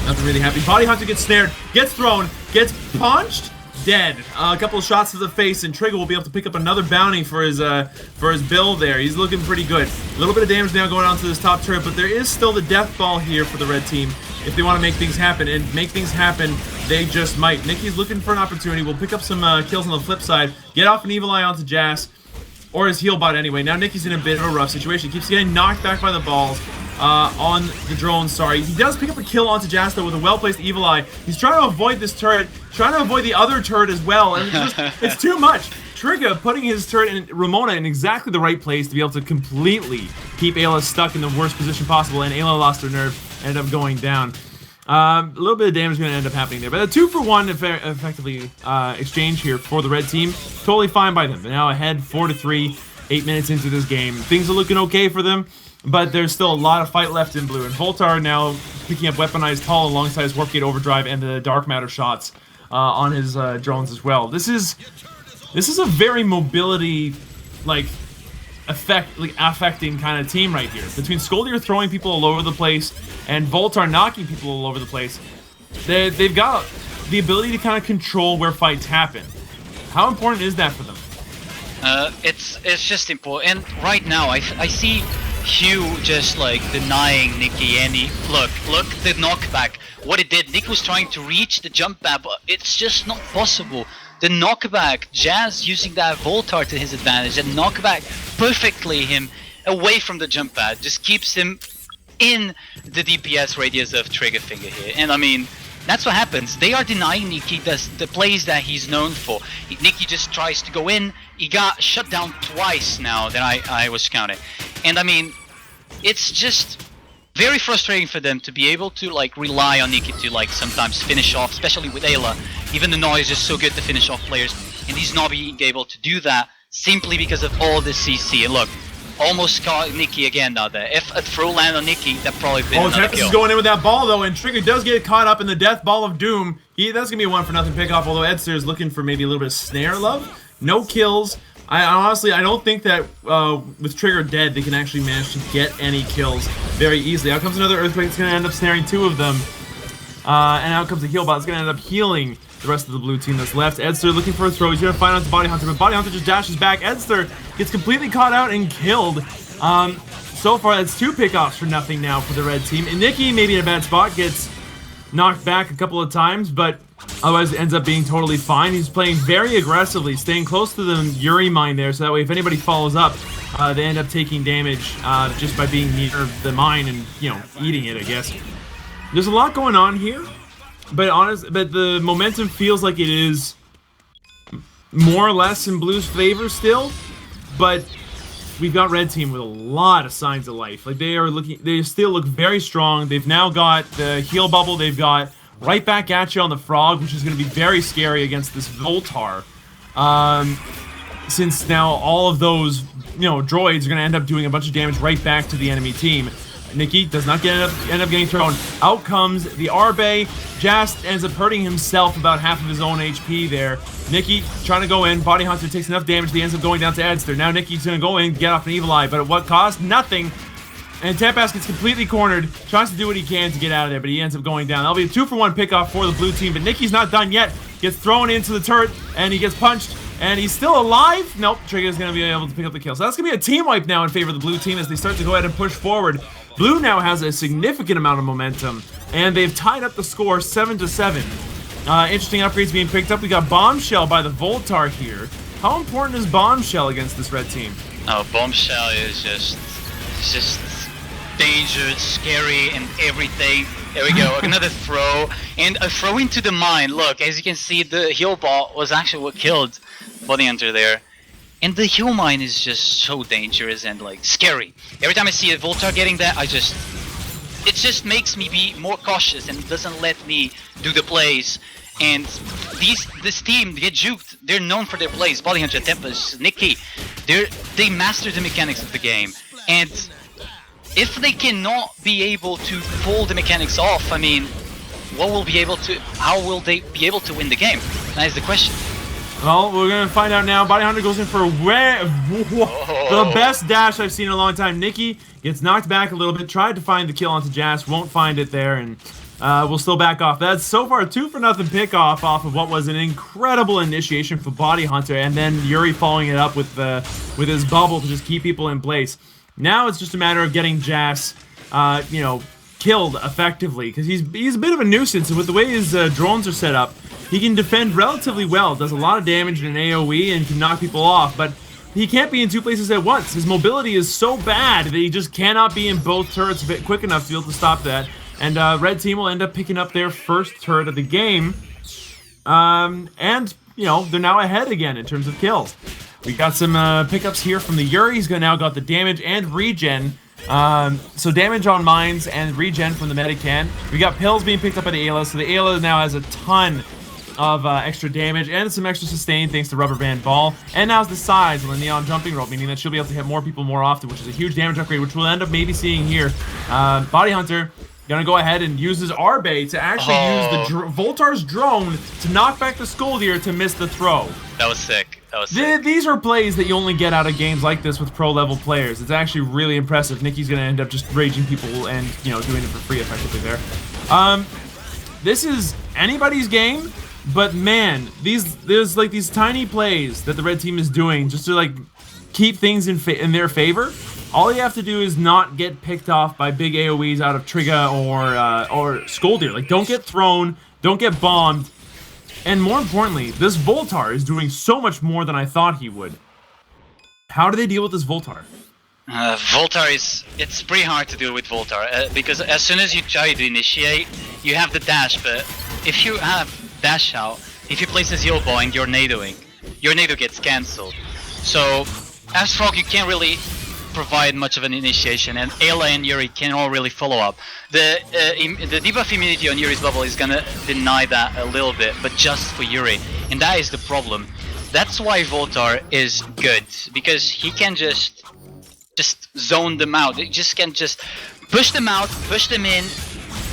Speaker 2: Nothing really happening. Body Hunter gets snared. Gets thrown. Gets punched. Dead. A couple of shots to the face, and Trigger will be able to pick up another bounty for his build there. He's looking pretty good. A little bit of damage now going on to this top turret, but there is still the death ball here for the red team if they want to make things happen. And make things happen, they just might. Nicky's looking for an opportunity. We'll pick up some kills on the flip side. Get off an Evil Eye onto Jas. Or his heal bot anyway. Now Nicky's in a bit of a rough situation. He keeps getting knocked back by the balls. On the drone, sorry. He does pick up a kill onto Jas though with a well-placed Evil Eye. He's trying to avoid this turret. Trying to avoid the other turret as well. And it's too much. Trigger putting his turret and Ramona in exactly the right place to be able to completely keep Ayla stuck in the worst position possible. And Ayla lost her nerve. Ended up going down. A little bit of damage is going to end up happening there. But a 2-for-1 effectively exchange here for the red team. Totally fine by them. They're now ahead 4-3, 8 minutes into this game. Things are looking okay for them, but there's still a lot of fight left in blue. And Voltar now picking up weaponized Hull alongside his Warp Gate Overdrive and the Dark Matter shots on his drones as well. This is a very mobility, like, affecting kind of team right here. Between Skoldier throwing people all over the place and Voltar knocking people all over the place, they've got the ability to kind of control where fights happen. How important is that for them?
Speaker 4: It's just important. And right now, I see Hugh just like denying Nikki any look the knockback. What it did, Nick was trying to reach the jump pad, but it's just not possible. The knockback, Jazz using that Voltar to his advantage, and knockback perfectly him away from the jump pad, just keeps him in the DPS radius of Triggerfinger here. And I mean, that's what happens. They are denying Nikki the plays that he's known for. Nikki just tries to go in. He got shut down twice now that I was counting. And I mean, it's just very frustrating for them to be able to like rely on Nikki to like sometimes finish off, especially with Ayla. Even the noise is so good to finish off players, and he's not being able to do that simply because of all the CC. And look, almost caught Nikki again now there. If a throw land on Nikki, that probably been another
Speaker 2: Tempest
Speaker 4: kill.
Speaker 2: is going in with that ball though, and Trigger does get caught up in the Death Ball of Doom. That's gonna be a 1-for-0 pickoff, although Edster is looking for maybe a little bit of snare love. No kills. I honestly don't think that with Trigger dead, they can actually manage to get any kills very easily. Out comes another Earthquake. It's going to end up snaring 2 of them. And out comes the heal bot. It's going to end up healing the rest of the blue team that's left. Edster looking for a throw. He's going to find out the Body Hunter, but Body Hunter just dashes back. Edster gets completely caught out and killed. So far, that's 2 pickoffs for nothing now for the red team. And Nikki, maybe in a bad spot, gets knocked back a couple of times, but otherwise it ends up being totally fine. He's playing very aggressively, staying close to the Yuri mine there, so that way if anybody follows up, they end up taking damage just by being near the mine and, you know, eating it, I guess. There's a lot going on here, but the momentum feels like it is more or less in Blue's favor still, but we've got red team with a lot of signs of life. Like they still look very strong. They've now got the heal bubble. They've got right back at you on the frog, which is going to be very scary against this Voltar. Since now all of those, droids are going to end up doing a bunch of damage right back to the enemy team. Nikki does not end up getting thrown. Out comes the Arbe. Jast ends up hurting himself about half of his own HP there. Nikki trying to go in. Body Hunter takes enough damage that he ends up going down to Edster. Now Nikki's going to go in, get off an Evil Eye, but at what cost? Nothing. And Tampass gets completely cornered, tries to do what he can to get out of there, but he ends up going down. That'll be a 2-for-1 pickoff for the blue team, but Nikki's not done yet. Gets thrown into the turret, and he gets punched, and he's still alive. Nope, Trigger's going to be able to pick up the kill. So that's going to be a team wipe now in favor of the blue team as they start to go ahead and push forward. Blue now has a significant amount of momentum, and they've tied up the score 7-7. Interesting upgrades being picked up. We got Bombshell by the Voltar here. How important is Bombshell against this red team?
Speaker 4: Oh, Bombshell is just dangerous, scary, and everything. There we go, another throw, and a throw into the mine. Look, as you can see, the heal ball was actually what killed Body Hunter there. And the heal mine is just so dangerous and like scary. Every time I see a Voltar getting that, it just makes me be more cautious and doesn't let me do the plays. And this team, they get juked. They're known for their plays. Body Hunter, Tempest, Nikki, they master the mechanics of the game. And if they cannot be able to pull the mechanics off, I mean, how will they be able to win the game? That is the question.
Speaker 2: Well, we're going to find out now. Body Hunter goes in for the best dash I've seen in a long time. Nikki gets knocked back a little bit, tried to find the kill onto Jas, won't find it there, and we'll still back off. That's so far a 2-for-0 pickoff off of what was an incredible initiation for Body Hunter, and then Yuri following it up with his bubble to just keep people in place. Now it's just a matter of getting Jas, killed effectively, because he's a bit of a nuisance, and with the way his drones are set up, he can defend relatively well, does a lot of damage in an AoE, and can knock people off, but he can't be in 2 places at once. His mobility is so bad that he just cannot be in both turrets quick enough to be able to stop that, and red team will end up picking up their first turret of the game, and, they're now ahead again in terms of kills. We got some pickups here from the Yuri. He's now got the damage and regen So damage on mines and regen from the Medican. We got pills being picked up by the Ayla, so the Ayla now has a ton of extra damage and some extra sustain thanks to Rubber Band Ball. And now's the size on the Neon Jumping Rope, meaning that she'll be able to hit more people more often, which is a huge damage upgrade, which we'll end up maybe seeing here. Body Hunter gonna go ahead and use his Harambe to actually use the Voltar's drone to knock back the Skoldir to miss the throw.
Speaker 4: That was sick. That was sick.
Speaker 2: These are plays that you only get out of games like this with pro-level players. It's actually really impressive. Nikki's gonna end up just raging people and, you know, doing it for free effectively there. This is anybody's game, but man, there's like these tiny plays that the red team is doing just to like keep things in their favor. All you have to do is not get picked off by big AoEs out of Trigga or Skoldir. Like, don't get thrown, don't get bombed. And more importantly, this Voltar is doing so much more than I thought he would. How do they deal with this Voltar?
Speaker 4: Voltar it's pretty hard to deal with Voltar because as soon as you try to initiate, you have the dash, but if you have dash out, if you place a heal ball and you're nadoing, your nado gets cancelled. So as Frog, you can't really provide much of an initiation, and Ayla and Yuri can all really follow up. The debuff immunity on Yuri's bubble is gonna deny that a little bit, but just for Yuri, and that is the problem. That's why Voltar is good, because he can just zone them out. He just can just push them out, push them in.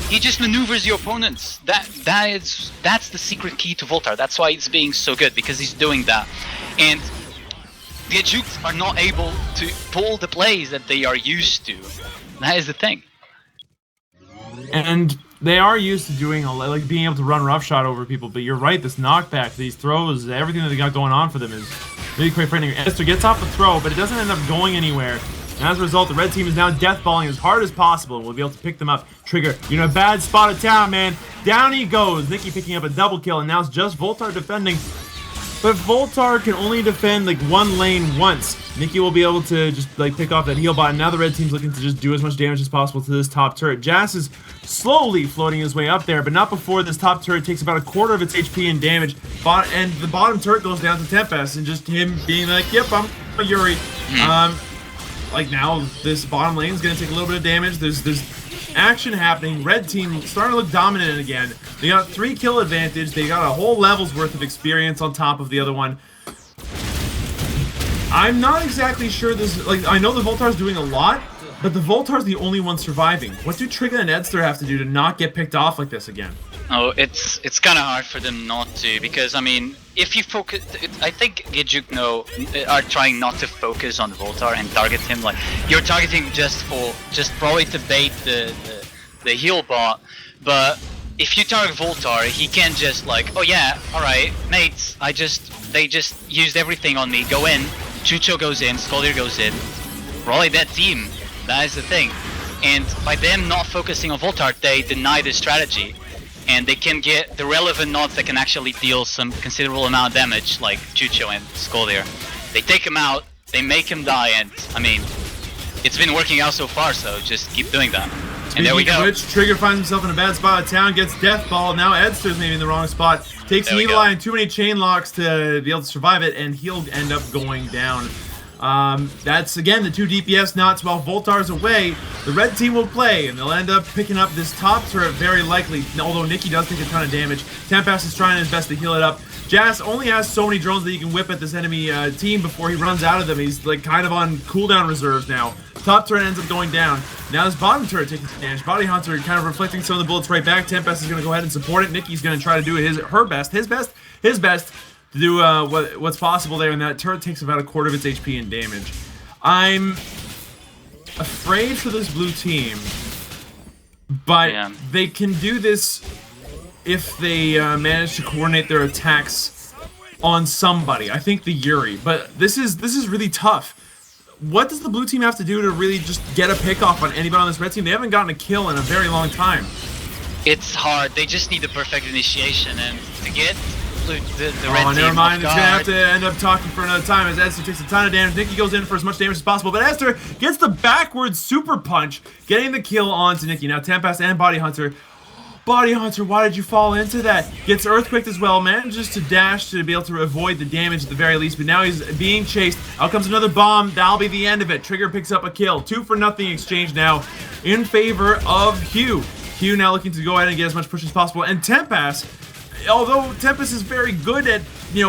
Speaker 4: He just maneuvers your opponents. That's the secret key to Voltar. That's why it's being so good, because he's doing that. And the Juked are not able to pull the plays that they are used to. That is the thing.
Speaker 2: And they are used to doing like being able to run roughshod over people, but you're right, this knockback, these throws, everything that they got going on for them is really quite frightening. Esther gets off the throw, but it doesn't end up going anywhere. And as a result, the red team is now deathballing as hard as possible, and we'll be able to pick them up. Trigger, you're in a bad spot of town, man. Down he goes. Nikki picking up a double kill, and now it's just Voltar defending. But Voltar can only defend like one lane once. Nikki will be able to just like pick off that heal bot, and now the red team's looking to just do as much damage as possible to this top turret. Jas is slowly floating his way up there, but not before this top turret takes about a quarter of its HP in damage. And the bottom turret goes down to Tempest, and just him being like, yep, I'm a Yuri. Like now, this bottom lane is going to take a little bit of damage. There's action happening. Red team starting to look dominant again. They got 3 kill advantage. They got a whole level's worth of experience on top of the other one. I'm not exactly sure this, like, I know the Voltar's doing a lot, but the Voltar's the only one surviving. What do Trigga and Edster have to do to not get picked off like this again?
Speaker 4: Oh, it's kind of hard for them not to, because I mean, if you focus, I think Juked are trying not to focus on Voltar and target him. Like, you're targeting just probably to bait the heal bot, but if you target Voltar, he can just like, oh yeah, all right, mates, they just used everything on me. Go in, Chucho goes in, Skoldir goes in. Probably that team. That is the thing. And by them not focusing on Voltar, they deny the strategy. And they can get the relevant nods that can actually deal some considerable amount of damage, like Chucho and Skoldir. They take him out, they make him die, and I mean, it's been working out so far, so just keep doing that. And there we go.
Speaker 2: Which Trigger finds himself in a bad spot of town, gets death ball. Now Edster's maybe in the wrong spot. Takes an Evil Eye and too many chain locks to be able to survive it, and he'll end up going down. That's again the 2 DPS knots while Voltar's away. The red team will play, and they'll end up picking up this top turret very likely, although Nikki does take a ton of damage. Tempest is trying his best to heal it up. Jas only has so many drones that he can whip at this enemy team before he runs out of them. He's like kind of on cooldown reserves now. Top turret ends up going down. Now this bottom turret taking damage. Body Hunter kind of reflecting some of the bullets right back. Tempest is going to go ahead and support it. Nikki's going to try to do his best to do what's possible there, and that turret takes about a quarter of its HP in damage. I'm afraid for this blue team, but they can do this if they manage to coordinate their attacks on somebody. I think the Yuri, but this is really tough. What does the blue team have to do to really just get a pick off on anybody on this red team? They haven't gotten a kill in a very long time.
Speaker 4: It's hard. They just need the perfect initiation, and to get the red team
Speaker 2: never mind. It's
Speaker 4: off
Speaker 2: gonna have
Speaker 4: guard.
Speaker 2: to end up talking for another time as Esther takes a ton of damage. Nikki goes in for as much damage as possible, but Esther gets the backwards super punch, getting the kill onto Nikki. Now Tempest and Body Hunter Body Hunter, why did you fall into that? Gets earthquaked as well, manages to dash to be able to avoid the damage at the very least, but now he's being chased. Out comes another bomb, that'll be the end of it. Trigger picks up a kill. 2-for-0 exchange now in favor of Hugh. Hugh now looking to go ahead and get as much push as possible, and Tempest, although Tempest is very good at,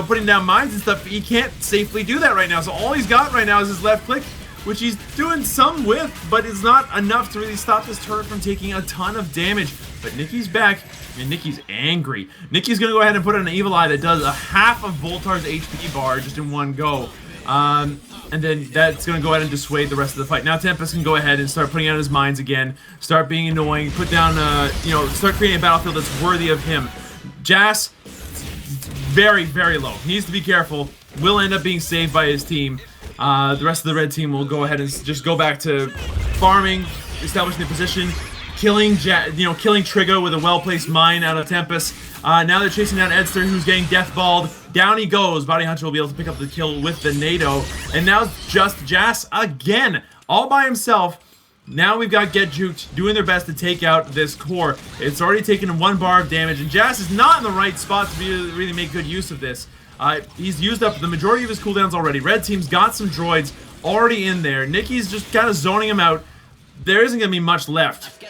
Speaker 2: putting down mines and stuff, he can't safely do that right now, so all he's got right now is his left click, which he's doing some with, but it's not enough to really stop this turret from taking a ton of damage. But Nicky's back, and Nicky's angry. Nicky's going to go ahead and put on an Evil Eye that does a half of Voltar's HP bar just in one go. And then that's going to go ahead and dissuade the rest of the fight. Now Tempest can go ahead and start putting out his mines again, start being annoying, put down, start creating a battlefield that's worthy of him. Jas, very, very low. Needs to be careful. Will end up being saved by his team. The rest of the red team will go ahead and just go back to farming, establishing the position, killing Trigger with a well-placed mine out of Tempest. Now they're chasing down Edster, who's getting deathballed. Down he goes. Body Hunter will be able to pick up the kill with the NATO. And now it's just Jas again, all by himself. Now we've got Get Juked doing their best to take out this core. It's already taken 1 bar of damage, and Jas is not in the right spot to really make good use of this. He's used up the majority of his cooldowns already. Red team's got some droids already in there. Nicky's just kind of zoning him out. There isn't going to be much left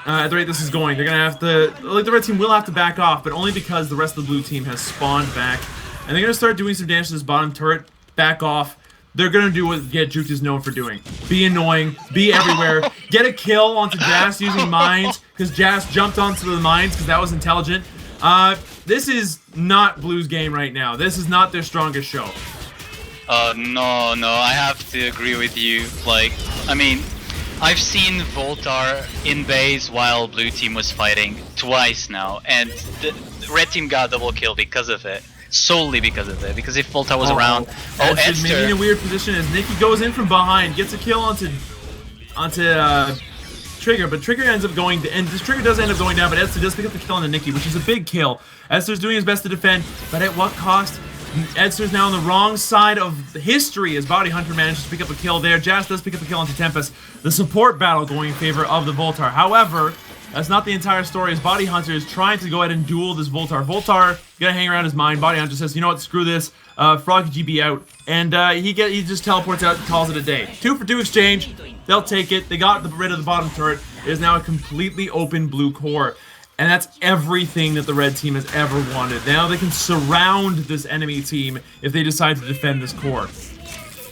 Speaker 2: at the rate this is going. They're going to have to, the red team will have to back off, but only because the rest of the blue team has spawned back. And they're going to start doing some damage to this bottom turret, back off. They're going to do what Get Juked is known for doing. Be annoying, be everywhere, get a kill onto Jas using mines, because Jas jumped onto the mines because that was intelligent. This is not Blue's game right now. This is not their strongest show.
Speaker 4: No, I have to agree with you. I've seen Voltar in base while blue team was fighting twice now, and the red team got a double kill because of it. Solely because of it. Because if Voltar was around...
Speaker 2: Edster's maybe in a weird position as Nicky goes in from behind, gets a kill onto Trigger, but Trigger ends up going, and this Trigger does end up going down, but Edster does pick up the kill on the Nicky, which is a big kill. Edster's doing his best to defend, but at what cost? Edster's now on the wrong side of history as Body Hunter manages to pick up a kill there. Jas does pick up a kill onto Tempest. The support battle going in favor of the Voltar. However, that's not the entire story, as Body Hunter is trying to go ahead and duel this Voltar. Voltar gonna hang around his mine. Body Hunter says, you know what, screw this. Froggy GB out. And he just teleports out and calls it a day. 2-for-2 exchange. They'll take it. They got rid of the bottom turret. It is now a completely open blue core. And that's everything that the red team has ever wanted. Now they can surround this enemy team if they decide to defend this core.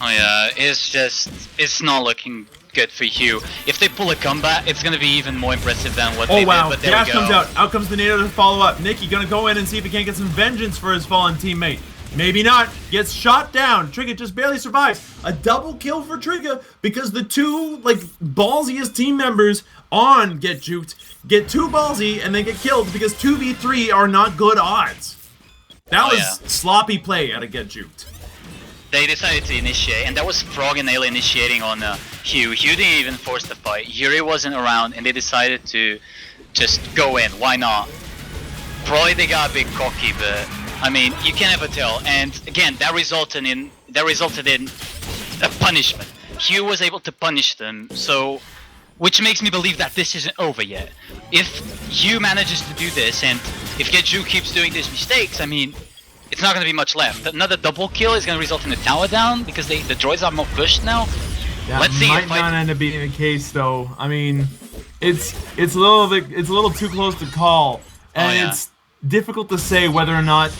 Speaker 4: Oh yeah, it's not looking good for Hugh. If they pull a comeback, it's gonna be even more impressive than what they did, but there
Speaker 2: Gas
Speaker 4: we go.
Speaker 2: comes out. Out comes the NATO to follow up. Nicky gonna go in and see if he can't get some vengeance for his fallen teammate. Maybe not. Gets shot down. Trigger just barely survives. A double kill for Trigger because the two, ballsiest team members on Get Juked get too ballsy and then get killed because 2v3 are not good odds. That was sloppy play out of Get Juked.
Speaker 4: They decided to initiate, and that was Frog and Ayla initiating on Hugh. Hugh didn't even force the fight. Yuri wasn't around, and they decided to just go in. Why not? Probably they got a bit cocky, but I mean, you can never tell. And again, that resulted in a punishment. Hugh was able to punish them, so which makes me believe that this isn't over yet. If Hugh manages to do this, and if Getju keeps doing these mistakes, I mean, it's not going to be much left. Another double kill is going to result in a tower down because the droids are more pushed now.
Speaker 2: That
Speaker 4: Let's see.
Speaker 2: Might not end up being the case, though. I mean, it's a little too close to call, and it's difficult to say whether or not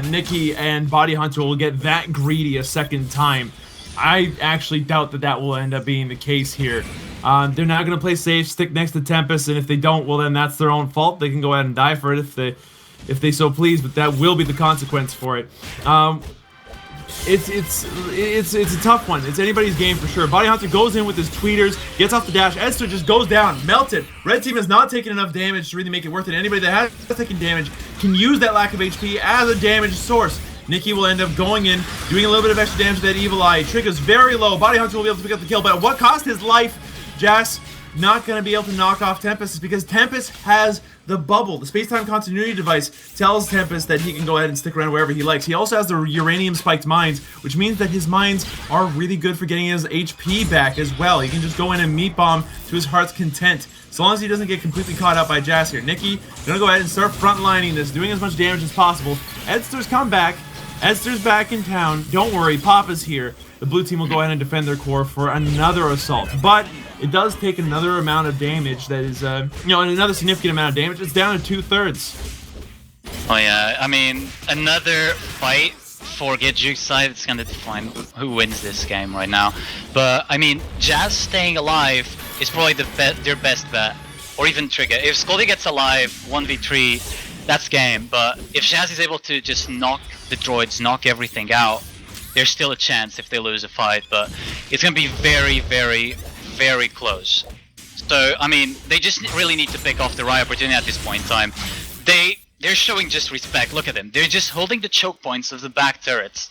Speaker 2: Nicky and Body Hunter will get that greedy a second time. I actually doubt that will end up being the case here. They're not going to play safe, stick next to Tempest, and if they don't, well then that's their own fault. They can go ahead and die for it if they so please, but that will be the consequence for it. It's a tough one. It's anybody's game for sure. Body Hunter goes in with his tweeters, gets off the dash. Edster just goes down, melted. Red team has not taken enough damage to really make it worth it. Anybody that has taken damage can use that lack of HP as a damage source. Nicky will end up going in, doing a little bit of extra damage to that Evil Eye. Trigger's very low. Body Hunter will be able to pick up the kill, but at what cost? His life. Jas not going to be able to knock off Tempest because Tempest has the bubble. The space-time continuity device tells Tempest that he can go ahead and stick around wherever he likes. He also has the uranium-spiked mines, which means that his mines are really good for getting his HP back as well. He can just go in and meat bomb to his heart's content. so long as he doesn't get completely caught up by Jas here. Nikki gonna go ahead and start frontlining this, doing as much damage as possible. Edster's come back. Edster's back in town. Don't worry, Papa's here. The blue team will go ahead and defend their core for another assault. But it does take another amount of damage that is, another significant amount of damage. It's down to 2/3.
Speaker 4: Oh yeah, I mean, another fight for Get Juked side, it's gonna define who wins this game right now. But, I mean, Jas staying alive is probably their best bet. Or even Trigger. If Scoldy gets alive, 1v3, that's game. But if Jas is able to just knock the droids, knock everything out, there's still a chance if they lose a fight, but it's gonna be very, very, very close. So, I mean, they just really need to pick off the right opportunity at this point in time. They're showing just respect. Look at them. They're just holding the choke points of the back turrets.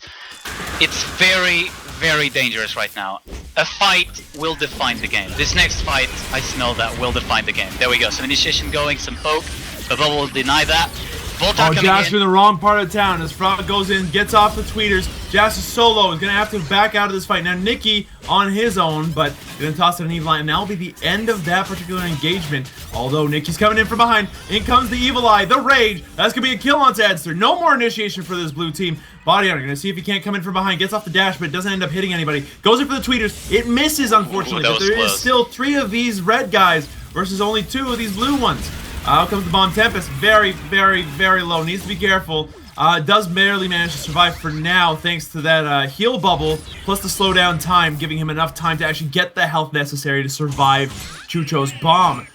Speaker 4: It's very, very dangerous right now. A fight will define the game. This next fight, I smell that, will define the game. There we go. Some initiation going, some poke. But Bubble will deny that. Voltar coming
Speaker 2: Jas
Speaker 4: in.
Speaker 2: in the wrong part of town. As Frog goes in, gets off the tweeters. Jas is solo. He's going to have to back out of this fight. Now, Nikki on his own, but going to toss it an Evil Eye. And that'll be the end of that particular engagement. Although Nikki's coming in from behind. In comes the Evil Eye, the Rage. That's going to be a kill onto Edster. No more initiation for this blue team. Body Hunter going to see if he can't come in from behind. Gets off the dash, but doesn't end up hitting anybody. Goes in for the tweeters. It misses, unfortunately.
Speaker 4: Ooh,
Speaker 2: but there is still 3 of these red guys versus only 2 of these blue ones. Out comes the Bomb Tempest. Very, very, very low. Needs to be careful. Does barely manage to survive for now thanks to that heal bubble, plus the slowdown time, giving him enough time to actually get the health necessary to survive Chucho's bomb.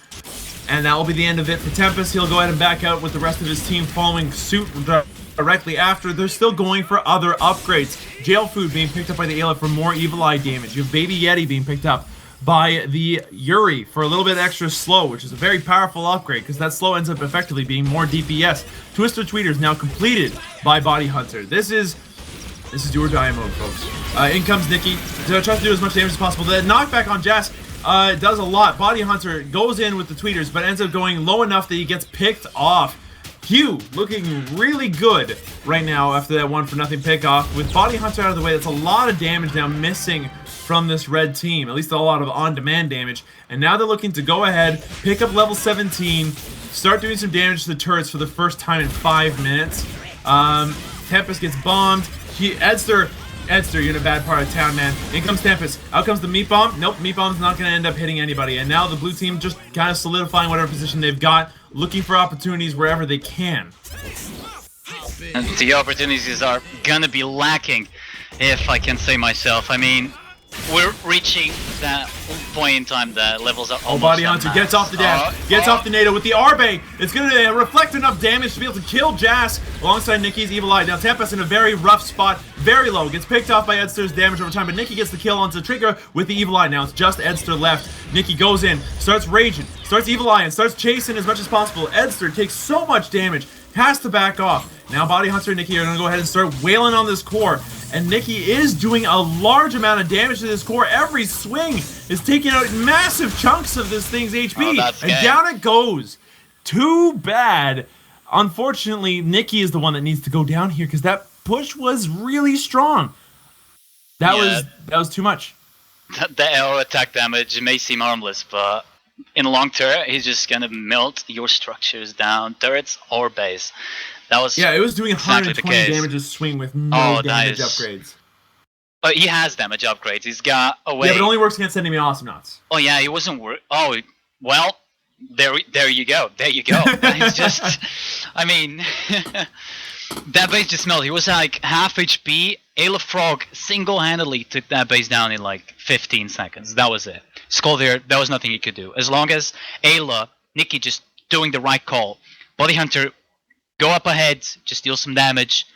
Speaker 2: And that will be the end of it for Tempest. He'll go ahead and back out with the rest of his team following suit directly after. They're still going for other upgrades. Jail Food being picked up by the Ayla for more Evil Eye damage. You have Baby Yeti being picked up by the Yuri for a little bit extra slow, which is a very powerful upgrade because that slow ends up effectively being more DPS. Twister Tweeters now completed by Body Hunter. This is do or die mode, folks. In comes Nikki. Tries to do as much damage as possible. The knockback on Jas does a lot. Body Hunter goes in with the tweeters, but ends up going low enough that he gets picked off. Hugh looking really good right now after that 1-for-0 pick-off. With Body Hunter out of the way, that's a lot of damage now missing from this red team, at least a lot of on-demand damage. And now they're looking to go ahead, pick up level 17, start doing some damage to the turrets for the first time in 5 minutes. Tempest gets bombed. Edster, you're in a bad part of town, man. In comes Tempest. Out comes the Meat Bomb. Nope, Meat Bomb's not going to end up hitting anybody. And now the blue team just kind of solidifying whatever position they've got, looking for opportunities wherever they can.
Speaker 4: And the opportunities are gonna be lacking, if I can say myself. I mean, we're reaching that point in time that levels are almost
Speaker 2: Body Hunter gets off the dash, gets off the NATO with the Arbe. It's going to reflect enough damage to be able to kill Jas alongside Nikki's Evil Eye. Now Tempest in a very rough spot, very low. Gets picked off by Edster's damage over time, but Nikki gets the kill onto Trigger with the Evil Eye. Now it's just Edster left. Nikki goes in, starts raging, starts Evil Eye, and starts chasing as much as possible. Edster takes so much damage, has to back off. Now Body Hunter and Nikki are going to go ahead and start wailing on this core. And Nikki is doing a large amount of damage to this core. Every swing is taking out massive chunks of this thing's HP. And down it goes. Too bad. Unfortunately, Nikki is the one that needs to go down here because that push was really strong. That was too much.
Speaker 4: The arrow attack damage may seem harmless, but in a long turret, he's just gonna melt your structures down, turrets or base. That was
Speaker 2: it was doing
Speaker 4: exactly
Speaker 2: 120 damage a swing with no damage upgrades.
Speaker 4: But he has damage upgrades. He's got a way.
Speaker 2: Yeah, but it only works against enemy Awesomenauts.
Speaker 4: Oh yeah, he wasn't Oh, well, there you go. There you go. It's just, I mean, that base just melted. He was like half HP. Ayla Frog single-handedly took that base down in like 15 seconds. That was it. Skull there was nothing he could do. As long as Ayla, Nikki just doing the right call. Body Hunter, go up ahead, just deal some damage.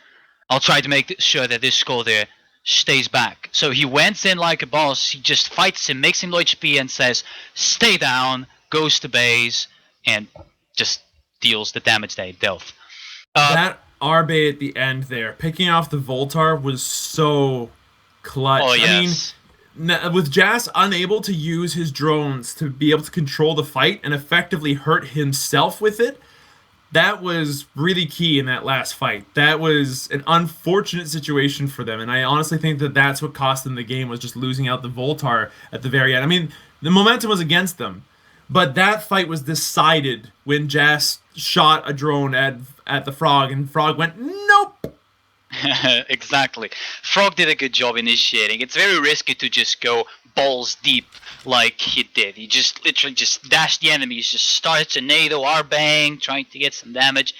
Speaker 4: I'll try to make sure that this Skull there stays back. So he went in like a boss. He just fights him, makes him low HP, and says, stay down, goes to base, and just deals the damage they dealt.
Speaker 2: That Arbe at the end there, picking off the Voltar was so clutch.
Speaker 4: Oh, yes.
Speaker 2: I mean, with Jas unable to use his drones to be able to control the fight and effectively hurt himself with it, that was really key in that last fight. That was an unfortunate situation for them, and I honestly think that that's what cost them the game, was just losing out the Voltar at the very end. I mean, the momentum was against them, But that fight was decided when Jas shot a drone at the Frog, and Frog went, nope!
Speaker 4: Exactly. Frog did a good job initiating. It's very risky to just go balls deep like he did. He just literally just dashed the enemies, just starts a NATO R-bang, trying to get some damage.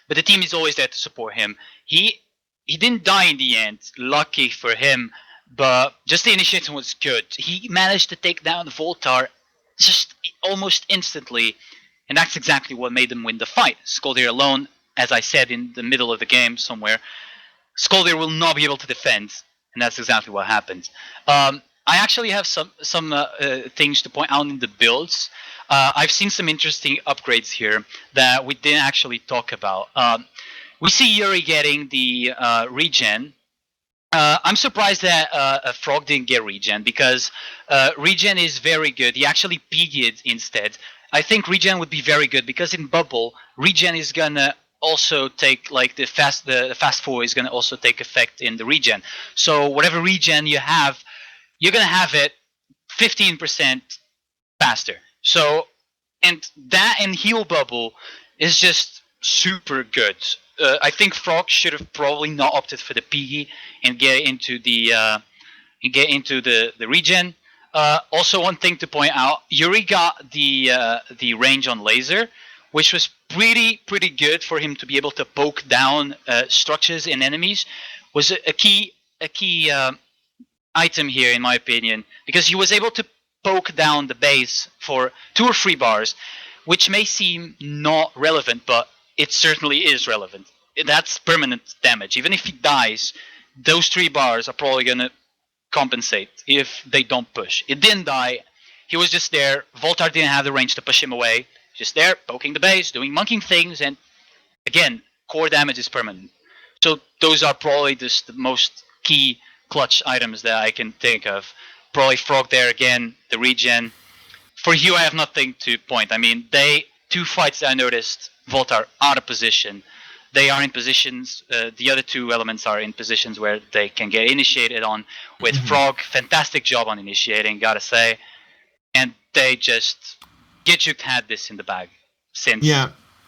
Speaker 4: But the team is always there to support him. He didn't die in the end, lucky for him, but just the initiation was good. He managed to take down Voltar just almost instantly, and that's exactly what made them win the fight. Skoldir alone, as I said in the middle of the game somewhere, Skoldir will not be able to defend, and that's exactly what happened. I actually have some things to point out in the builds. I've seen some interesting upgrades here that we didn't actually talk about. We see Yuri getting the regen. I'm surprised that Frog didn't get regen, because regen is very good. He actually PG'd instead. I think regen would be very good because in Bubble, regen is gonna also take, like, the fast forward is gonna also take effect in the regen. So whatever regen you have, you're gonna have it 15% faster. So, and that and heal Bubble is just super good. I think Frog should have probably not opted for the PG and get into the regen. Also, one thing to point out: Yuri got the range on laser, which was pretty good for him to be able to poke down structures in enemies. Was a key item here, in my opinion, because he was able to poke down the base for 2 or 3 bars, which may seem not relevant, but it certainly is relevant. That's permanent damage. Even if he dies, those 3 bars are probably going to compensate if they don't push. It didn't die. He was just there. Voltar didn't have the range to push him away. Just there, poking the base, doing monkey things, and again, core damage is permanent. So those are probably just the most key clutch items that I can think of. Probably Frog there again, the regen. For Hugh, I have nothing to point. I mean, 2 fights that I noticed, Voltar out of position. They are in positions, the other 2 elements are in positions where they can get initiated on. With Frog, fantastic job on initiating, gotta say. And they just... Get Juked had this in the bag since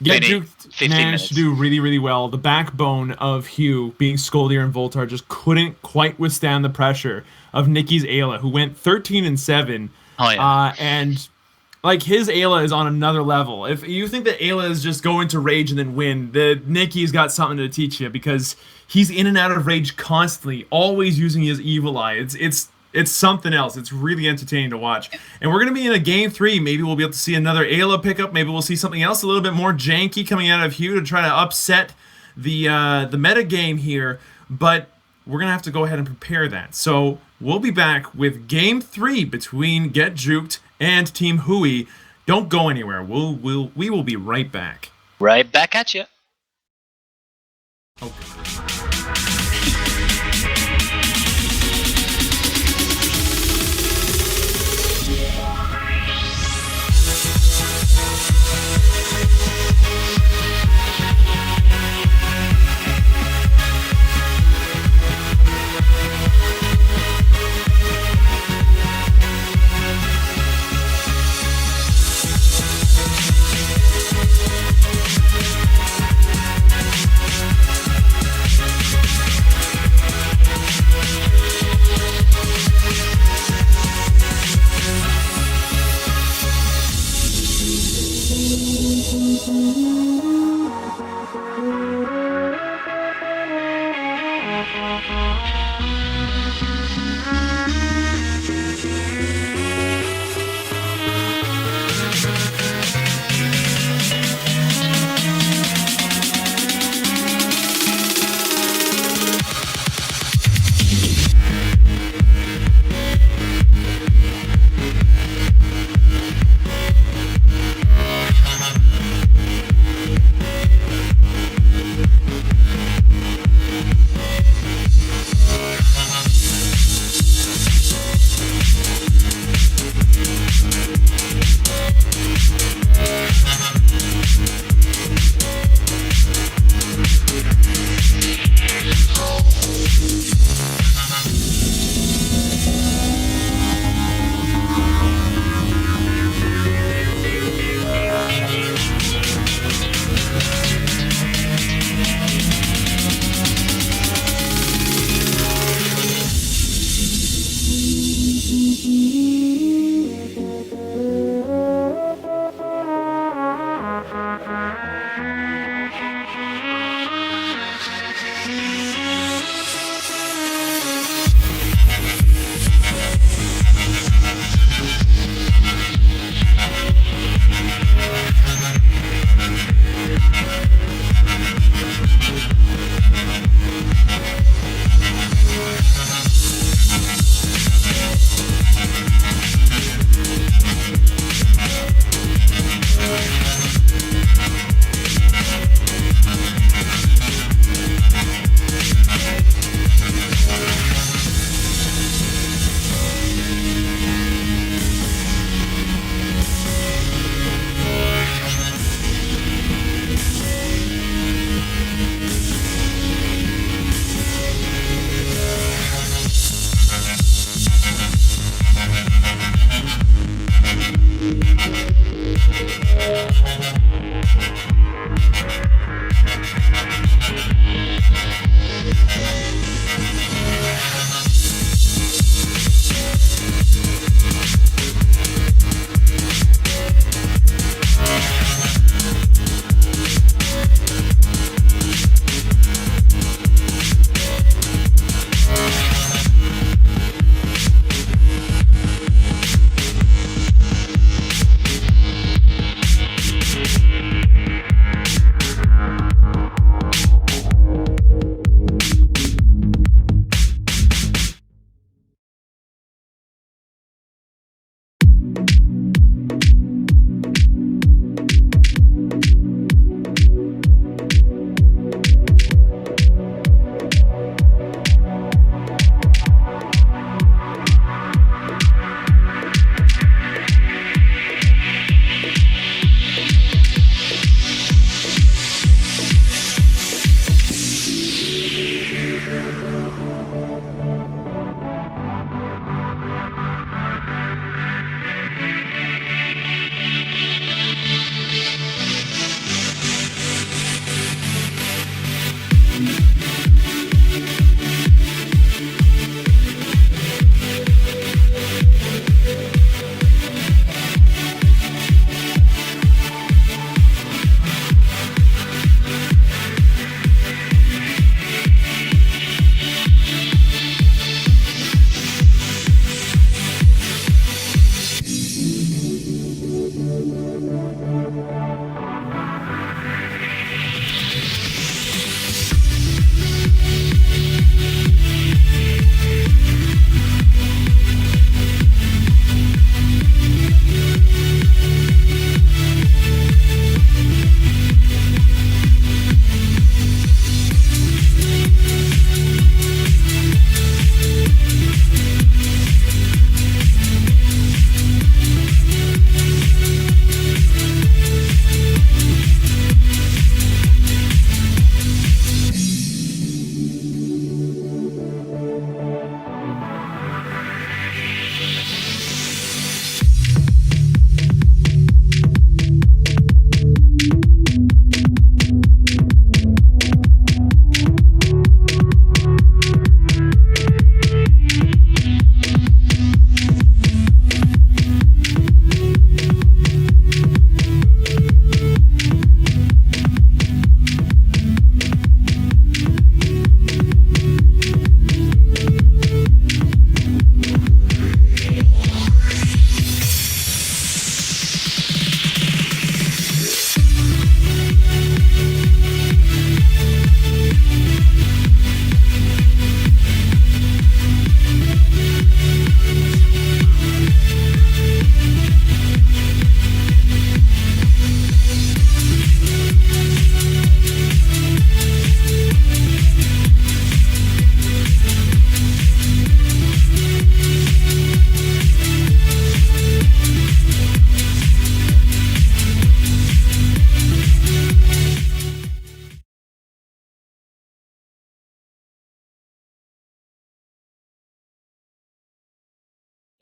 Speaker 2: Get Juked managed to do really well. The backbone of Hugh, being Skoldir and Voltar, just couldn't quite withstand the pressure of Nicky's Ayla, who went 13-7.
Speaker 4: Oh, yeah.
Speaker 2: And like, his Ayla is on another level. If you think that Ayla is just go into rage and then win, Nicky's got something to teach you, because he's in and out of rage constantly, always using his evil eye. It's something else. It's really entertaining to watch. And we're going to be in a game 3. Maybe we'll be able to see another Ayla pickup. Maybe we'll see something else a little bit more janky coming out of Hugh to try to upset the meta game here. But we're going to have to go ahead and prepare that. So we'll be back with game 3 between Get Juked and Team Hui. Don't go anywhere. We will be right back.
Speaker 4: Right back at you.
Speaker 2: Okay.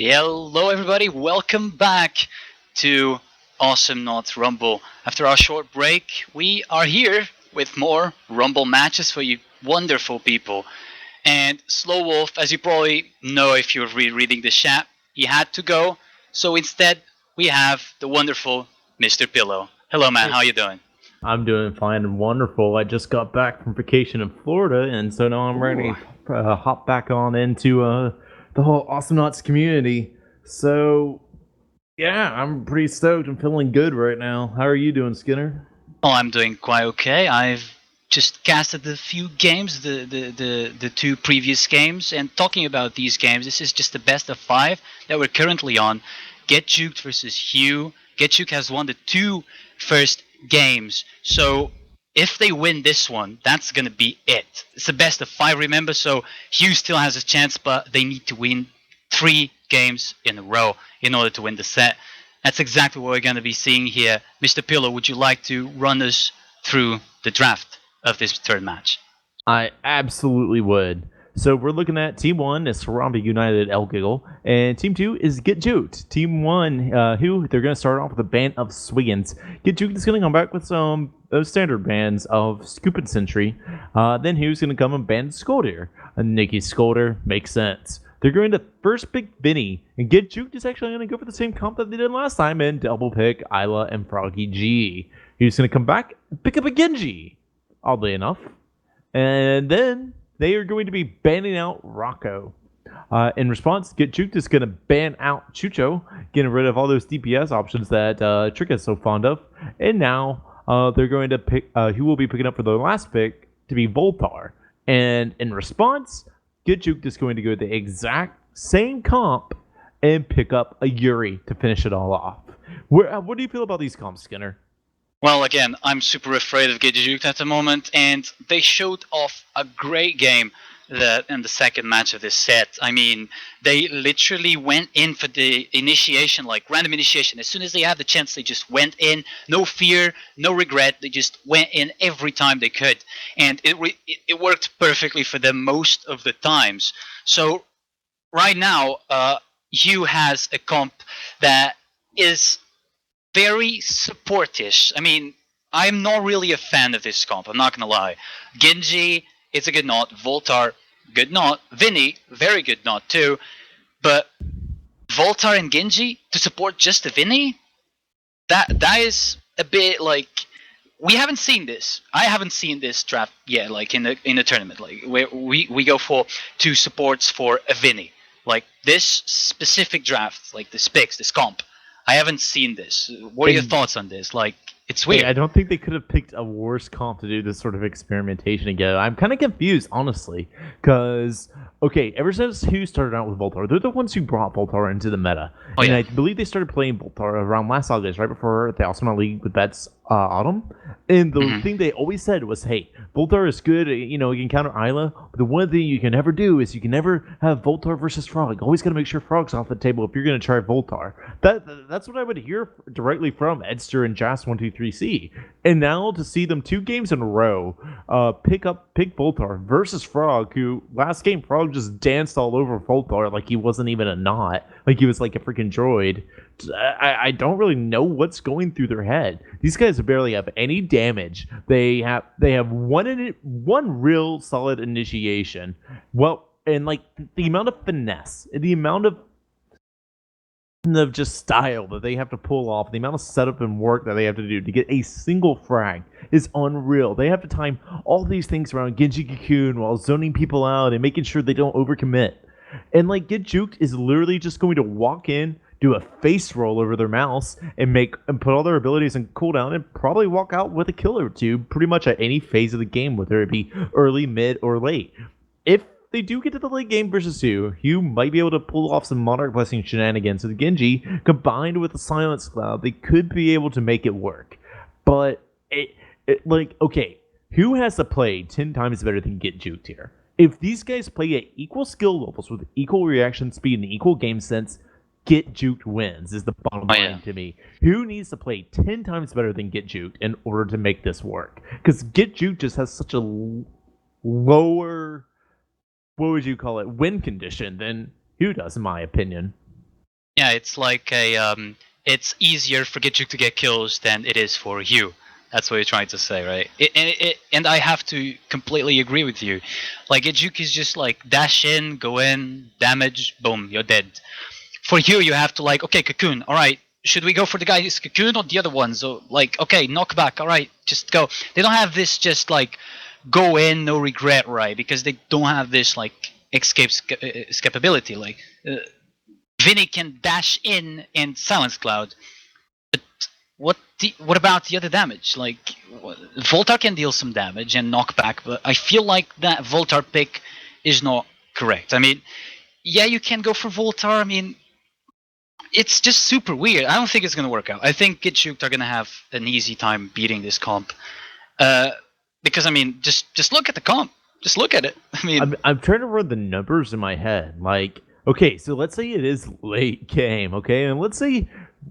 Speaker 4: Hello, everybody. Welcome back to Awesomenauts Rumble. After our short break, we are here with more Rumble matches for you wonderful people. And Slow Wolf, as you probably know if you're rereading the chat, he had to go. So instead, we have the wonderful Mr. Pillow. Hello, man. How you doing?
Speaker 5: I'm doing fine and wonderful. I just got back from vacation in Florida, and so now I'm ready to hop back on into the whole Awesomenauts community. So, yeah, I'm pretty stoked. I'm feeling good right now. How are you doing, Skinner?
Speaker 4: Oh, I'm doing quite okay. I've just casted a few games, the two previous games, and talking about these games, this is just the best of 5 that we're currently on. Get Juked versus Hugh. Get Juked has won the 2 first games, so if they win this one, that's gonna be it. It's the best of 5, remember, so Hugh still has a chance, but they need to win 3 games in a row in order to win the set. That's exactly what we're going to be seeing here. Mr. Pillow, would you like to run us through the draft of this third match?
Speaker 5: I absolutely would. So we're looking at Team 1 is Harambe United Elegiggle, and Team 2 is Get Juked. Team 1, they're going to start off with a band of Swiggins. Get Juked is going to come back with some those standard bands of Scoop and Sentry. Then who's going to come and band Scolder? Nikki Scolder makes sense. They're going to first pick Vinny, and Get Juked is actually going to go for the same comp that they did last time and double pick Isla and Froggy G. He's going to come back and pick up a Genji, oddly enough. And then they are going to be banning out Rocco. In response, Get Juked is going to ban out Chucho, getting rid of all those DPS options that Trick is so fond of. And now they're going to pick, who will be picking up for the last pick to be Voltar. And in response, Get Juked is going to go the exact same comp and pick up a Yuri to finish it all off. What do you feel about these comps, Skinner?
Speaker 4: Well, again, I'm super afraid of Get Juked at the moment, and they showed off a great game in the second match of this set. I mean, they literally went in for the initiation, like random initiation. As soon as they had the chance, they just went in. No fear, no regret. They just went in every time they could. And it worked perfectly for them most of the times. So right now, Hugh has a comp that is very supportish. I mean, I'm not really a fan of this comp, I'm not gonna lie. Genji, it's a good knot. Voltar, good knot. Vinny, very good knot too. But Voltar and Genji to support just the Vinny? That is a bit like, we haven't seen this. I haven't seen this draft yet, like in the tournament. Like where we go for 2 supports for a Vinny. Like this specific draft, like this picks, this comp. I haven't seen this. What are your thoughts on this? Like, it's weird.
Speaker 5: I don't think they could have picked a worse comp to do this sort of experimentation again. I'm kind of confused, honestly, because, okay, ever since Hugh started out with Voltar, they're the ones who brought Voltar into the meta.
Speaker 4: Oh,
Speaker 5: and
Speaker 4: yeah.
Speaker 5: I believe they started playing Voltar around last August, right before the Awesomenauts League with Bets Autumn. And the thing they always said was, hey, Voltar is good, you know, you can counter Isla, but the one thing you can never do is you can never have Voltar versus Frog. Always got to make sure Frog's off the table if you're going to try Voltar. That's what I would hear directly from Edster and Jas123C. And now to see them 2 games in a row pick Voltar versus Frog, who last game Frog just danced all over Voltar like he wasn't even a knot, like he was like a freaking droid. I don't really know what's going through their head. These guys barely have any damage. They have one real solid initiation. Well, and like the amount of finesse, the amount of just style that they have to pull off, the amount of setup and work that they have to do to get a single frag is unreal. They have to time all these things around Genji Cocoon while zoning people out and making sure they don't overcommit. And like Get Juked is literally just going to walk in, do a face roll over their mouse, and put all their abilities in cooldown, and probably walk out with a kill or 2 pretty much at any phase of the game, whether it be early, mid, or late. If they do get to the late game versus Hugh might be able to pull off some Monarch Blessing shenanigans with Genji, combined with the Silence Cloud, they could be able to make it work. But, okay, Hugh has to play 10 times better than Get Juked here. If these guys play at equal skill levels with equal reaction speed and equal game sense, Get Juked wins is the bottom line to me. Who needs to play 10 times better than Get Juked in order to make this work? Because Get Juked just has such a lower, what would you call it, win condition than who does, in my opinion.
Speaker 4: Yeah, it's like it's easier for Gitjuk to get kills than it is for you. That's what you're trying to say, right? And I have to completely agree with you. Like, Gitjuk is just like dash in, go in, damage, boom, you're dead. For you have to like, okay, Cocoon, alright, should we go for the guy's Cocoon or the other ones? Or like, okay, knockback, alright, just go. They don't have this just like, go in, no regret, right? Because they don't have this like, escapability. Like, Vinny can dash in and Silence Cloud. But what about the other damage? Like, Voltar can deal some damage and knockback, but I feel like that Voltar pick is not correct. I mean, yeah, you can go for Voltar. I mean, it's just super weird. I don't think it's going to work out. I think Gitjuk are going to have an easy time beating this comp. Because, I mean, just look at the comp. Just look at it. I mean,
Speaker 5: I'm trying to run the numbers in my head. Like, okay, so let's say it is late game, okay? And let's say,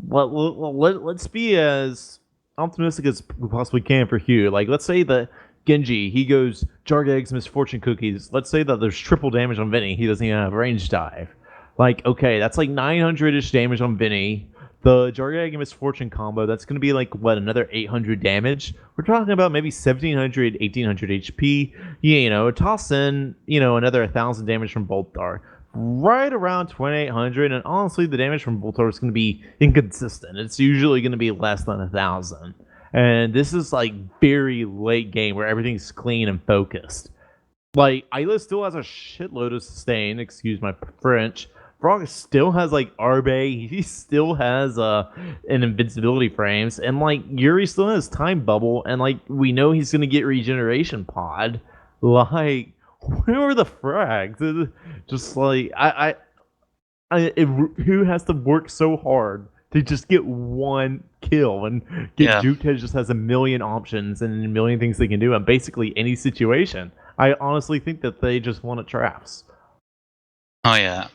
Speaker 5: let's be as optimistic as we possibly can for Hugh. Like, let's say that Genji, he goes Jarg Eggs, Misfortune Cookies. Let's say that there's triple damage on Vinny. He doesn't even have range dive. Like, okay, that's like 900-ish damage on Vinny. The Jarg Egg and Misfortune combo, that's going to be like, what, another 800 damage? We're talking about maybe 1700, 1800 HP. You know, toss in, you know, another 1000 damage from Boltar. Right around 2800, and honestly, the damage from Boltar is going to be inconsistent. It's usually going to be less than 1000. And this is like very late game where everything's clean and focused. Like, Isla still has a shitload of sustain, excuse my French. Frog still has like Harambe, he still has an invincibility frames, and like Yuri still has time bubble, and like we know he's gonna get regeneration pod. Like, where are the frags? Just like who has to work so hard to just get one kill, and Juked just has a million options and a million things they can do in basically any situation. I honestly think that they just want it traps.
Speaker 4: Oh yeah,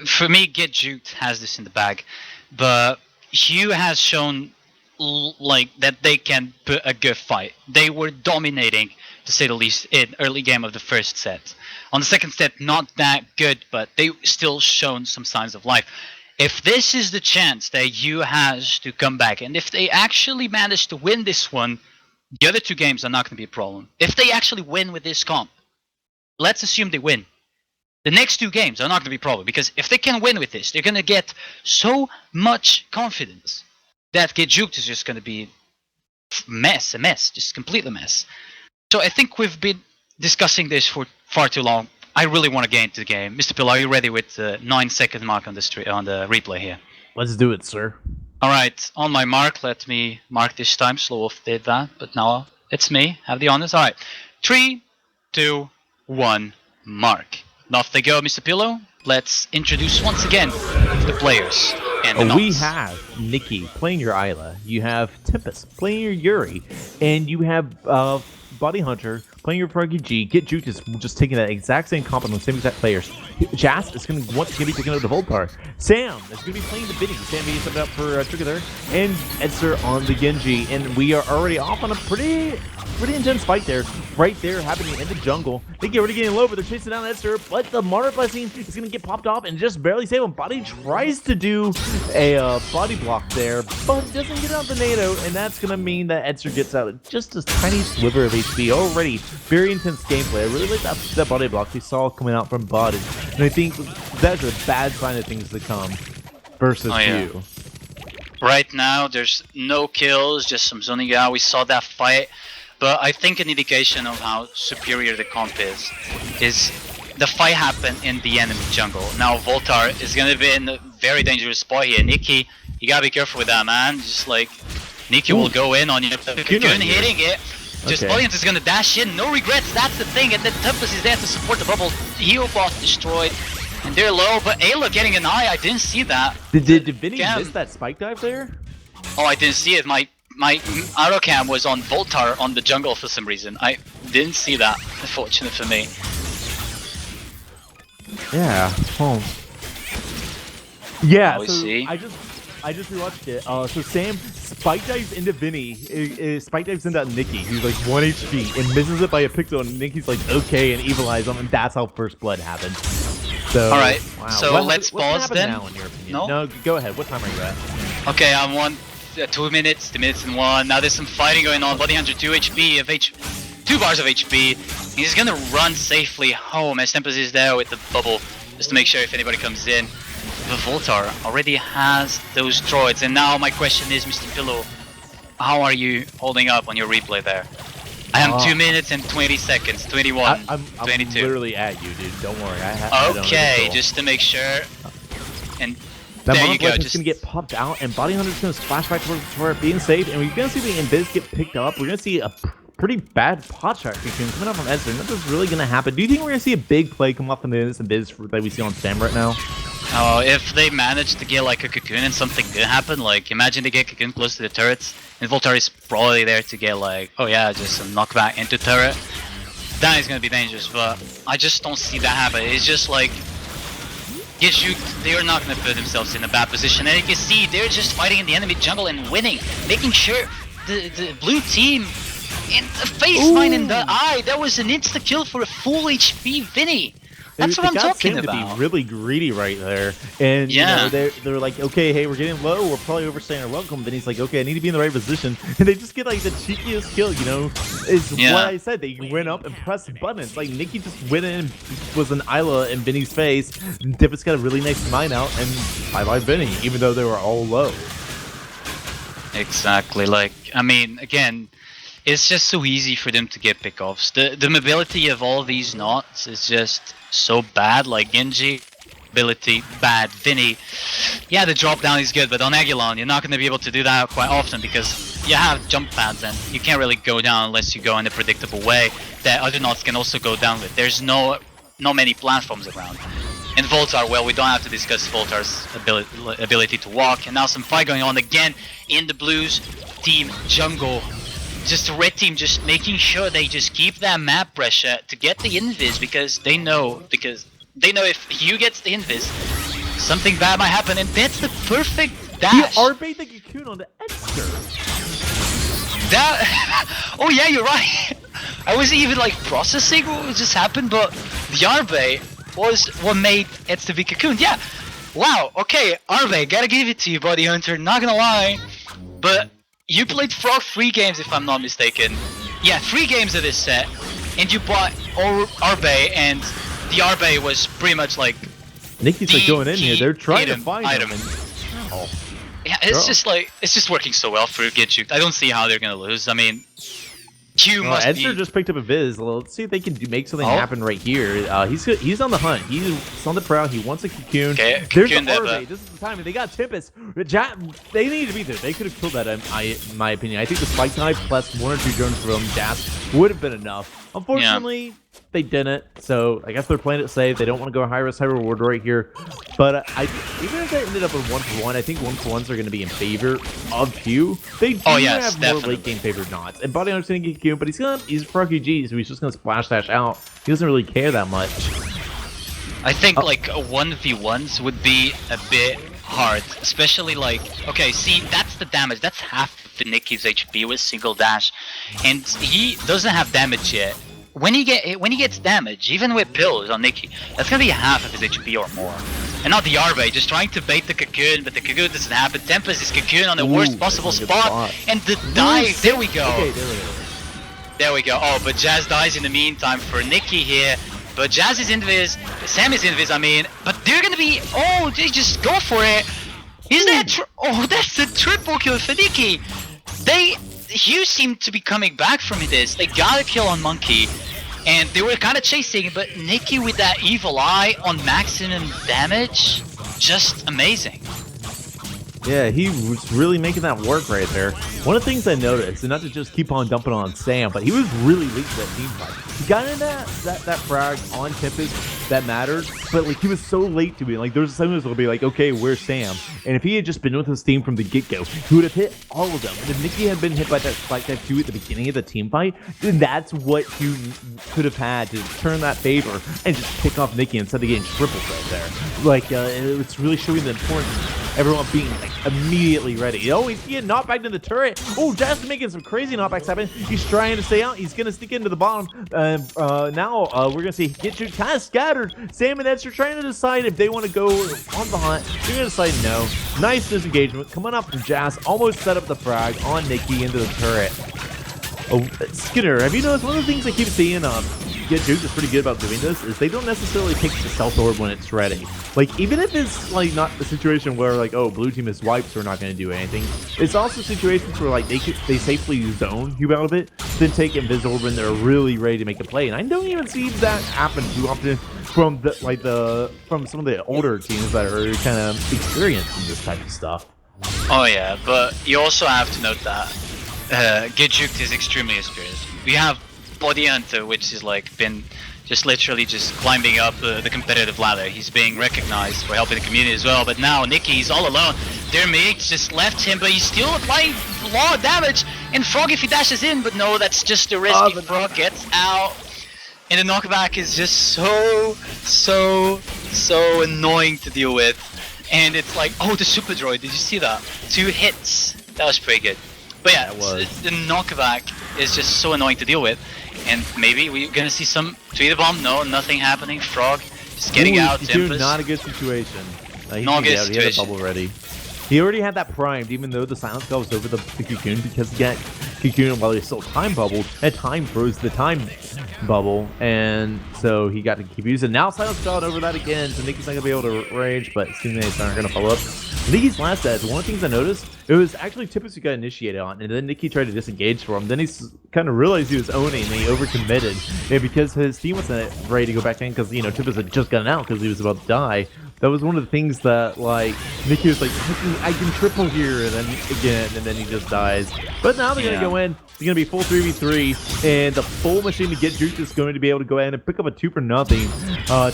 Speaker 4: for me, Get Juked has this in the bag, but Hugh has shown like that they can put a good fight. They were dominating, to say the least, in early game of the first set. On the second set, not that good, but they still shown some signs of life. If this is the chance that Hugh has to come back, and if they actually manage to win this one, the other two games are not going to be a problem. If they actually win with this comp, let's assume they win. The next two games are not going to be a problem, because if they can win with this, they're going to get so much confidence that Get Juked is just going to be a mess, just complete a mess. So I think we've been discussing this for far too long. I really want to get into the game. Mr. Pill, are you ready with the 9-second mark on the replay here?
Speaker 5: Let's do it, sir.
Speaker 4: Alright, on my mark, let me mark this time. Slow-Wolf did that, but now it's me. Have the honors. Alright, 3, 2, 1, mark. Off they go, Mr. Pillow. Let's introduce once again the players. And
Speaker 5: we have Nikki playing your Isla. You have Tempest playing your Yuri. And you have Body Hunter playing your Froggy G. Get Juked is just taking that exact same comp on the same exact players. Jas is going to be picking up the Voltar. Sam is going to be playing the Biddy. Sam being subbed out for Trigger there. And Edster on the Genji. And we are already off on a pretty intense fight there. Right there happening in the jungle. They get already getting low, but they're chasing down Edster. But the Martyr Blessing is going to get popped off and just barely save him. Body tries to do a body block there, but doesn't get out the NATO. And that's going to mean that Edster gets out just a tiny sliver of HP. Already very intense gameplay. I really like that body block we saw coming out from Body. And I think that's a bad sign of things to come versus you.
Speaker 4: Right now, there's no kills, just some zoning out. We saw that fight. But I think an indication of how superior the comp is the fight happened in the enemy jungle. Now Voltar is gonna be in a very dangerous spot here. Nikki, you gotta be careful with that, man. Just like Nikki will go in on you. Cocoon hitting it. Just Valiant is gonna dash in, no regrets, that's the thing. And then Tempest is there to support the bubble. Heal bot destroyed. And they're low, but Ayla getting an eye, I didn't see that.
Speaker 5: Did Vinny miss that spike dive there?
Speaker 4: Oh, I didn't see it. My autocam was on Voltar on the jungle for some reason. I didn't see that, unfortunate for me.
Speaker 5: Yeah. Oh. Yeah.
Speaker 4: We
Speaker 5: so
Speaker 4: see.
Speaker 5: I just rewatched it. So Sam spike dives into Vinny. Spike dives into Nikki. He's like 1 HP and misses it by a pixel. And Nikki's like okay and evil eyes him, and that's how first blood happened. So,
Speaker 4: All right,
Speaker 5: wow.
Speaker 4: so let's
Speaker 5: what's gonna
Speaker 4: pause
Speaker 5: happen
Speaker 4: then.
Speaker 5: now, in your opinion?
Speaker 4: No?
Speaker 5: Go ahead. What time are you at?
Speaker 4: Okay, I'm 2 minutes, 2 minutes and 1. Now there's some fighting going on. Body Hunter 2 HP of 2 bars of HP. He's gonna run safely home as Tempest is there with the bubble, just to make sure if anybody comes in. The Voltar already has those droids, and now my question is, Mr. Pillow, how are you holding up on your replay there? I am 2 minutes and 20 seconds, 21,
Speaker 5: I'm
Speaker 4: 22.
Speaker 5: literally at you, dude. Don't worry. I don't
Speaker 4: Okay, just to make sure. And
Speaker 5: that
Speaker 4: there you go.
Speaker 5: Just gonna get popped out, and Body Hunter's gonna splash back toward it being safe, and we're gonna see the Invis get picked up. We're gonna see a pretty bad pot shot coming up from Ezra. Nothing's really gonna happen. Do you think we're gonna see a big play come off in this Invis that we see on Sam right now?
Speaker 4: Oh, if they manage to get like a cocoon and something good happen, like imagine they get cocoon close to the turrets, and Voltar is probably there to get like, oh yeah, just some knockback into turret. That is gonna be dangerous, but I just don't see that happen. It's just like, they are not gonna put themselves in a bad position, and you can see they're just fighting in the enemy jungle and winning, making sure the blue team in the face line in the eye. That was an insta kill for a full HP Vinny. That's what I'm talking about.
Speaker 5: To be really greedy right there, and
Speaker 4: yeah,
Speaker 5: you know, they're like, okay, hey, we're getting low, we're probably overstaying our welcome. Then he's like, okay, I need to be in the right position, and they just get like the cheekiest kill. You know, is what I said. They went up and pressed buttons. Like Nikki just went in, was an Isla in Vinny's face. Dippet's got a really nice mine out, and bye Vinny, even though they were all low.
Speaker 4: Exactly. Like, I mean, again, it's just so easy for them to get pickoffs. The mobility of all these knots is just so bad. Like Genji, ability bad. Vinny, yeah, the drop down is good, but on Aguilon, you're not going to be able to do that quite often because you have jump pads and you can't really go down unless you go in a predictable way that other knots can also go down with. There's no many platforms around. And Voltar, well, we don't have to discuss Voltar's ability to walk. And now some fight going on again in the Blues team jungle. Just the red team just making sure they just keep that map pressure to get the invis because they know if Hugh gets the invis, something bad might happen, and that's the perfect dash.
Speaker 5: You RB the cocoon on the Edster.
Speaker 4: That oh yeah, you're right. I wasn't even like processing what just happened, but the RB was what made Edster the cocoon. Yeah. Wow, okay, RB, gotta give it to you, Body Hunter, not gonna lie. But you played Frog 3 games, if I'm not mistaken. Yeah, 3 games of this set, and you bought Arbe, and the Arbe was pretty much like
Speaker 5: Nikki's like going in here. They're trying to find him.
Speaker 4: Yeah, it's just like it's just working so well for Get Juked. I don't see how they're gonna lose. I mean, Q must be.
Speaker 5: Edster just picked up a Viz. Let's see if they can make something happen right here. He's on the hunt. He's on the prowl. He wants a cocoon.
Speaker 4: Okay,
Speaker 5: there's
Speaker 4: cocoon
Speaker 5: the Arbe. This is the time. They got Tempest. They need to be there. They could have killed that. In my opinion, I think the spike knife plus 1 or 2 drones from Dash would have been enough. Unfortunately, they didn't. So I guess they're playing it safe. They don't want to go high risk, high reward right here. But even if they ended up with 1-for-1, I think 1-for-1s are going to be in favor of Q. They do have more late game favored knots. And Body Hunter's going to get Q, but he's for RQG, so he's just going to splash dash out. He doesn't really care that much.
Speaker 4: I think like 1v1s would be a bit hard, especially like, okay, see, that's the damage. That's half the Nikki's HP with single dash, and he doesn't have damage yet. When he gets damage, even with pills on Nikki, that's gonna be half of his HP or more. And not the Arbe, just trying to bait the cocoon, but the cocoon doesn't happen. Tempest is cocoon on the worst possible spot, and the dive. There we go.
Speaker 5: Okay,
Speaker 4: there we go. Oh, but Jazz dies in the meantime for Nikki here. But Jazz is invis, Sam is invis, I mean, but they're gonna be, oh, they just go for it. Is that, oh, that's a triple kill for Nikki. Hugh seemed to be coming back from this. They got a kill on Monkey, and they were kind of chasing, but Nikki with that evil eye on maximum damage, just amazing.
Speaker 5: Yeah, he was really making that work right there. One of the things I noticed, and not to just keep on dumping on Sam, but he was really late to that team fight. He got in that frag on Tempest that mattered, but like he was so late to it. Like there's sometimes it'll be like, okay, where's Sam? And if he had just been with his team from the get-go, he would have hit all of them. And if Nikki had been hit by that spike that 2 at the beginning of the team fight, then that's what you could have had to turn that favor and just pick off Nikki instead of getting triples right there. Like it's really showing the importance everyone being like immediately ready. Oh, he's getting knocked back to the turret. Oh, Jazz making some crazy knockbacks happen. He's trying to stay out. He's gonna sneak into the bottom. Now we're gonna see Get kind of scattered. Sam and Edster trying to decide if they want to go on the hunt. They're gonna decide no. Nice disengagement coming up from Jazz. Almost set up the frag on Nikki into the turret. Oh, Skinner, have you noticed one of the things I keep seeing Get Juked is pretty good about doing this is they don't necessarily pick the stealth orb when it's ready. Like, even if it's like not a situation where like, oh, blue team is wiped, so we're not going to do anything. It's also situations where like they safely zone you out of it, then take Invis orb when they're really ready to make a play. And I don't even see that happen too often from from some of the older teams that are kind of experienced in this type of stuff.
Speaker 4: Oh yeah, but you also have to note that Get Juked is extremely experienced. We have Body Hunter, which is like been just literally just climbing up the competitive ladder. He's being recognized for helping the community as well. But now Nikki, he's all alone. Their mates just left him, but he's still applying a lot of damage. And Frog, if he dashes in, but no, that's just the risk. If Frog gets out, and the knockback is just so annoying to deal with. And it's like, oh, the super droid, did you see that? 2 hits. That was pretty good. But yeah, the knockback is just so annoying to deal with. And maybe we're gonna see some tree the bomb. No, nothing happening. Frog just getting out. Tempest.
Speaker 5: Not a good situation.
Speaker 4: Not a good situation.
Speaker 5: He had a bubble ready. He already had that primed, even though the silence spell was over the cocoon, because he got cocoon while he's still time bubbled. That time froze the time bubble, and so he got to keep using. Now silence spell over that again, so Nikki's not gonna be able to range, but teammates aren't gonna follow up. Nikki's last edge, one of the things I noticed, it was actually Tippus who got initiated on, and then Nikki tried to disengage for him. Then he kind of realized he was owning, and he overcommitted. And because his team wasn't ready to go back in, because, you know, Tippus had just gotten out because he was about to die. That was one of the things that, like, Nikki was like, I can triple here, and then again, and then he just dies. But now they're going to go in. It's going to be full 3v3, and the full machine to Get Juked is going to be able to go in and pick up a 2 for nothing.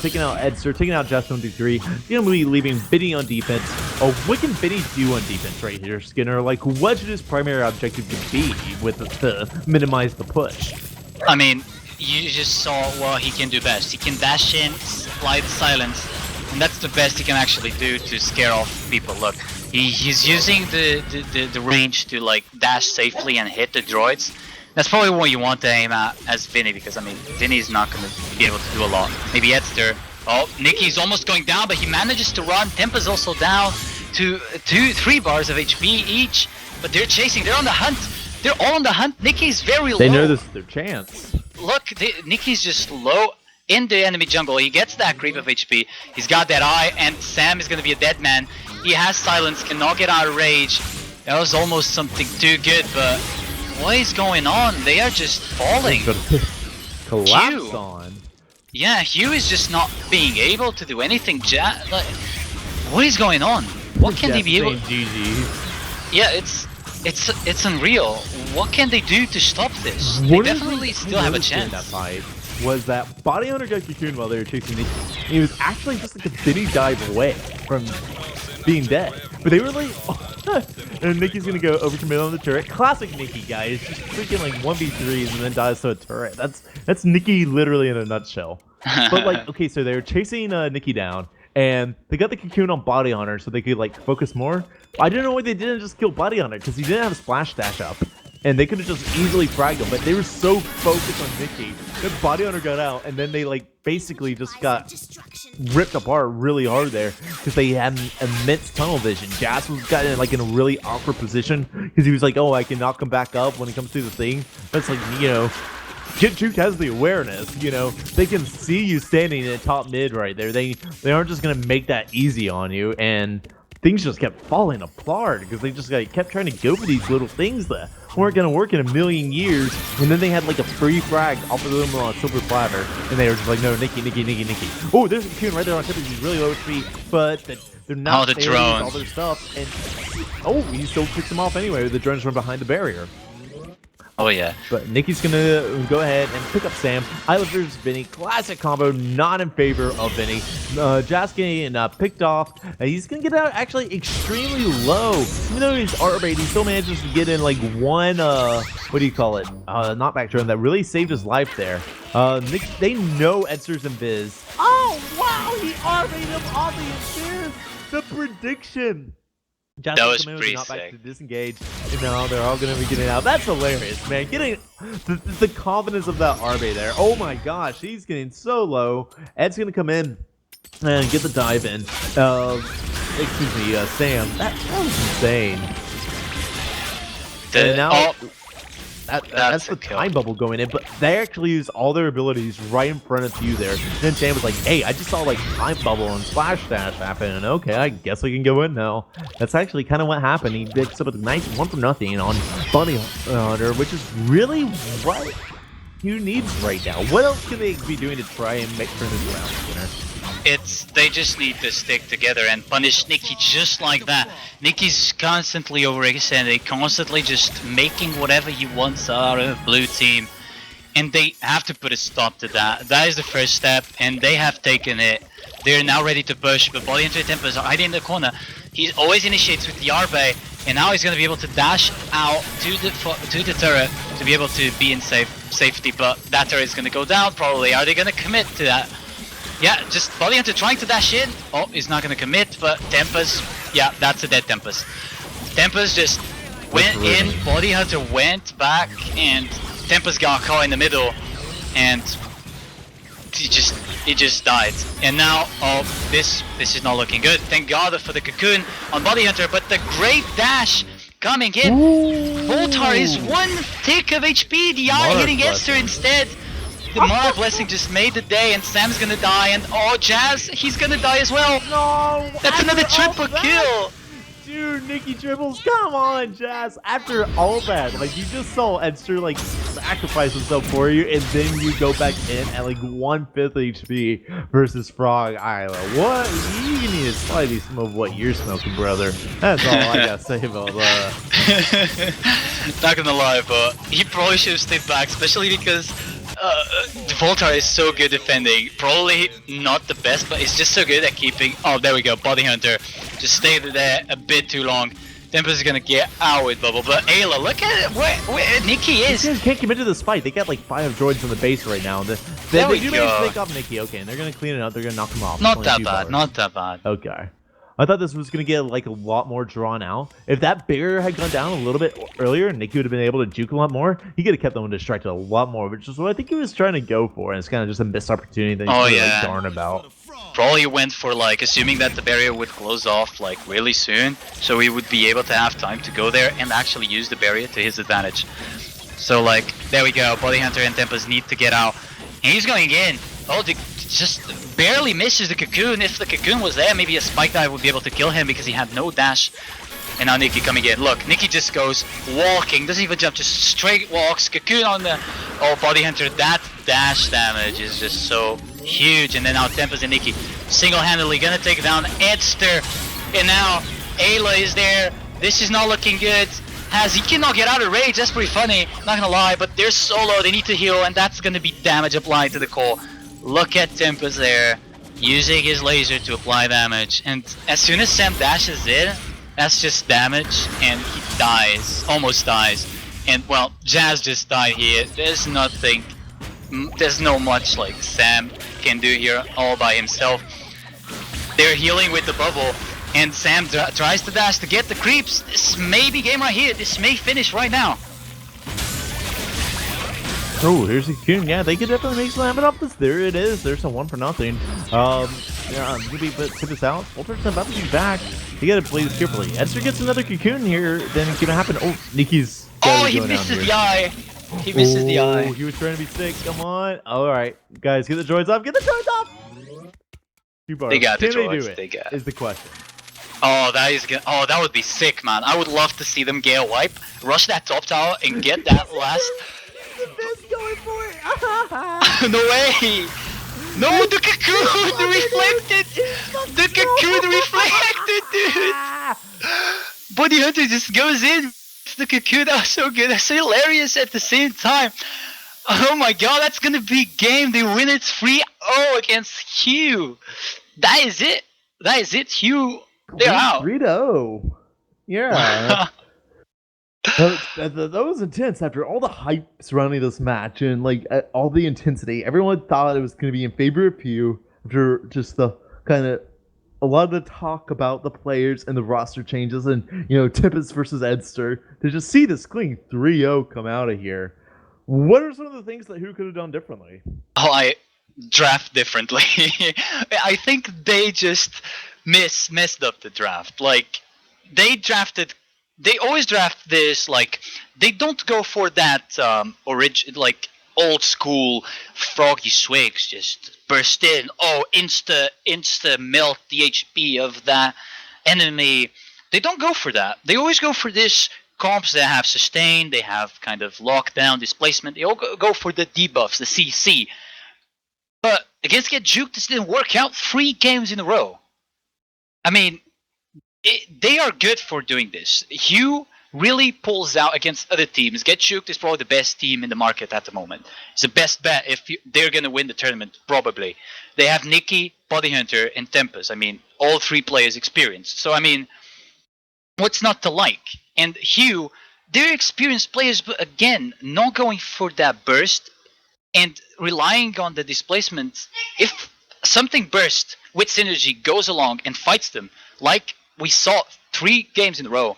Speaker 5: Taking out Edster, taking out Just 123. Going to be leaving Vinny on defense. Oh, what can Vinny do on defense right here, Skinner? Like, what should his primary objective be with to minimize the push?
Speaker 4: I mean, you just saw what he can do best. He can dash in, slide silence, and that's the best he can actually do to scare off people. Look, he's using the range to like dash safely and hit the droids. That's probably what you want to aim at as Vinny, because I mean, Vinny's not going to be able to do a lot. Maybe Edster. Oh, Nikki's almost going down, but he manages to run. Tempa's also down to 3 bars of HP each, but they're chasing. They're on the hunt. They're all on the hunt. Nikki's very low.
Speaker 5: They know this is their chance.
Speaker 4: Look, Nikki's just low in the enemy jungle. He gets that creep of HP. He's got that eye, and Sam is going to be a dead man. He has silence, cannot get out of rage. That was almost something too good, but what is going on? They are just falling.
Speaker 5: Collapse
Speaker 4: Hugh.
Speaker 5: on.
Speaker 4: Yeah, Hugh is just not being able to do anything. Like, what is going on? What can they be able?
Speaker 5: GG.
Speaker 4: Yeah, it's unreal. What can they do to stop this? They definitely still have a chance.
Speaker 5: That fight was that Body Hunter got cocooned while they were chasing Nikki. He was actually just like a Vinny dive away from being dead. But they were like, and Nikki's gonna go overcommit on the turret. Classic Nikki, guys. Just freaking like 1v3s and then dies to a turret. That's Nikki literally in a nutshell. But like, okay, so they were chasing Nikki down, and they got the cocoon on Body Hunter so they could like focus more. I don't know why they didn't just kill Body Hunter, because he didn't have a splash dash up. And they could have just easily fragged him, but they were so focused on Nikki that Body Hunter got out, and then they like basically just got ripped apart really hard there because they had immense tunnel vision. Jas was got in like in a really awkward position because he was like, oh, I can knock him back up when he comes through the thing. That's like, you know, Get Juked has the awareness, you know, they can see you standing in top mid right there. They aren't just gonna make that easy on you, and things just kept falling apart because they just like kept trying to go for these little things that weren't gonna work in a million years. And then they had like a free frag off of them on a silver platter, and they were just like, no, Nikki. Oh, there's a cocoon right there on Tippus. He's really low HP, but they're not
Speaker 4: the drones.
Speaker 5: all their stuff. And oh, he still picks them off anyway with the drones from behind the barrier.
Speaker 4: Oh yeah.
Speaker 5: But Nikki's gonna go ahead and pick up Sam. Isla versus Vinny. Classic combo, not in favor of Vinny. Jas getting picked off. He's gonna get out actually extremely low. Even though he's R-bait, he still manages to get in like one, what do you call it? Knockback drone that really saved his life there. They know Edster's and Viz. Oh, wow, he R-baited him on the Invis. The prediction. Jazz
Speaker 4: That
Speaker 5: will
Speaker 4: was
Speaker 5: come in with
Speaker 4: pretty
Speaker 5: the knockback
Speaker 4: sick.
Speaker 5: to disengage. And now they're all going to be getting out. That's hilarious, man. Getting the confidence of that Arbe there. Oh my gosh, he's getting so low. Ed's going to come in and get the dive in. Excuse me, Sam. That was insane. And now that's the time bubble going in, but they actually use all their abilities right in front of you there. And then Sam was like, hey, I just saw like time bubble and splash dash happen, and okay, I guess I can go in now. That's actually kind of what happened. He picks up a nice 1-0 on Bunny Hunter, which is really what he needs right now. What else can they be doing to try and make turn this around, winner?
Speaker 4: They just need to stick together and punish Nikki just like that. Nikki's constantly overextended, constantly just making whatever he wants out of blue team. And they have to put a stop to that. That is the first step, and they have taken it. They're now ready to push, but Body Hunter Tempest are hiding in the corner. He always initiates with the Arbe, and now he's going to be able to dash out to the turret to be able to be in safety, but that turret is going to go down probably. Are they going to commit to that? Yeah, just Body Hunter trying to dash in. Oh, he's not gonna commit, but Tempest, yeah, that's a dead Tempest. Tempest just went in, Body Hunter went back, and Tempest got caught in the middle, and he just died. And now, oh, this is not looking good. Thank God for the cocoon on Body Hunter, but the great dash coming in. Voltar is 1 tick of HP. The eye hitting Esther instead. The Mara Blessing just made the day, and Sam's gonna die, and oh, Jazz, he's gonna die as well.
Speaker 5: No!
Speaker 4: That's another triple kill.
Speaker 5: Dude, Nikki dribbles, come on, Jazz. After all that, like, you just saw Edster, like, sacrifice himself for you, and then you go back in at, like, 1/5 HP versus Frog Isla. What? You need to slightly smoke what you're smoking, brother. That's all I gotta say about that.
Speaker 4: Not gonna lie, but he probably should have stayed back, especially because Voltar is so good defending. Probably not the best, but he's just so good at keeping. Oh, there we go. Body Hunter just stayed there a bit too long. Tempest is gonna get out with Bubble, but Ayla, look at where Nikki is.
Speaker 5: These guys can't commit to this fight. They got like 5 droids on the base right now. They do manage to take off Nikki. Okay, and they're gonna clean it up. They're gonna knock him off.
Speaker 4: Not that bad. Not that bad.
Speaker 5: Okay. I thought this was going to get like a lot more drawn out. If that barrier had gone down a little bit earlier, Nikki would have been able to juke a lot more. He could have kept them distracted a lot more, which is what I think he was trying to go for. And it's kind of just a missed opportunity that he's really darn about.
Speaker 4: Probably went for like assuming that the barrier would close off like really soon, so he would be able to have time to go there and actually use the barrier to his advantage. So like, there we go. Body Hunter and Tempest need to get out. And he's going in. Oh, just barely misses the cocoon. If the cocoon was there, maybe a spike dive would be able to kill him because he had no dash. And now Nikki coming in. Look, Nikki just goes walking, doesn't even jump, just straight walks. Cocoon on the Body Hunter. That dash damage is just so huge. And then now Tempest and Nikki single-handedly gonna take down Edster. And now Ayla is there. This is not looking good. He cannot get out of rage. That's pretty funny, not gonna lie. But they're solo. They need to heal, and that's gonna be damage applied to the core. Look at Tempest there, using his laser to apply damage, and as soon as Sam dashes in, that's just damage, and he dies, almost dies. And well, Jazz just died here. There's nothing, there's no much like Sam can do here all by himself. They're healing with the bubble, and Sam tries to dash to get the creeps. This may be game right here. This may finish right now.
Speaker 5: Oh, here's the cocoon. Yeah, they could definitely make slamming up this. There it is. There's a 1-0. Yeah, maybe put this out. Walter's about to be back. You gotta play this carefully. Edster gets another cocoon here. Then it's gonna happen. Oh, Nikki's.
Speaker 4: He misses the eye. He misses the eye.
Speaker 5: He was trying to be sick. Come on. All right, guys, get the droids off. Get the droids off.
Speaker 4: They got the droids.
Speaker 5: Do it?
Speaker 4: They got.
Speaker 5: Is the question.
Speaker 4: Oh, that would be sick, man. I would love to see them get a wipe, rush that top tower, and get that last.
Speaker 5: Going for it.
Speaker 4: No way! No, the cocoon reflected! The cocoon reflected, dude! Body Hunter just goes in. The cocoon, that was so good. That's so hilarious at the same time. Oh my god, that's gonna be game. They win it 3-0 against Hugh. That is it. That is it. Hugh, they're out.
Speaker 5: 3-0. Yeah. That was intense after all the hype surrounding this match and like all the intensity. Everyone thought it was going to be in favor of Pew after just the kind of a lot of the talk about the players and the roster changes and, Tempest versus Edster, to just see this clean 3-0 come out of here. What are some of the things that Who could have done differently?
Speaker 4: Oh, I draft differently. I think they just messed up the draft. Like, they always draft this, like, they don't go for that like old school froggy swigs, just burst in, insta melt the HP of that enemy. They don't go for that. They always go for this comps that have sustain, they have kind of lockdown, displacement. They all go for the debuffs, the CC. But against Get Juked, this didn't work out 3 games in a row. I mean, they are good for doing this. Hugh really pulls out against other teams. Get Juked is probably the best team in the market at the moment. It's the best bet if they're going to win the tournament, probably. They have Nikki, Body Hunter, and Tempest. I mean, all 3 players experienced. So, I mean, what's not to like? And Hugh, they're experienced players, but again, not going for that burst and relying on the displacement. If something burst with synergy goes along and fights them, like we saw 3 games in a row,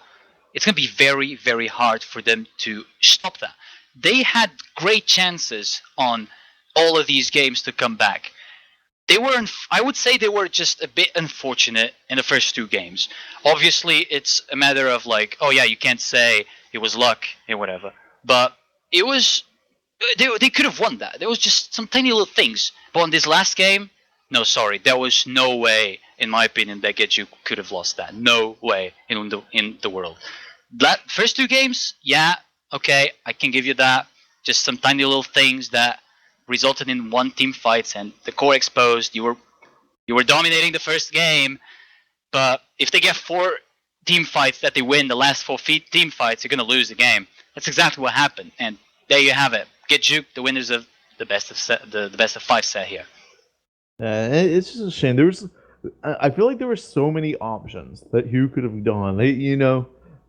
Speaker 4: it's going to be very, very hard for them to stop that. They had great chances on all of these games to come back. I would say they were just a bit unfortunate in the first 2 games. Obviously, it's a matter of like, oh yeah, you can't say it was luck or whatever. But it was, they could have won that. There was just some tiny little things. But on this last game, no, sorry, there was no way, in my opinion, that Get You could have lost that. No way in the world. That first 2 games, yeah, okay, I can give you that. Just some tiny little things that resulted in 1 team fights and the core exposed. You were dominating the first game, but if they get 4 team fights that they win the last 4 team fights, you're gonna lose the game. That's exactly what happened, and there you have it. Get Juked, the winners of the best of 5 set here.
Speaker 5: It's just a shame. I feel like there were so many options that Who could have done.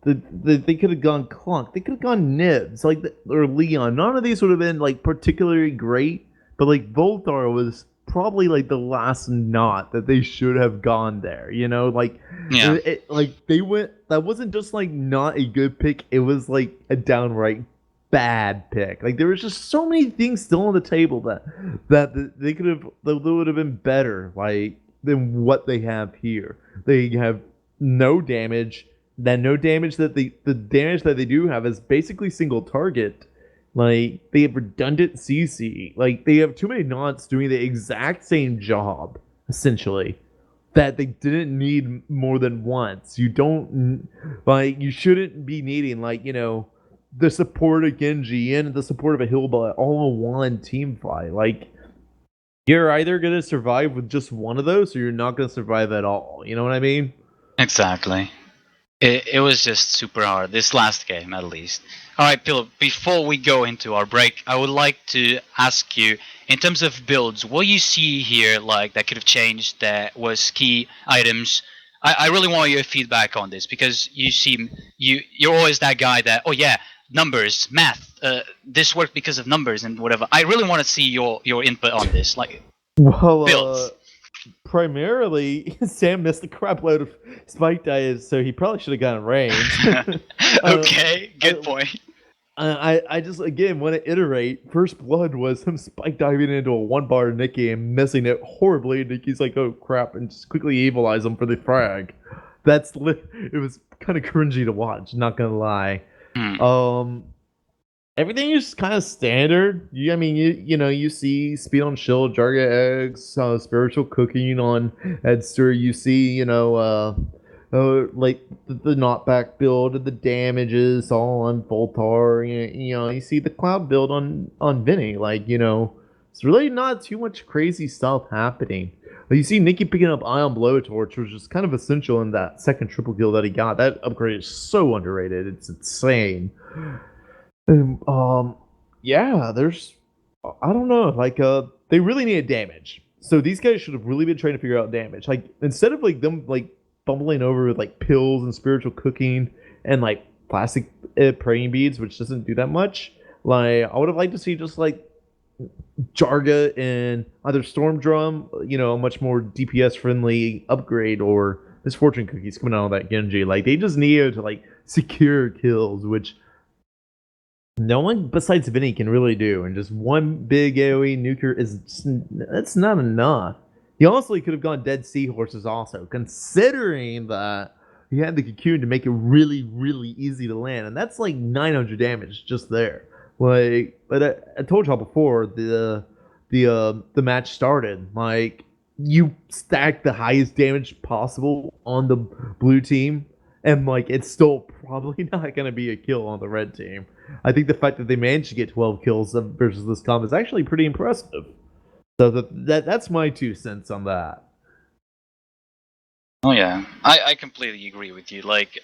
Speaker 5: They could have gone Clunk. They could have gone Nibs, or Leon. None of these would have been like particularly great, but like Voltar was probably like the last knot that they should have gone there.
Speaker 4: Yeah.
Speaker 5: They went. That wasn't just like not a good pick. It was like a downright bad pick. Like there was just so many things still on the table that they could have. That would have been better than what they have here. They have no damage. No damage the damage that they do have is basically single target. Like they have redundant CC. Like they have too many knots doing the exact same job, essentially, that they didn't need more than once. You shouldn't be needing the support of Genji and the support of a Hillbot all in one team fight. Like you're either gonna survive with just one of those, or you're not gonna survive at all. You know what I mean?
Speaker 4: Exactly. It was just super hard, this last game at least. Alright, Philip, before we go into our break, I would like to ask you, in terms of builds, what you see here that could have changed, that was key items. I really want your feedback on this, because you're always that guy that, oh yeah, numbers, math, this worked because of numbers and whatever. I really want to see your input on this, builds.
Speaker 5: Primarily, Sam missed the crap load of spike dives, so he probably should have gotten range.
Speaker 4: Okay, good point.
Speaker 5: I just again want to iterate. First blood was him spike diving into a 1-bar Nikki and missing it horribly. Nikki's like, "Oh crap!" and just quickly evilize him for the frag. It was kind of cringy to watch. Not gonna lie. Everything is kind of standard. You see speed on shield, Jarga eggs, spiritual cooking on Edster. You see, the knockback build and the damages all on Voltar. You see the cloud build on Vinny. It's really not too much crazy stuff happening. You see Nikki picking up Ion Blowtorch, which is kind of essential in that second triple kill that he got. That upgrade is so underrated. It's insane. There's, I don't know, they really needed damage. So these guys should have really been trying to figure out damage. Instead of them bumbling over with pills and spiritual cooking and plastic praying beads, which doesn't do that much. I would have liked to see just Jarga and either Storm Drum, a much more DPS friendly upgrade, or Misfortune Cookies coming out of that Genji. Like, they just need to like secure kills, which no one besides Vinny can really do. And just one big AoE nuker that's not enough. He also could have gone Dead Seahorses also, considering that he had the cocoon to make it really, really easy to land, and that's like 900 damage just there. Like, but I told y'all before the match started. Like, you stack the highest damage possible on the blue team, and like it's still probably not gonna be a kill on the red team. I think the fact that they managed to get 12 kills versus this comp is actually pretty impressive. So that's my 2 cents on that.
Speaker 4: Oh yeah, I completely agree with you. Like,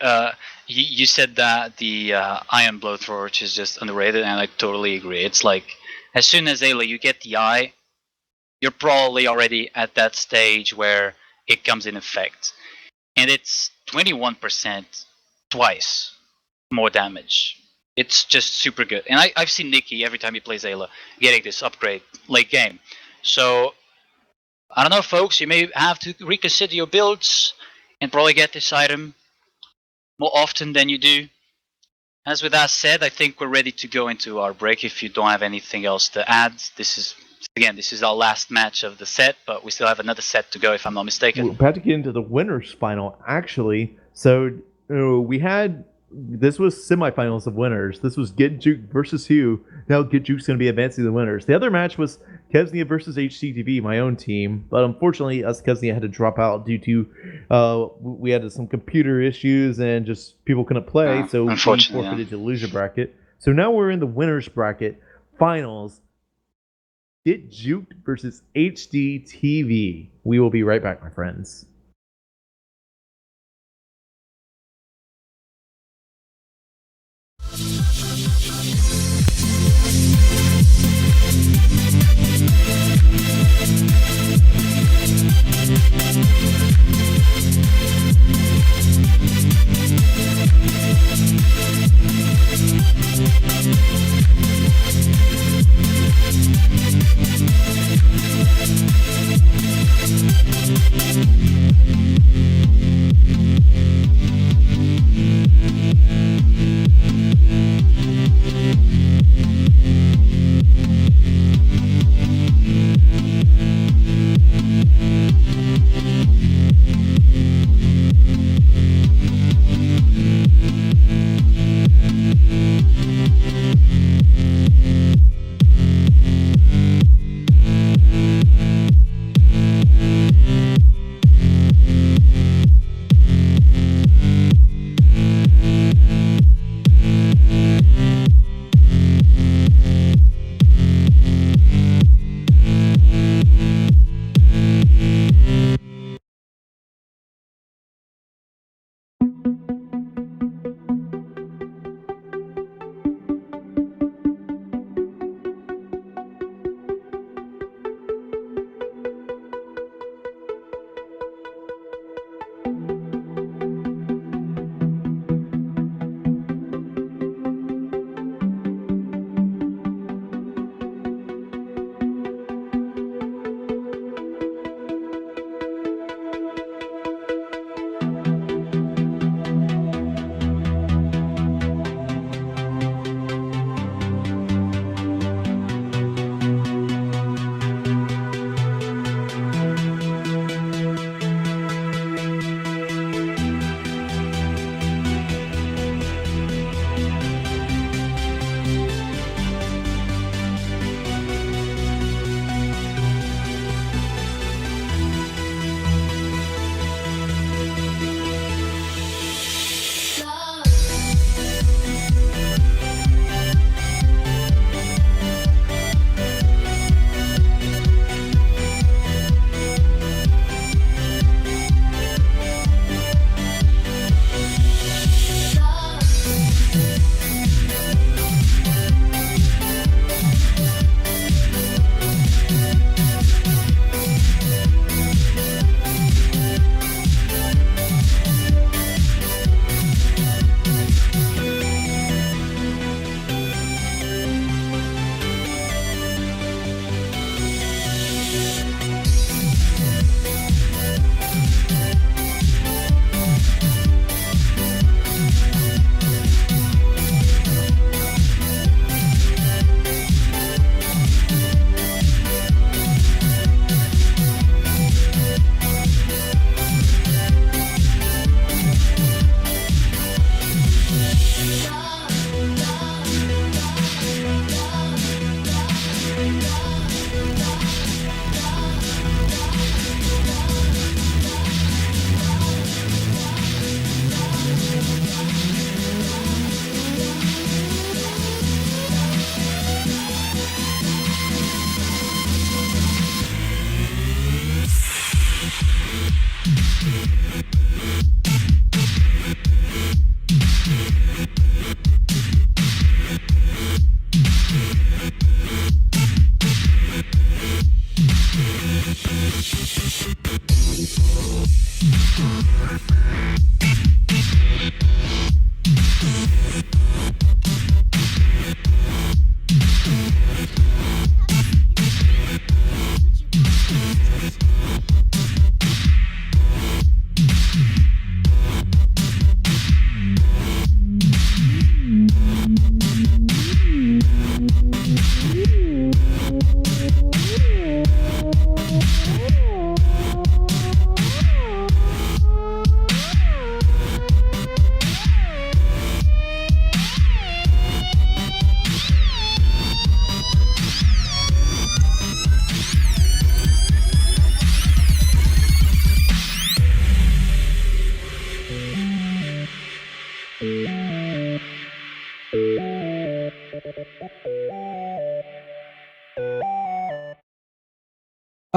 Speaker 4: you said that the Iron Blowtorch is just underrated, and I totally agree. It's like, as soon as Ayla, you get the eye, you're probably already at that stage where it comes in effect. And it's 21% twice more damage. It's just super good. And I've seen Nikki, every time he plays Ayla, getting this upgrade late game. So, I don't know, folks, you may have to reconsider your builds and probably get this item more often than you do. As with that said, I think we're ready to go into our break if you don't have anything else to add. This is our last match of the set, but we still have another set to go if I'm not mistaken.
Speaker 5: We're about to get into the winners final, actually. So this was semifinals of winners. This was Get Juked versus Who. Now Get Juked's going to be advancing the winners. The other match was Kesnia versus HCTV, my own team. But unfortunately, us Kesnia had to drop out due to we had some computer issues and just people couldn't play. So we forfeited to loser bracket. So now we're in the winners bracket finals. Get Juked versus HDTV. We will be right back, my friends.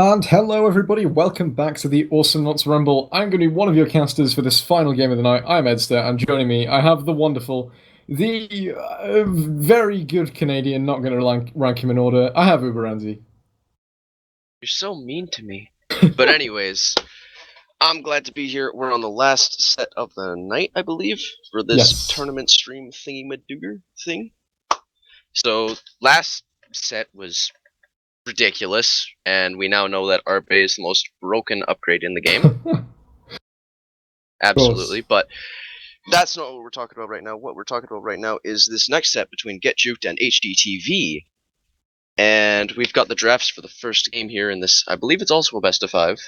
Speaker 1: And hello everybody, welcome back to the Awesomenauts Rumble. I'm going to be one of your casters for this final game of the night. I'm Edster, and joining me, I have the wonderful, the very good Canadian, not going to rank him in order, I have Uberanzi.
Speaker 6: You're so mean to me. But anyways, I'm glad to be here. We're on the last set of the night, I believe, for this tournament stream thingy-madooger thing. So, last set was ridiculous, and we now know that Harambe is the most broken upgrade in the game. Absolutely, but that's not what we're talking about right now. What we're talking about right now is this next set between Get Juked and HDTV. And we've got the drafts for the first game here in this. I believe it's also a best of 5.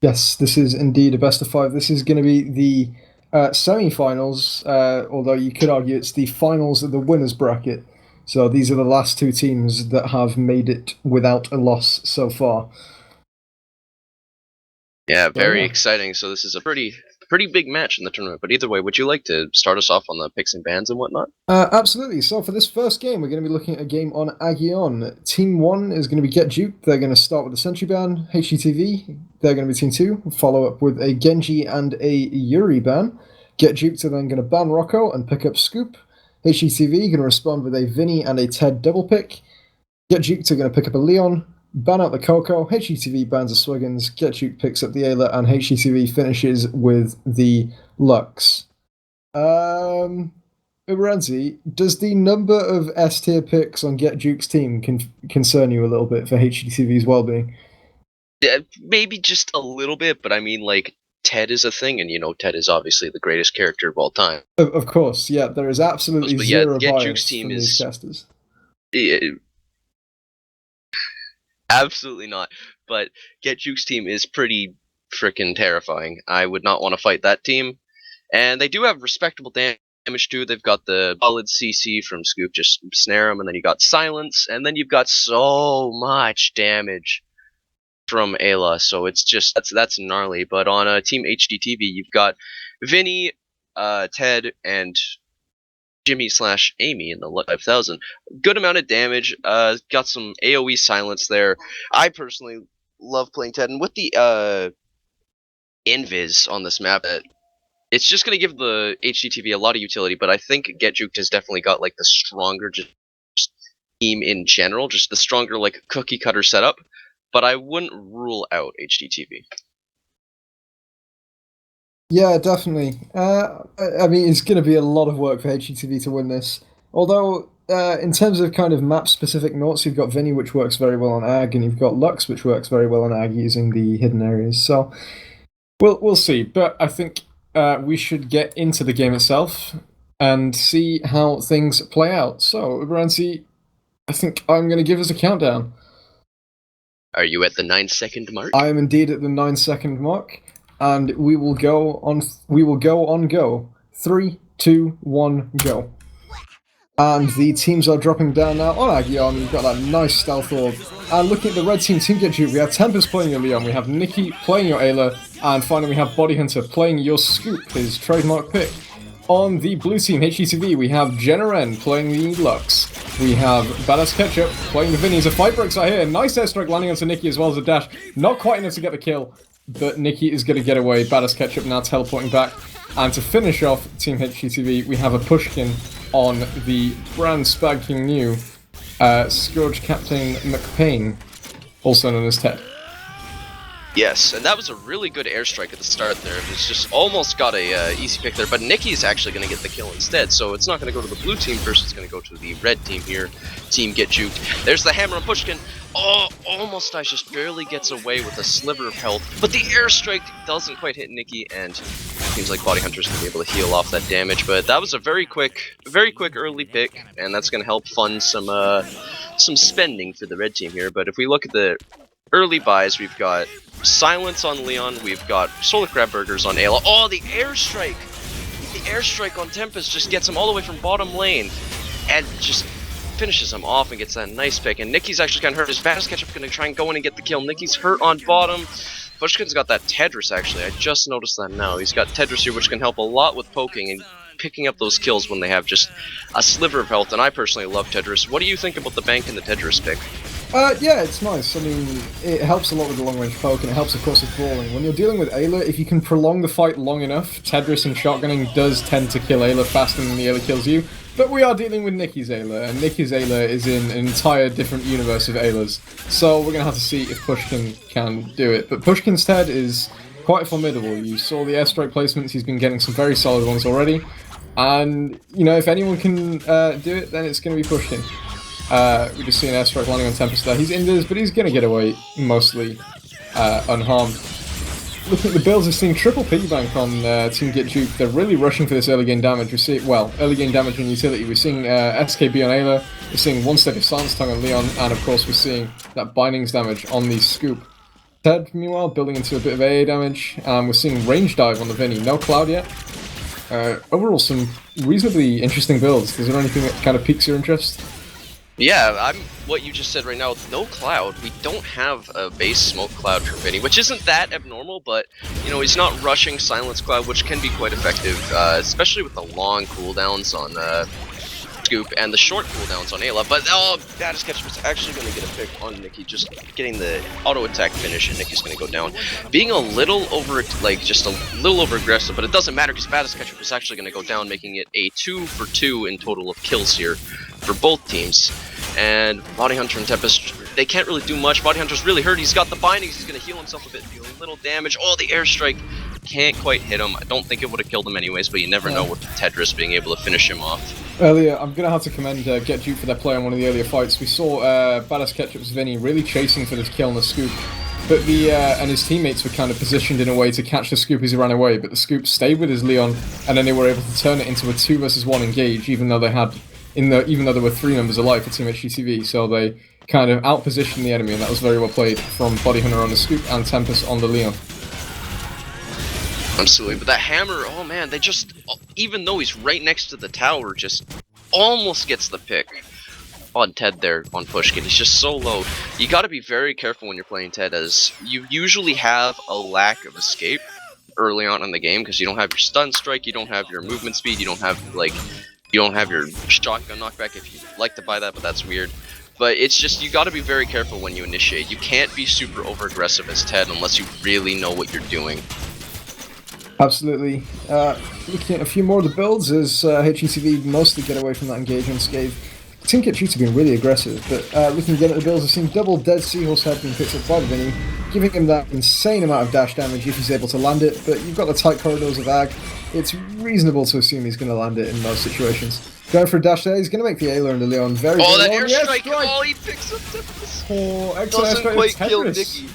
Speaker 1: Yes, this is indeed a best of 5. This is going to be the semi-finals, although you could argue it's the finals of the winners bracket. So these are the last two teams that have made it without a loss so far.
Speaker 6: Yeah, very exciting. So this is a pretty big match in the tournament. But either way, would you like to start us off on the picks and bans and whatnot?
Speaker 1: Absolutely. So for this first game, we're going to be looking at a game on Agion. Team 1 is going to be Get Juked. They're going to start with the Sentry ban. HGTV, they're going to be Team 2. Follow up with a Genji and a Yuri ban. Get Juked are then going to ban Rocco and pick up Scoop. HGTV going to respond with a Vinny and a Ted double pick. Get Juked are going to pick up a Leon, ban out the Coco. HGTV bans a Swiggins. Get Juked picks up the Ayla, and HGTV finishes with the Lux. Uberanzi, does the number of S tier picks on Get Juke's team concern you a little bit for HGTV's well-being?
Speaker 6: Yeah, maybe just a little bit, but I mean, like, Ted is a thing, and you know Ted is obviously the greatest character of all time.
Speaker 1: Of course, yeah, there is absolutely zero
Speaker 6: Get
Speaker 1: bias
Speaker 6: Juke's team
Speaker 1: from these casters.
Speaker 6: Absolutely not. But Get Juke's team is pretty freaking terrifying. I would not want to fight that team. And they do have respectable damage too. They've got the solid CC from Scoop, just snare him, and then you got silence, and then you've got so much damage from Ayla, so it's just that's gnarly. But on Team HDTV, you've got Vinny, Ted, and Jimmy/Amy in the 5000. Good amount of damage. Got some AoE silence there. I personally love playing Ted, and with the invis on this map, it's just gonna give the HDTV a lot of utility. But I think Get Juked has definitely got like the stronger just team in general, just the stronger like cookie cutter setup. But I wouldn't rule out HDTV.
Speaker 1: Yeah, definitely. I mean, it's going to be a lot of work for HGTV to win this. Although, in terms of kind of map-specific notes, you've got Vinny, which works very well on Ag, and you've got Lux, which works very well on Ag using the hidden areas. So, we'll see. But I think we should get into the game itself and see how things play out. So, Uberanzi, I think I'm going to give us a countdown.
Speaker 6: Are you at the 9-second mark?
Speaker 1: I am indeed at the 9-second mark, and we will go on. Go. 3, 2, 1, go. And the teams are dropping down now on Agion. We've got that nice stealth orb. And looking at the red team, Get Juked, we have Tempest playing your Leon, we have Nikki playing your Ayla, and finally we have Body Hunter playing your Scoop, his trademark pick. On the blue team, HGTV, we have Jenna playing the Lux. We have Badass Ketchup playing the Vinnies. A fight breaks out here. Nice airstrike landing onto Nikki as well as a dash. Not quite enough to get the kill. but Nikki is going to get away. Badass Ketchup now teleporting back. And to finish off Team HGTV, we have a Pushkin on the brand spanking new Scourge Captain McPain, also known as Ted.
Speaker 6: Yes, and that was a really good airstrike at the start there. It was just almost got a easy pick there, but Nikki's actually going to get the kill instead, so it's not going to go to the blue team first, it's going to go to the red team here. Team get juked. There's the hammer on Pushkin. Oh, almost dies, just barely gets away with a sliver of health, but the airstrike doesn't quite hit Nikki, and it seems like Body Hunter's going to be able to heal off that damage, but that was a very quick early pick, and that's going to help fund some spending for the red team here. But if we look at the early buys, we've got Silence on Leon, we've got Solar Crab Burgers on Ayla. Oh, the airstrike! The airstrike on Tempest just gets him all the way from bottom lane and just finishes him off and gets that nice pick. And Nikki's actually kind of hurt. His Badass Ketchup going to try and go in and get the kill. Nikki's hurt on bottom. Pushkin's got that Tedris actually. I just noticed that now. He's got Tedris here, which can help a lot with poking and picking up those kills when they have just a sliver of health. And I personally love Tedris. What do you think about the bank and the Tedris pick?
Speaker 1: Yeah, it's nice. I mean, it helps a lot with the long-range poke, and it helps, of course, with brawling. When you're dealing with Ayla, if you can prolong the fight long enough, Tedris and shotgunning does tend to kill Ayla faster than the Ayla kills you. But we are dealing with Nikki's Ayla, and Nikki's Ayla is in an entire different universe of Aylas. So we're going to have to see if Pushkin can do it. But Pushkin's Ted is quite formidable. You saw the airstrike placements, he's been getting some very solid ones already. And, you know, if anyone can do it, then it's going to be Pushkin. We just see an airstrike landing on Tempest there. He's injured, but he's going to get away mostly unharmed. Looking at the builds, we're seeing triple piggybank on Team Get Juked. They're really rushing for this early game damage. We're seeing, well, early game damage and utility. We're seeing SKB on Ayla, we're seeing one step of Silence Tongue on Leon, and of course we're seeing that bindings damage on the Scoop. Ted, meanwhile, building into a bit of AA damage. We're seeing range dive on the Vinny. No Cloud yet. Overall, some reasonably interesting builds. Is there anything that kind of piques your interest?
Speaker 6: Yeah, what you just said right now, no Cloud. We don't have a base smoke Cloud for Vinny, which isn't that abnormal, but, you know, he's not rushing Silence Cloud, which can be quite effective, especially with the long cooldowns on Scoop and the short cooldowns on Ayla. But, oh, Badass Ketchup is actually going to get a pick on Nikki, just getting the auto attack finish, and Nikki's going to go down. Being a little just a little over aggressive, but it doesn't matter because Badass Ketchup is actually going to go down, making it a 2 for 2 in total of kills here for both teams. And Body Hunter and Tempest, they can't really do much. Body Hunter's really hurt. He's got the bindings. He's going to heal himself a bit, dealing little damage. Oh, the airstrike can't quite hit him. I don't think it would have killed him anyways, but you never know with Tedris being able to finish him off.
Speaker 1: Earlier, I'm going to have to commend Get Juked for their play on one of the earlier fights. We saw Badass Ketchup's Vinny really chasing for this kill on the Scoop, but and his teammates were kind of positioned in a way to catch the Scoop as he ran away, but the Scoop stayed with his Leon, and then they were able to turn it into a 2 versus 1 engage, even though they had even though there were 3 members alive for Team HGTV, so they kind of outpositioned the enemy, and that was very well played from Body Hunter on the Scoop and Tempest on the Leon.
Speaker 6: Absolutely, but that hammer, oh man, they just, even though he's right next to the tower, just almost gets the pick on Ted there on Pushkin. He's just so low. You gotta be very careful when you're playing Ted, as you usually have a lack of escape early on in the game, because you don't have your stun strike, you don't have your movement speed, you don't have your shotgun knockback if you like to buy that, but that's weird. But it's just, you gotta be very careful when you initiate. You can't be super over aggressive as Ted unless you really know what you're doing.
Speaker 1: Absolutely. Looking at a few more of the builds as HGTV mostly get away from that engagement scathe. Team Get Juked have been really aggressive, but looking again at the builds, I've seen double Dead Seahorse Head being picked up by the Vinny, giving him that insane amount of dash damage if he's able to land it, but you've got the tight corridors of Ag. It's reasonable to assume he's going to land it in most situations. Going for a dash there, he's going to make the Ayla and the Leon very
Speaker 6: Oh, that
Speaker 1: long.
Speaker 6: airstrike! Oh, he picks up Tempest!
Speaker 1: Oh, excellent
Speaker 6: Doesn't
Speaker 1: airstrike
Speaker 6: quite
Speaker 1: with
Speaker 6: kill
Speaker 1: Tedris.
Speaker 6: Nikki.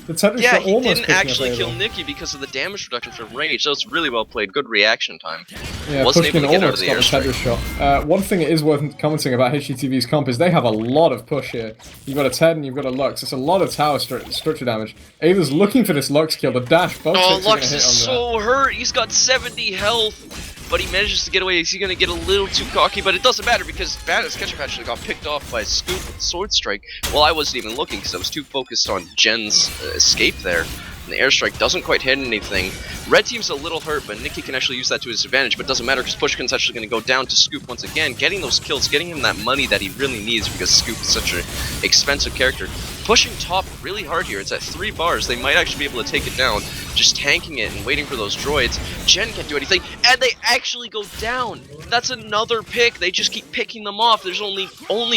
Speaker 1: The Tedris
Speaker 6: Yeah,
Speaker 1: shot
Speaker 6: he
Speaker 1: almost
Speaker 6: didn't
Speaker 1: picking up
Speaker 6: actually kill
Speaker 1: Ayla.
Speaker 6: Nikki because of the damage reduction from range, so it's really well played. Good reaction time.
Speaker 1: Yeah,
Speaker 6: Wasn't
Speaker 1: Pushkin
Speaker 6: able to get out of
Speaker 1: almost
Speaker 6: the
Speaker 1: got the
Speaker 6: airstrike.
Speaker 1: Tedris shot. One thing it is worth commenting about HGTV's comp is they have a lot of push here. You've got a Ted and you've got a Lux. It's a lot of tower structure damage. Ayla's looking for this Lux kill. The dash, both
Speaker 6: Oh,
Speaker 1: hits are going
Speaker 6: Lux
Speaker 1: to hit
Speaker 6: is
Speaker 1: on
Speaker 6: so hurt. He's got 70 health, but he manages to get away. Is he going to get a little too cocky? But it doesn't matter because Badass Ketchup actually got picked off by Scoop with Sword Strike. Well, I wasn't even looking because I was too focused on Jen's escape there. And the airstrike doesn't quite hit anything. Red team's a little hurt, but Nikki can actually use that to his advantage, but it doesn't matter because Pushkin's actually going to go down to Scoop once again, getting those kills, getting him that money that he really needs because Scoop is such an expensive character. pushing top really hard here. It's at 3 bars. They might actually be able to take it down, just tanking it and waiting for those droids. Gen can't do anything, and they actually go down. That's another pick. They just keep picking them off. There's only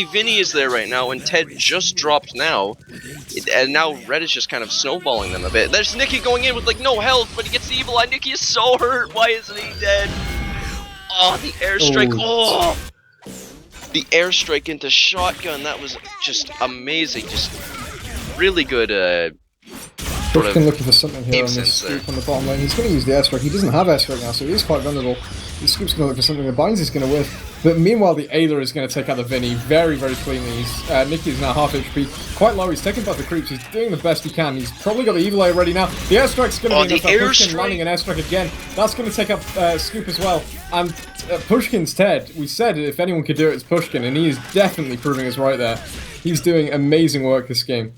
Speaker 6: Vinny is there right now, and Ted just dropped now. And now Red is just kind of snowballing them a bit. There's Nikki going in with like no health, but he gets the evil eye. Nikki is so hurt. Why isn't he dead? Oh, the airstrike. Oh! The airstrike into shotgun. That was just amazing. Just really good.
Speaker 1: Pushkin looking for something here
Speaker 6: game
Speaker 1: on this
Speaker 6: sense there.
Speaker 1: scoop on the bottom lane. He's going to use the airstrike. He doesn't have airstrike now, so he is quite vulnerable. The scoop's going to look for something. The binds is going to whiff. But meanwhile, the Ayla is going to take out the Vinny very, very cleanly. Nikki is now half HP. Quite low. He's taking back the creeps. He's doing the best he can. He's probably got the evil eye ready now. The airstrike's going to be enough. Pushkin landing an airstrike again. That's going to take up Scoop as well. And Pushkin's Ted. We said if anyone could do it, it's Pushkin. And he is definitely proving us right there. He's doing amazing work this game.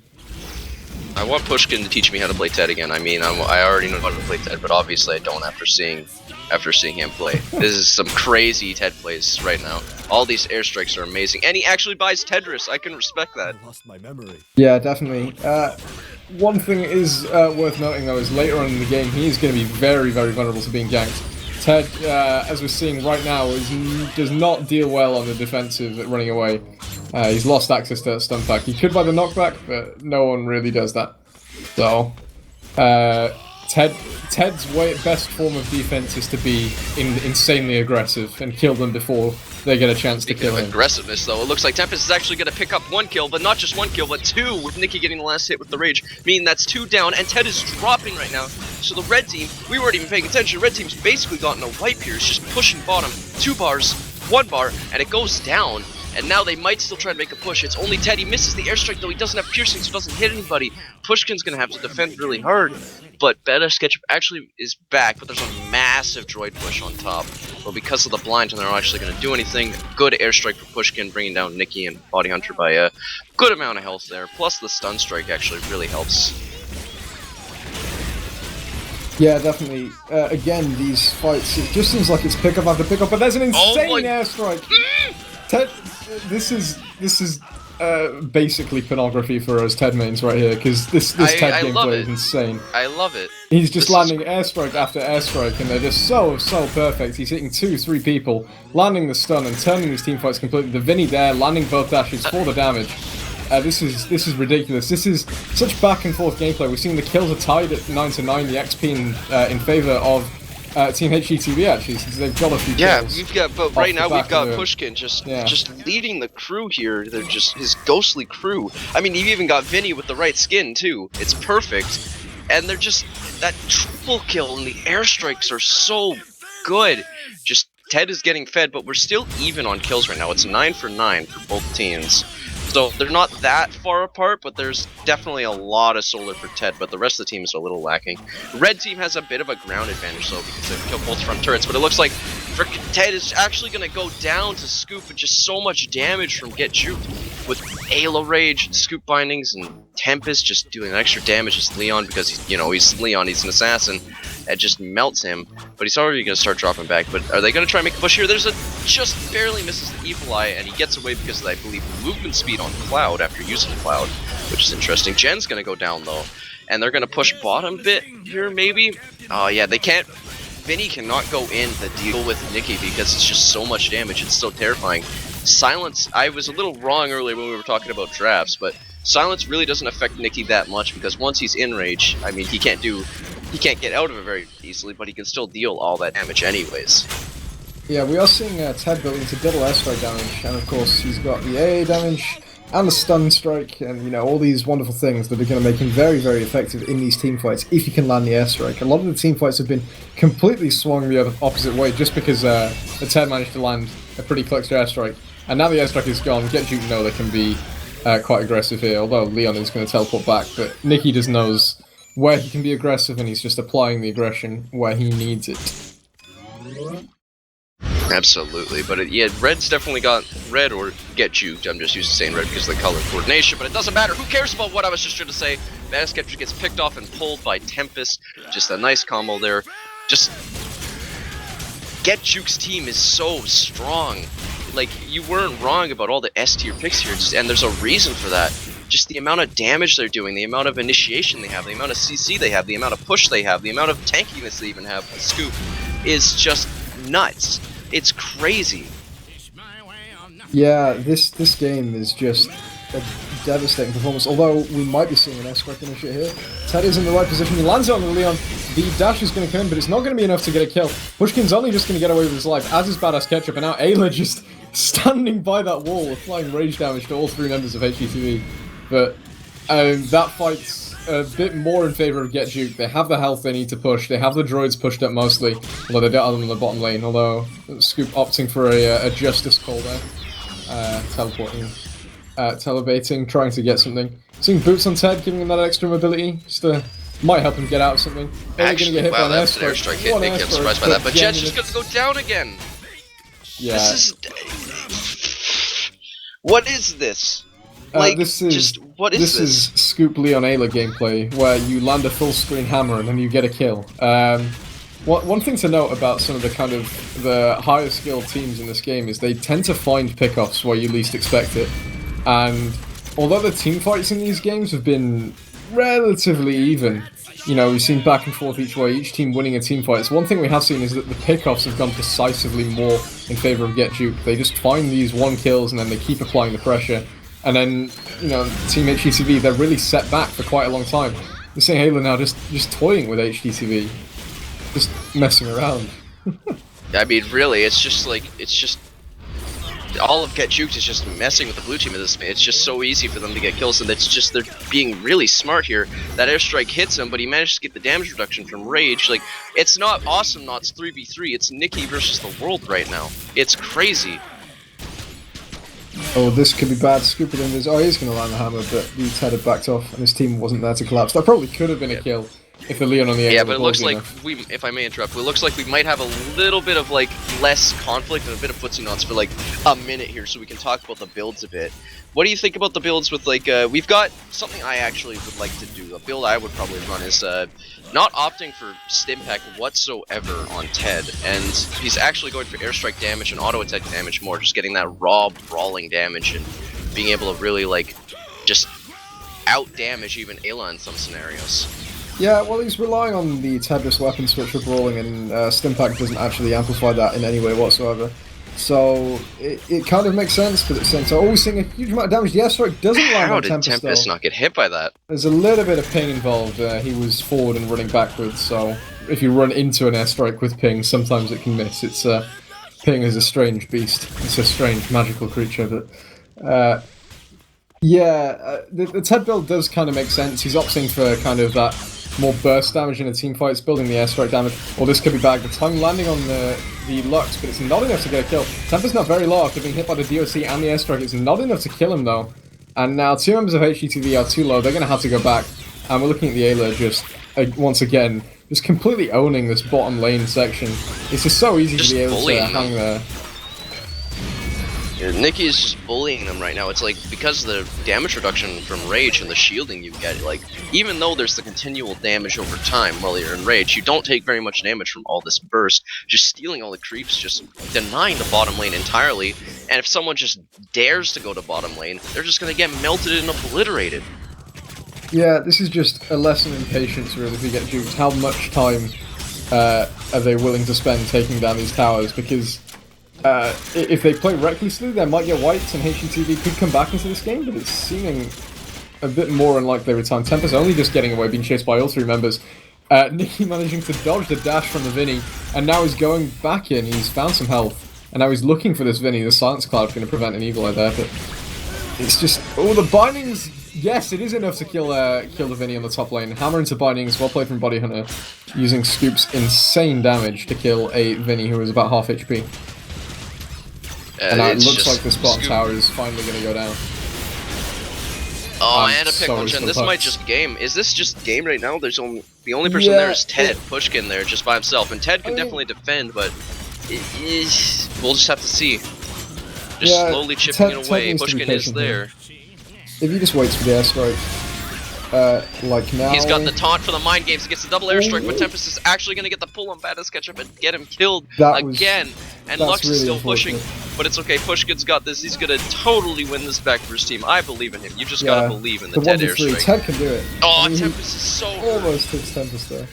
Speaker 6: I want Pushkin to teach me how to play Ted again. I mean, I already know how to play Ted, but obviously I don't after seeing him play. This is some crazy Ted plays right now. All these airstrikes are amazing, and he actually buys Tedris. I can respect that.
Speaker 7: Lost my memory.
Speaker 1: Yeah, definitely. One thing is worth noting though is later on in the game he is going to be very, very vulnerable to being ganked. Ted, as we're seeing right now, does not deal well on the defensive at running away. He's lost access to that stun pack. He could buy the knockback, but no one really does that. So, Ted's best form of defense is to be insanely aggressive and kill them before they get a chance to kill him.
Speaker 6: Aggressiveness, though, it looks like Tempest is actually going to pick up 1 kill, but not just 1 kill, but 2, with Nikki getting the last hit with the Rage, meaning that's 2 down, and Ted is dropping right now. So the red team, we weren't even paying attention, red team's basically gotten a wipe here. It's just pushing bottom, 2 bars, 1 bar, and it goes down. And now they might still try to make a push. It's only Ted. He misses the airstrike, though. He doesn't have piercing, so doesn't hit anybody. Pushkin's going to have to defend really hard. But Beta Sketchup actually is back, but there's a massive droid push on top. Well, because of the blind, they're not actually going to do anything. Good airstrike for Pushkin, bringing down Nikki and Body Hunter by a good amount of health there. Plus, the stun strike actually really helps.
Speaker 1: Yeah, definitely. Again, these fights, it just seems like it's pickup after pickup, but there's an insane airstrike. Ted, this is basically pornography for us Ted mains right here, because this Ted gameplay is insane.
Speaker 6: I love it.
Speaker 1: He's just landing airstrike after airstrike, and they're just so perfect. He's hitting 2-3 people, landing the stun and turning these teamfights completely. The Vinny there, landing both dashes for the damage. This is ridiculous. This is such back and forth gameplay. We're seeing the kills are tied at 9-9. The XP in favor of Team HGTV actually, since they've got a few kills.
Speaker 6: But right now we've got Pushkin just leading the crew here. They're just his ghostly crew. I mean, you've even got Vinny with the right skin too. It's perfect, and they're just that triple kill and the airstrikes are so good. Just Ted is getting fed, but we're still even on kills right now. It's 9 for 9 for both teams. So they're not that far apart, but there's definitely a lot of solar for Ted, but the rest of the team is a little lacking. Red team has a bit of a ground advantage though, because they've killed both front turrets, but it looks like frickin' Ted is actually going to go down to Scoop with just so much damage from Get Juked with Ayla Rage, Scoop Bindings, and Tempest just doing extra damage as Leon, because he's Leon, he's an assassin. It just melts him, but he's already going to start dropping back. But are they going to try and make a push here? There's a just barely misses the Evil Eye, and he gets away because of, I believe, movement speed on Cloud after using Cloud, which is interesting. Jen's going to go down, though, and they're going to push bottom bit here, maybe? Oh, yeah, they can't. Vinny cannot go in to deal with Nikki because it's just so much damage. It's so terrifying. Silence, I was a little wrong earlier when we were talking about drafts, but Silence really doesn't affect Nikki that much because once he's in rage, I mean, he can't get out of it very easily, but he can still deal all that damage anyways.
Speaker 1: Yeah, we are seeing Ted building to double airstrike damage, and of course he's got the AA damage and the stun strike, and all these wonderful things that are going to make him very, very effective in these team fights if he can land the airstrike. A lot of the team fights have been completely swung the opposite way just because Ted managed to land a pretty clutch airstrike, and now the airstrike is gone. Get Juked know they can be quite aggressive here, although Leon is going to teleport back, but Nikki just knows where he can be aggressive, and he's just applying the aggression where he needs it.
Speaker 6: Absolutely, but Red's definitely got Red or Get Juked. I'm just used to saying Red because of the color coordination, but it doesn't matter. Who cares about what I was just trying to say? Badass Sketcher gets picked off and pulled by Tempest. Just a nice combo there. Just Get Juke's team is so strong. Like, you weren't wrong about all the S tier picks here, and there's a reason for that. just the amount of damage they're doing, the amount of initiation they have, the amount of CC they have, the amount of push they have, the amount of tankiness they even have with Scoop is just nuts. It's crazy.
Speaker 1: Yeah, this game is just a devastating performance, although we might be seeing an S-Strike initiate here. Ted is in the right position, he lands on the Leon, the dash is going to come in, but it's not going to be enough to get a kill. Pushkin's only just going to get away with his life, as is Badass Ketchup, and now Ayla just standing by that wall, applying rage damage to all 3 members of HGTV. But that fight's a bit more in favour of Get Juked. They have the health they need to push, they have the droids pushed up mostly, although they don't have them in the bottom lane, although Scoop opting for a justice call there. Teleporting, telebating, trying to get something. Seeing boots on Ted, giving him that extra mobility, just might help him get out of something.
Speaker 6: Actually,
Speaker 4: Gonna get hit
Speaker 6: wow,
Speaker 4: by
Speaker 6: that's an airstrike hit. Nick, I'm surprised by that. But Jet's just gonna go down again.
Speaker 1: Yeah.
Speaker 6: This is... What is this? Like,
Speaker 1: this is
Speaker 6: just, what is this?
Speaker 1: This is Scoop Leon Ayla gameplay, where you land a full screen hammer and then you get a kill. One thing to note about some of the higher skilled teams in this game is they tend to find pickoffs where you least expect it. And although the team fights in these games have been relatively even, you know, we've seen back and forth each way, each team winning a team fight. So one thing we have seen is that the pickoffs have gone decisively more in favour of Get Juked. They just find these 1 kills and then they keep applying the pressure. And then, you know, Team HGTV, they're really set back for quite a long time. We're seeing Halo now just toying with HGTV. Just messing around.
Speaker 6: I mean, really, it's just all of Get Juked is just messing with the blue team at this point. It's just so easy for them to get kills, and it's just they're being really smart here. That airstrike hits him, but he managed to get the damage reduction from Rage. Like, it's not Awesomenauts 3v3, it's Nikki versus the world right now. It's crazy.
Speaker 1: Oh, this could be bad. Scoop with him. Oh, he's going to land the hammer, but the Ted had backed off, and his team wasn't there to collapse. That probably could have been a kill. If the Leon on the
Speaker 6: yeah, but it looks like if I may interrupt, it looks like we might have a little bit of like less conflict and a bit of footsie knots for like a minute here, so we can talk about the builds a bit. What do you think about the builds with like we've got something I actually would like to do. A build I would probably run is not opting for Stimpack whatsoever on Ted, and he's actually going for airstrike damage and auto attack damage more, just getting that raw brawling damage and being able to really like just out damage even Ayla in some scenarios.
Speaker 1: Yeah, well, he's relying on the Tedless weapon switch for brawling, and Stimpack doesn't actually amplify that in any way whatsoever. So it kind of makes sense, but at the same time, we're seeing a huge amount of damage. The airstrike doesn't land
Speaker 6: How
Speaker 1: on
Speaker 6: did
Speaker 1: Tempest,
Speaker 6: Tempest not get hit by that?
Speaker 1: There's a little bit of ping involved. He was forward and running backwards, so if you run into an airstrike with ping, sometimes it can miss. It's ping is a strange beast. It's a strange magical creature, but the Ted build does kind of make sense. He's opting for kind of that more burst damage in a team fight. It's building the airstrike damage. Or this could be bad. The tongue landing on the Lux, but it's not enough to get a kill. Tempest's not very low after being hit by the DOC and the airstrike. It's not enough to kill him though. And now 2 members of HGTV are too low. They're going to have to go back. And we're looking at the Ayla just, once again, just completely owning this bottom lane section. It's just so easy to be able to hang there.
Speaker 6: Nikki is just bullying them right now. It's like, because of the damage reduction from Rage and the shielding you get, like, even though there's the continual damage over time while you're in Rage, you don't take very much damage from all this burst. Just stealing all the creeps, just denying the bottom lane entirely, and if someone just dares to go to bottom lane, they're just gonna get melted and obliterated.
Speaker 1: Yeah, this is just a lesson in patience, really, if you get Juked. How much time are they willing to spend taking down these towers? Because if they play recklessly, they might get wiped, and HGTV could come back into this game, but it's seeming a bit more unlikely every time. Tempest only just getting away, being chased by all 3 members. Nikki managing to dodge the dash from the Vinny, and now he's going back in. He's found some health, and now he's looking for this Vinny. The Silence Cloud's going to prevent an Evil Eye there, but it's just... Oh, the bindings! Yes, it is enough to kill the Vinny on the top lane. Hammer into bindings, well played from Body Hunter, using Scoop's insane damage to kill a Vinny who is about half HP. And now it looks like this bottom tower is finally going to go down.
Speaker 6: Oh, and a pick punch, and this might just game. Is this just game right now? There's only the only person there is Ted Pushkin there just by himself, and Ted can definitely defend, but we'll just have to see. Just slowly chipping it away. Pushkin is there.
Speaker 1: If he just waits for the airstrike. like now.
Speaker 6: He's got the taunt for the mind games. He gets the double airstrike, but Tempest is actually going to get the pull on Badass Ketchup and get him killed again. And Lux is still pushing, but it's okay. Pushkin's got this. He's going to totally win this back for his team. I believe in him. You just got to believe in the Ted airstrike.
Speaker 1: Ted can do it.
Speaker 6: Oh, Tempest is so
Speaker 1: almost hits Tempest there.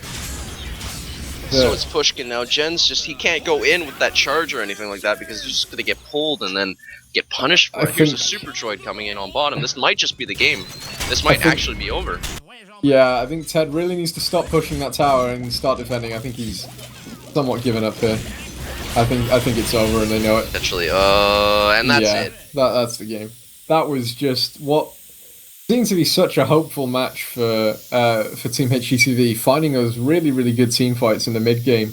Speaker 6: So it's Pushkin now. Jen's just, he can't go in with that charge or anything like that because he's just going to get pulled and then get punished for it. Here's a Super Droid coming in on bottom. This might just be the game. This might actually be over.
Speaker 1: Yeah, I think Ted really needs to stop pushing that tower and start defending. I think he's somewhat given up here. I think it's over and they know it.
Speaker 6: Actually, and that's it.
Speaker 1: That's the game. That was just what seemed to be such a hopeful match for Team HGTV, finding those really, really good team fights in the mid game.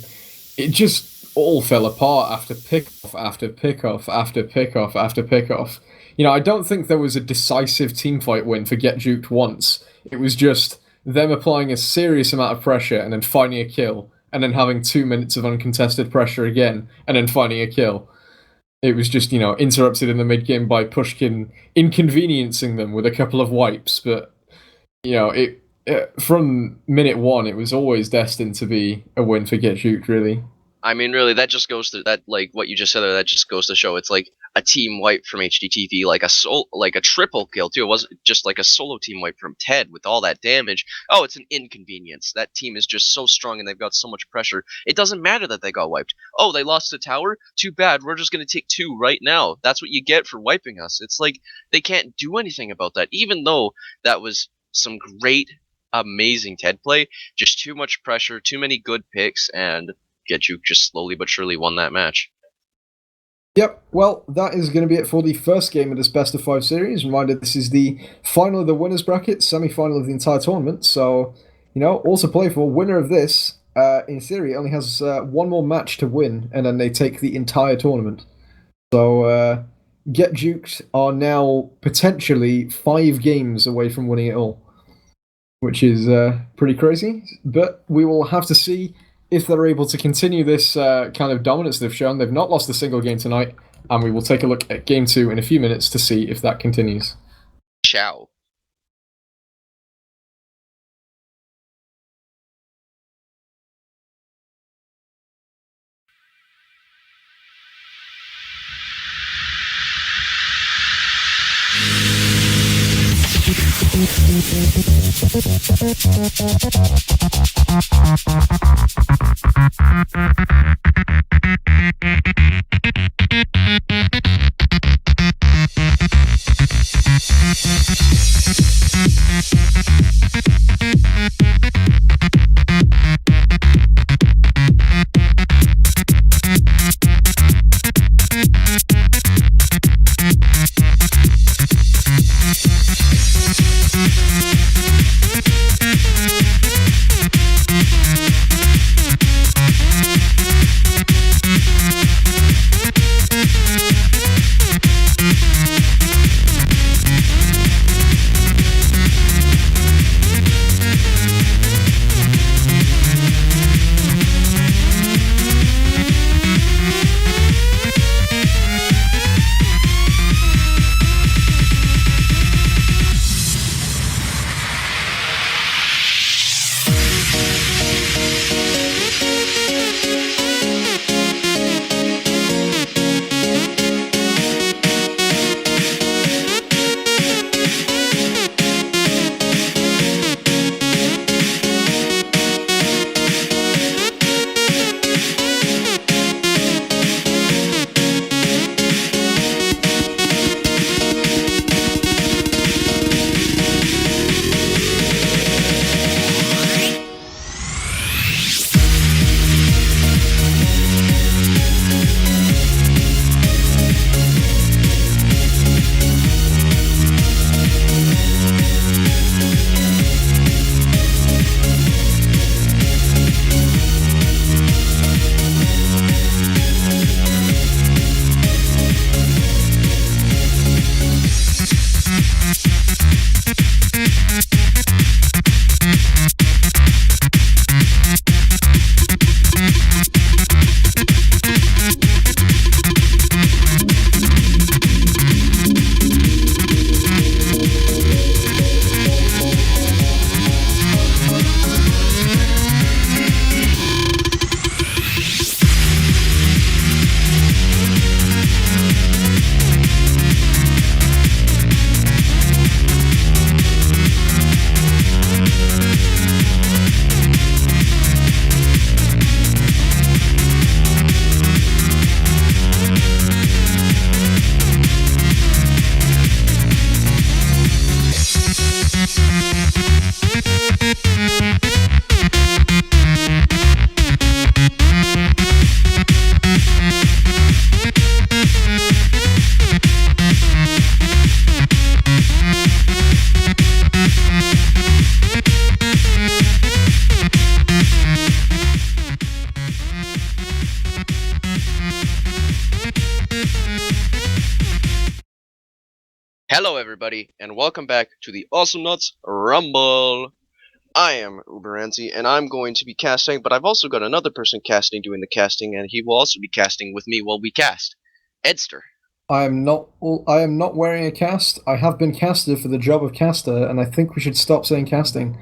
Speaker 1: It just all fell apart after pickoff after pickoff after pickoff after pickoff. You know, I don't think there was a decisive team fight win for Get Juked once. It was just them applying a serious amount of pressure and then finding a kill, and then having 2 minutes of uncontested pressure again, and then finding a kill. It was just, you know, interrupted in the mid-game by Pushkin inconveniencing them with a couple of wipes, but, you know, from minute one, it was always destined to be a win for Get Juked, really.
Speaker 6: I mean, really, that just goes to that, like what you just said there. That just goes to show it's like a team wipe from HDTV, like a triple kill too. It wasn't just like a solo team wipe from Ted with all that damage. Oh, it's an inconvenience. That team is just so strong and they've got so much pressure. It doesn't matter that they got wiped. Oh, they lost the tower. Too bad. We're just gonna take 2 right now. That's what you get for wiping us. It's like they can't do anything about that, even though that was some great, amazing Ted play. Just too much pressure, too many good picks, and Get Juked just slowly but surely won that match.
Speaker 1: Yep, well, that is going to be it for the first game of this best of 5 series. Reminder, this is the final of the winners bracket, semi-final of the entire tournament. So, you know, all to play for. Winner of this, in theory, only has 1 more match to win, and then they take the entire tournament. So, Get Juked are now potentially 5 games away from winning it all, which is pretty crazy. But we will have to see if they're able to continue this kind of dominance they've shown. They've not lost a single game tonight, and we will take a look at Game 2 in a few minutes to see if that continues.
Speaker 6: Ciao. Hello, everybody, and welcome back to the Awesomenauts Rumble. I am Uberanzi, and I'm going to be casting, but I've also got another person doing the casting, and he will also be casting with me while we cast. Edster.
Speaker 1: I am not wearing a cast. I have been casted for the job of caster, and I think we should stop saying casting.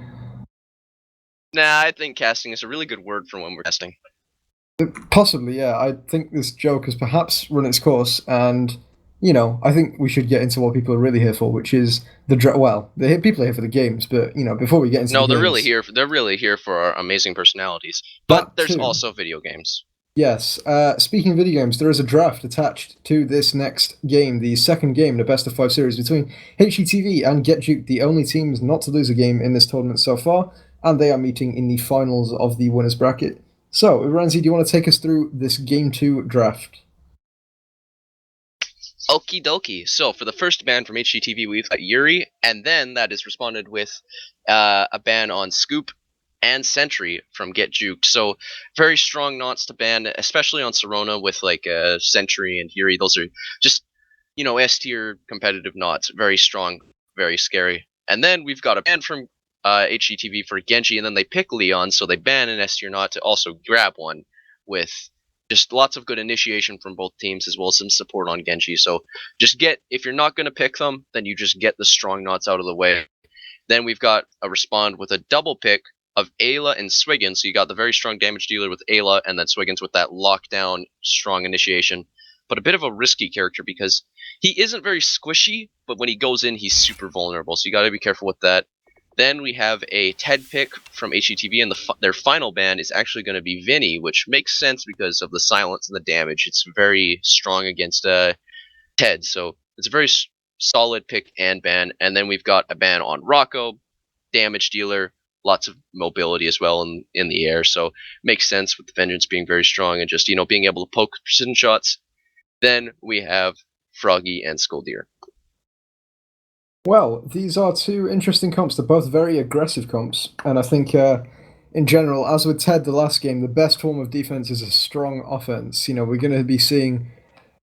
Speaker 6: Nah, I think casting is a really good word for when we're casting.
Speaker 1: Possibly, yeah. I think this joke has perhaps run its course, and I think we should get into what people are really here for, which is the people are here for the games, but before we get into
Speaker 6: No,
Speaker 1: the
Speaker 6: they're
Speaker 1: games,
Speaker 6: really here for our amazing personalities. But
Speaker 1: That
Speaker 6: there's
Speaker 1: too.
Speaker 6: also video games.
Speaker 1: Yes. Speaking of video games, there is a draft attached to this next game, the second game in the best of 5 series between HGTV and Get Juked, the only teams not to lose a game in this tournament so far, and they are meeting in the finals of the winners bracket. So, Ranzi, do you want to take us through this Game 2 draft?
Speaker 6: Okie dokie. So for the first ban from HGTV, we've got Yuri, and then that is responded with a ban on Scoop and Sentry from Get Juked. So very strong knots to ban, especially on Serona with like Sentry and Yuri. Those are just S tier competitive knots. Very strong, very scary. And then we've got a ban from HGTV for Genji, and then they pick Leon, so they ban an S tier knot to also grab one with just lots of good initiation from both teams, as well as some support on Genji. So if you're not going to pick them, then you just get the strong knots out of the way. Then we've got a respond with a double pick of Ayla and Swiggins. So you got the very strong damage dealer with Ayla, and then Swiggins with that lockdown strong initiation. But a bit of a risky character because he isn't very squishy, but when he goes in, he's super vulnerable. So you got to be careful with that. Then we have a Ted pick from HGTV, and their final ban is actually going to be Vinny, which makes sense because of the silence and the damage. It's very strong against Ted, so it's a very solid pick and ban. And then we've got a ban on Rocco, damage dealer, lots of mobility as well in the air, so makes sense with the Vengeance being very strong and just being able to poke precision shots. Then we have Froggy and Skoldir.
Speaker 1: Well, these are two interesting comps. They're both very aggressive comps, and I think in general, as with Ted the last game, the best form of defense is a strong offense. We're going to be seeing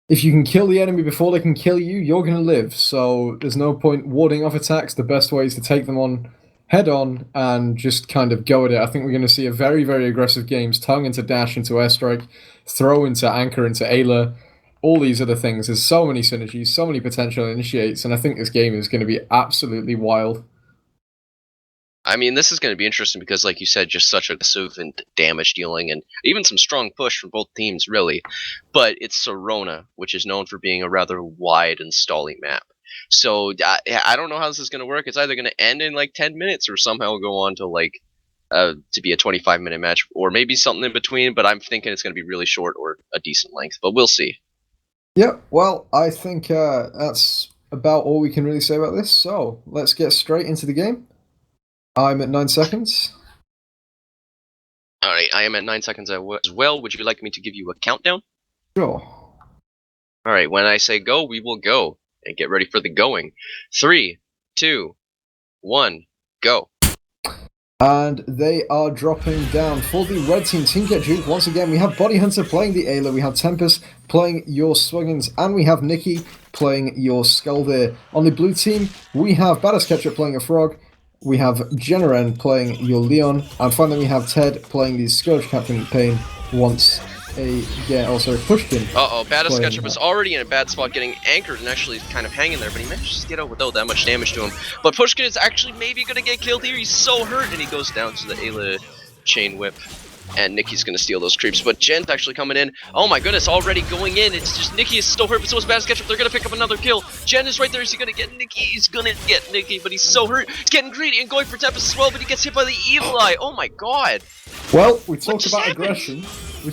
Speaker 1: if you can kill the enemy before they can kill you, you're going to live. So there's no point warding off attacks. The best way is to take them on head on and just kind of go at it. I think we're going to see a very, very aggressive games, tongue into dash into airstrike, throw into anchor into Ayla. All these other things. There's so many synergies, so many potential initiates, and I think this game is going to be absolutely wild.
Speaker 6: I mean, this is going to be interesting because, like you said, just such aggressive and damage dealing, and even some strong push from both teams, really. But it's Serona, which is known for being a rather wide and stalling map. So I don't know how this is going to work. It's either going to end in like 10 minutes or somehow go on to like to be a 25-minute match, or maybe something in between. But I'm thinking it's going to be really short or a decent length. But we'll see.
Speaker 1: Yep, well, I think that's about all we can really say about this, so let's get straight into the game. I'm at 9 seconds.
Speaker 6: Alright, I am at 9 seconds as well. Would you like me to give you a countdown?
Speaker 1: Sure.
Speaker 6: Alright, when I say go, we will go. And get ready for the going. 3, 2, 1, go.
Speaker 1: And they are dropping down for the red team, Team Get Juked. Once again, we have Body Hunter playing the Ayla, we have Tempest playing your Swiggins, and we have Nikki playing your Skoldir. On the blue team, we have Badass Ketchup playing a Frog, we have Jennaren playing your Leon, and finally we have Ted playing the Scourge Captain Pain once Pushkin.
Speaker 6: Uh-oh, Badass Ketchup is already in a bad spot, getting anchored and actually kind of hanging there, but he manages to get out without that much damage to him. But Pushkin is actually maybe going to get killed here. He's so hurt, and he goes down to the Ayla chain whip. And Nikki's going to steal those creeps, but Jen's actually coming in. Oh my goodness, already going in. It's just Nikki is still hurt, but so is Badass Ketchup. They're going to pick up another kill. Jen is right there. Is he going to get Nikki? He's going to get Nikki, but he's so hurt. He's getting greedy and going for Tempest as well, but he gets hit by the Evil Eye. Oh my god.
Speaker 1: Well, we talked about aggression.